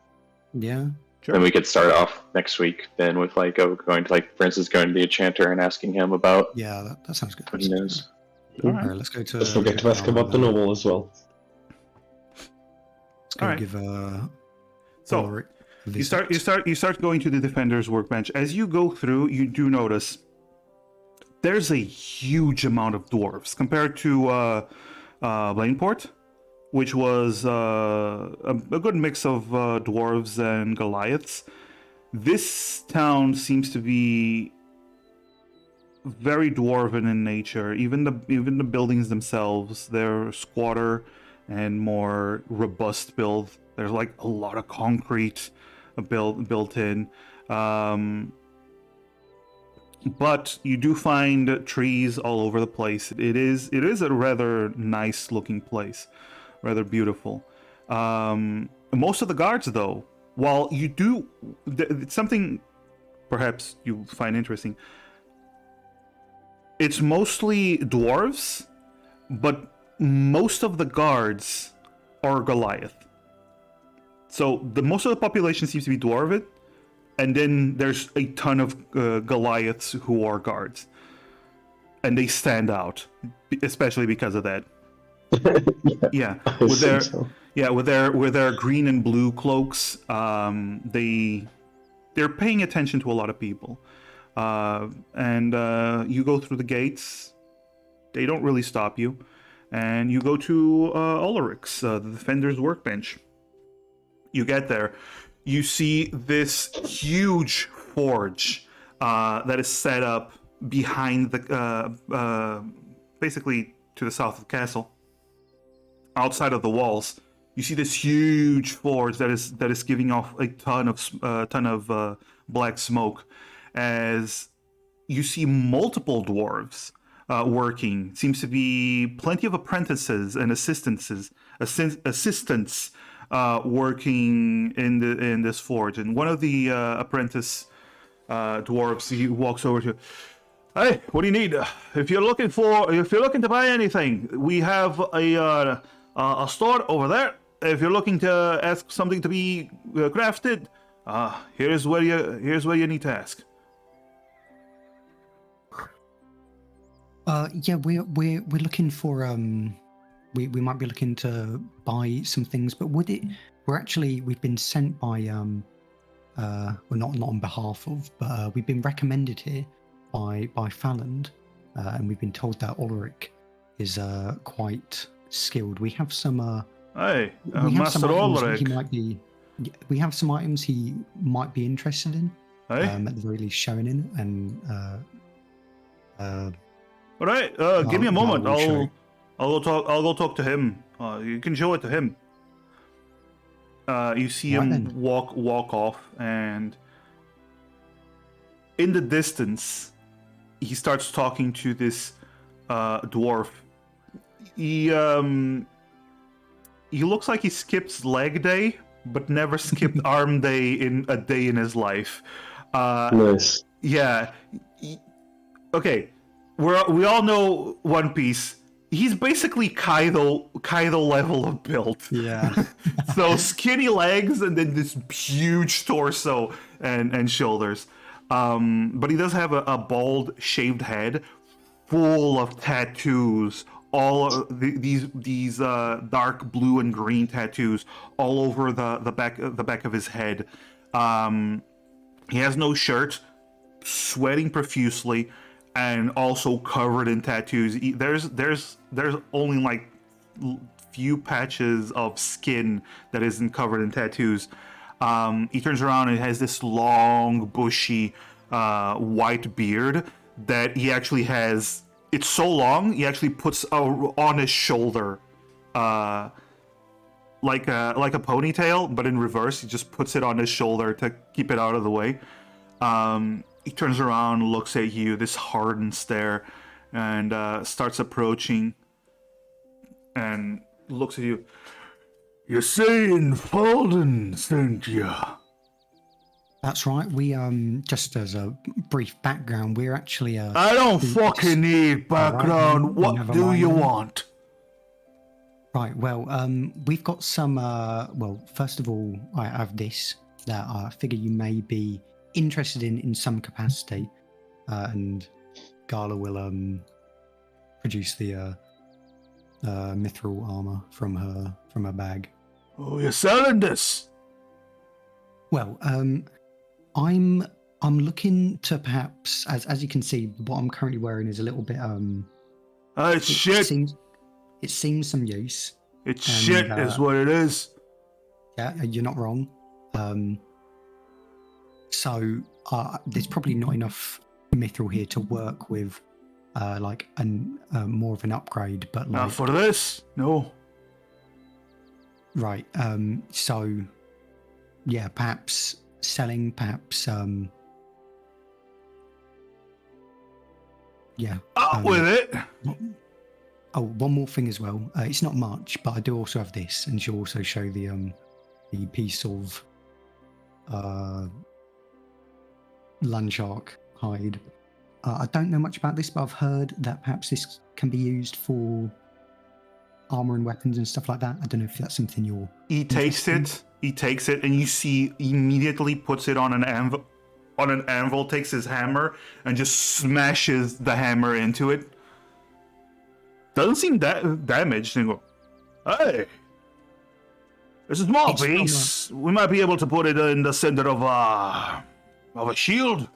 Yeah. Sure. Then we could start off next week. Then with like going to for instance, going to the enchanter and asking him about. Yeah, that sounds good. What he knows. All right. Let's go to. Don't forget to ask about the novel as well. Let's go All right. give So, Ulrich. You start going to the defender's workbench. As you go through, you do notice there's a huge amount of dwarves compared to Blainport, which was a good mix of dwarves and Goliaths. This town seems to be very dwarven in nature. Even the buildings themselves, they're squatter and more robust build. There's like a lot of concrete built in. But you do find trees all over the place. It is a rather nice looking place, rather beautiful. Most of the guards, though, while you do it's something perhaps you find interesting, it's mostly dwarves, but most of the guards are Goliath. So most of the population seems to be dwarven, and then there's a ton of Goliaths who are guards, and they stand out, especially because of that. Yeah, with their green and blue cloaks, they're paying attention to a lot of people, and you go through the gates. They don't really stop you, and you go to Ulrich's, the defender's workbench. You get there. You see this huge forge that is set up behind the, basically to the south of the castle, outside of the walls. You see this huge forge that is giving off a ton of black smoke, as you see multiple dwarves working. Seems to be plenty of apprentices and assistants working in this forge, and one of the apprentice dwarves, he walks over to, "Hey, what do you need? If you're looking to buy anything, we have a store over there. If you're looking to ask something to be crafted, here's where you need to ask." Yeah, we're looking for we might be looking to buy some things, but we've been sent by well, not on behalf of, but we've been recommended here by Falland, and we've been told that Ulrich is quite skilled. We have some Hey, we have Master some items Ulrich. we have some items he might be interested in. Hey, At the very least, showing in, and all right. Give me a moment. I'll go talk to him. You can show it to him. You see him walk off, and in the distance, he starts talking to this dwarf. He looks like he skips leg day, but never skipped arm day in a day in his life. Nice. Yeah. Okay. We all know One Piece. He's basically Kaido level of build. yeah. So skinny legs and then this huge torso and shoulders. But he does have a bald, shaved head full of tattoos. All these dark blue and green tattoos all over the back of his head. He has no shirt, sweating profusely, and also covered in tattoos. There's only like few patches of skin that isn't covered in tattoos. He turns around and has this long, bushy, white beard that he actually has. It's so long, he actually puts on his shoulder, like a ponytail, but in reverse. He just puts it on his shoulder to keep it out of the way. He turns around, looks at you, this hardened stare, and starts approaching, and looks at you. "You're saying Falden sent you?" That's right. We just as a brief background, we're actually I don't fucking need background. Right, what never do mind you then. want? Right. Well, we've got some. Well, first of all, I have this that I figure you may be interested in some capacity, and Gala will produce the mithril armor from her bag. Oh, you're selling this? Well, I'm looking to perhaps, as you can see, what I'm currently wearing is a little bit It's shit. It seems some use. It's and, shit is what it is. Yeah, you're not wrong. So there's probably not enough mithril here to work with, like more of an upgrade. But like Not for this. No. right. So yeah, perhaps selling, perhaps yeah. Up with it. Oh, one more thing as well. It's not much, but I do also have this, and she'll also show the piece of landshark hide. I don't know much about this, but I've heard that perhaps this can be used for armor and weapons and stuff like that. I don't know if that's something you're. He takes it, and you see immediately puts it on an anvil. Takes his hammer and just smashes the hammer into it. Doesn't seem that damaged. And go, hey, it's a small It's piece. We might be able to put it in the center of a shield.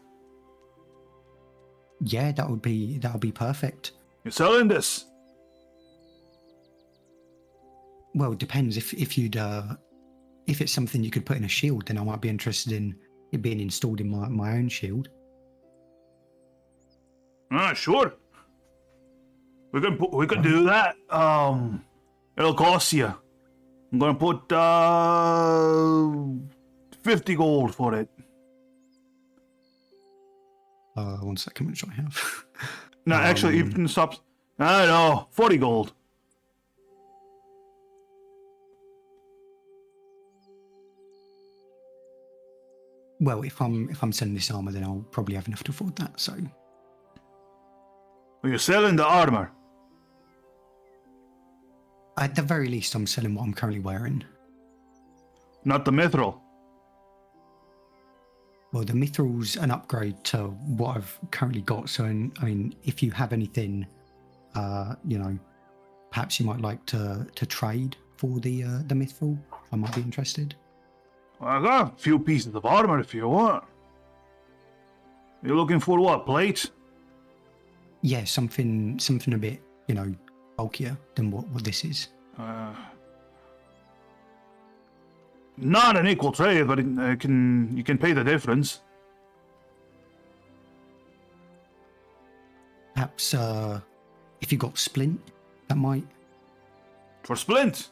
Yeah, that would be perfect. You're selling this? Well, it depends. If it's something you could put in a shield, then I might be interested in it being installed in my own shield. Sure. We can do that. It'll cost you. I'm gonna put 50 gold for it. 1 second, which I have. No, actually, you can stop. I know, 40 gold. Well, if I'm selling this armor, then I'll probably have enough to afford that. So Well, you're selling the armor. at the very least, I'm selling what I'm currently wearing. Not the mithril. Well, the mithril's an upgrade to what I've currently got. So, I mean, if you have anything, perhaps you might like to trade for the mithril. I might be interested. Well, I got a few pieces of armor if you want. You're looking for what, plate? Yeah, something a bit, bulkier than what this is. Not an equal trade, but you can pay the difference. Perhaps if you got splint, that might. For splint?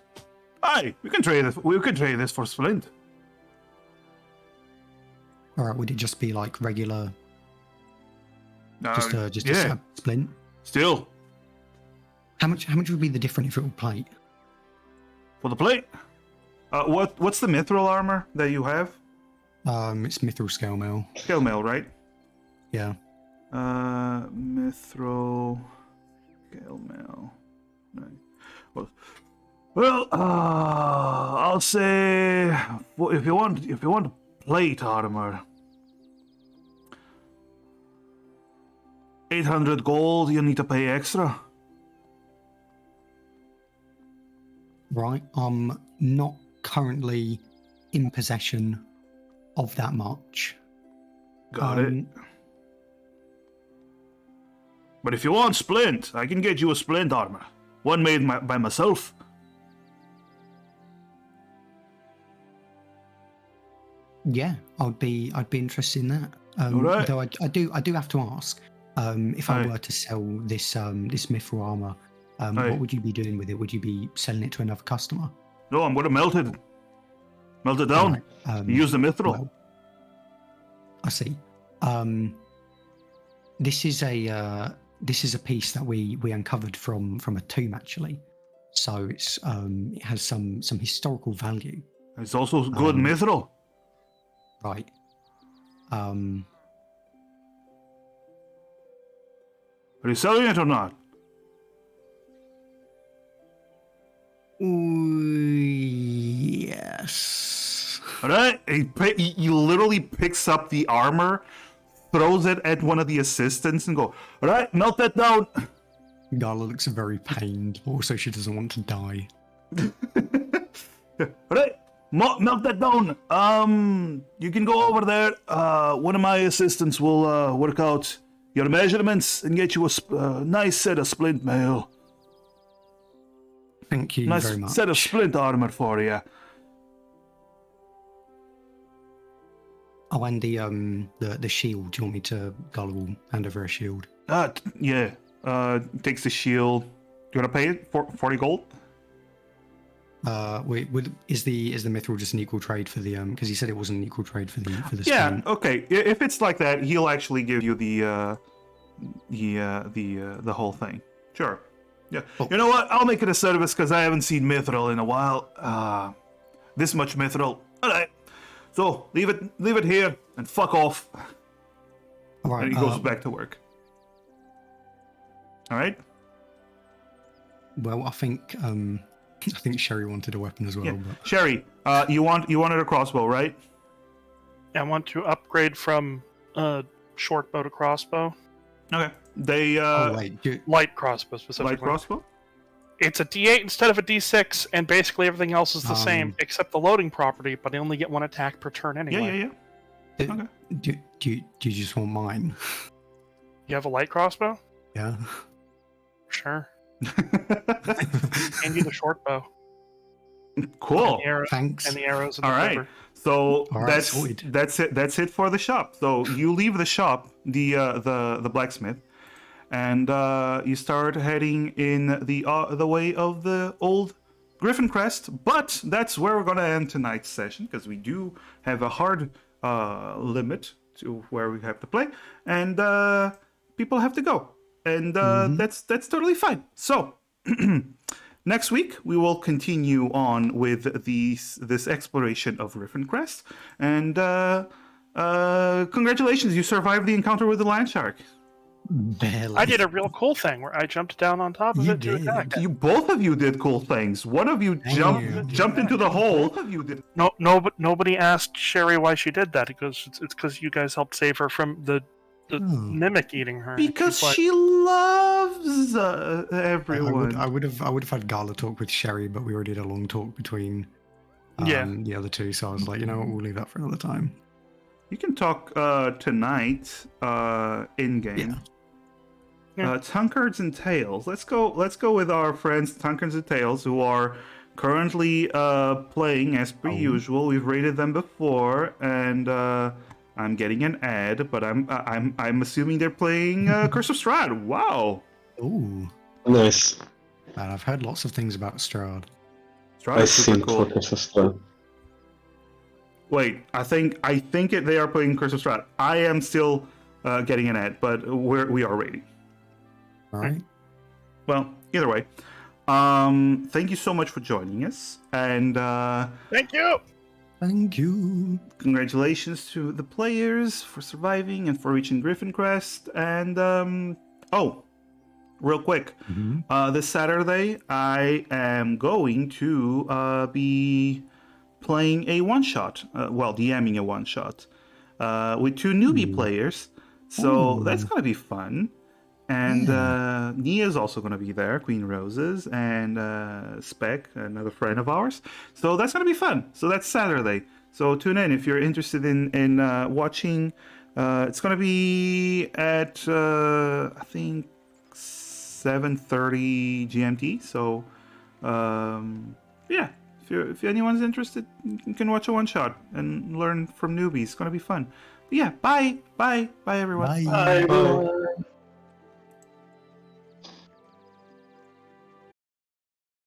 Aye, we can trade it. We could trade this for splint. All right, would it just be like regular, just a yeah. splint? Still, How much would be the difference if it were plate? for the plate. What's the mithril armor that you have? It's mithril scale mail. Scale mail, right? Yeah. Mithril scale mail. Right. Well, I'll say if you want plate armor, 800 gold. You need to pay extra. Right. I'm not currently in possession of that much. Got it. But if you want splint, I can get you a splint armor. One made by myself. Yeah, I'd be interested in that. Alright. Though I do have to ask, if I Aye. were to sell this this mithril armor, Aye. what would you be doing with it? Would you be selling it to another customer? No, I'm gonna melt it. Melt it down. Alright, Use the mithril. well, I see. This is a piece that we uncovered from a tomb actually, so it's it has some historical value. It's also good mithril. Right. Are you selling it or not? Yes. All right. He literally picks up the armor, throws it at one of the assistants, and go, "All right, melt that down." Gala looks very pained. Also, she doesn't want to die. All right, Melt that down. You can go over there. One of my assistants will work out your measurements and get you a nice set of splint mail. Thank you Nice very much. set of splint armor for you. Oh, and the shield. Do you want me to Gullible hand over a shield? Yeah. Takes the shield. Do you want to pay it? 40 gold? Wait, is the mithril just an equal trade for the because he said it wasn't an equal trade for the Yeah. splint. Okay. If it's like that, he'll actually give you the whole thing. Sure. Yeah. Oh. You know what? I'll make it a service because I haven't seen mithril in a while. This much mithril. All right. So leave it here and fuck off. All right. And he goes back to work. All right. Well, I think Sherry wanted a weapon as well. Yeah. But... Sherry, you wanted a crossbow, right? I want to upgrade from short bow to crossbow. Okay. They oh wait, Light crossbow specifically. light crossbow. It's a D8 instead of a D6, and basically everything else is the same except the loading property. But I only get one attack per turn anyway. Yeah. Okay. do you just want mine? You have a light crossbow? Yeah. Sure. And you the short bow. Cool. And the, arrow, Thanks. and the arrows and All the right. quiver. So All right, sweet. that's it. That's it for the shop. So you leave the shop, the blacksmith, and you start heading in the way of the old Griffin Crest. But that's where we're gonna end tonight's session because we do have a hard limit to where we have to play, and people have to go, and that's totally fine. So. Next week, we will continue on with this exploration of Griffin Crest. And congratulations, you survived the encounter with the land shark. Barely. I did a real cool thing where I jumped down on top of You it to did. attack. Both of you did cool things. One of you jumped into the hole. Both of you did. Nobody asked Sherry why she did that. It's because you guys helped save her from the mimic eating her. Because She's like, she loves everyone. I would have had Gala talk with Sherry, but we already had a long talk between the other two, so I was like, you know what, we'll leave that for another time. You can talk tonight in game. Yeah. Tankards and Tails. Let's go with our friends Tankards and Tails, who are currently playing as per usual. We've rated them before, and I'm getting an ad, but I'm assuming they're playing Curse of Strahd. Wow. Ooh. Nice. And I've heard lots of things about Strahd. Strahd I is super think cool. for Curse of Strahd. Wait, I think they are playing Curse of Strahd. I am still getting an ad, but we are rating. All right. Well, either way, thank you so much for joining us, and thank you. Thank you. congratulations to the players for surviving and for reaching Griffin Crest. And real quick, this Saturday I am going to be playing a one-shot, DMing a one-shot with two newbie players. So that's gonna be fun. And Nia's also going to be there, Queen Roses, and Spec, another friend of ours. So that's going to be fun. So that's Saturday. So tune in if you're interested in watching. It's going to be at, I think, 7:30 GMT. So, yeah, if anyone's interested, you can watch a one-shot and learn from newbies. It's going to be fun. But yeah, bye, everyone. Bye. Bye.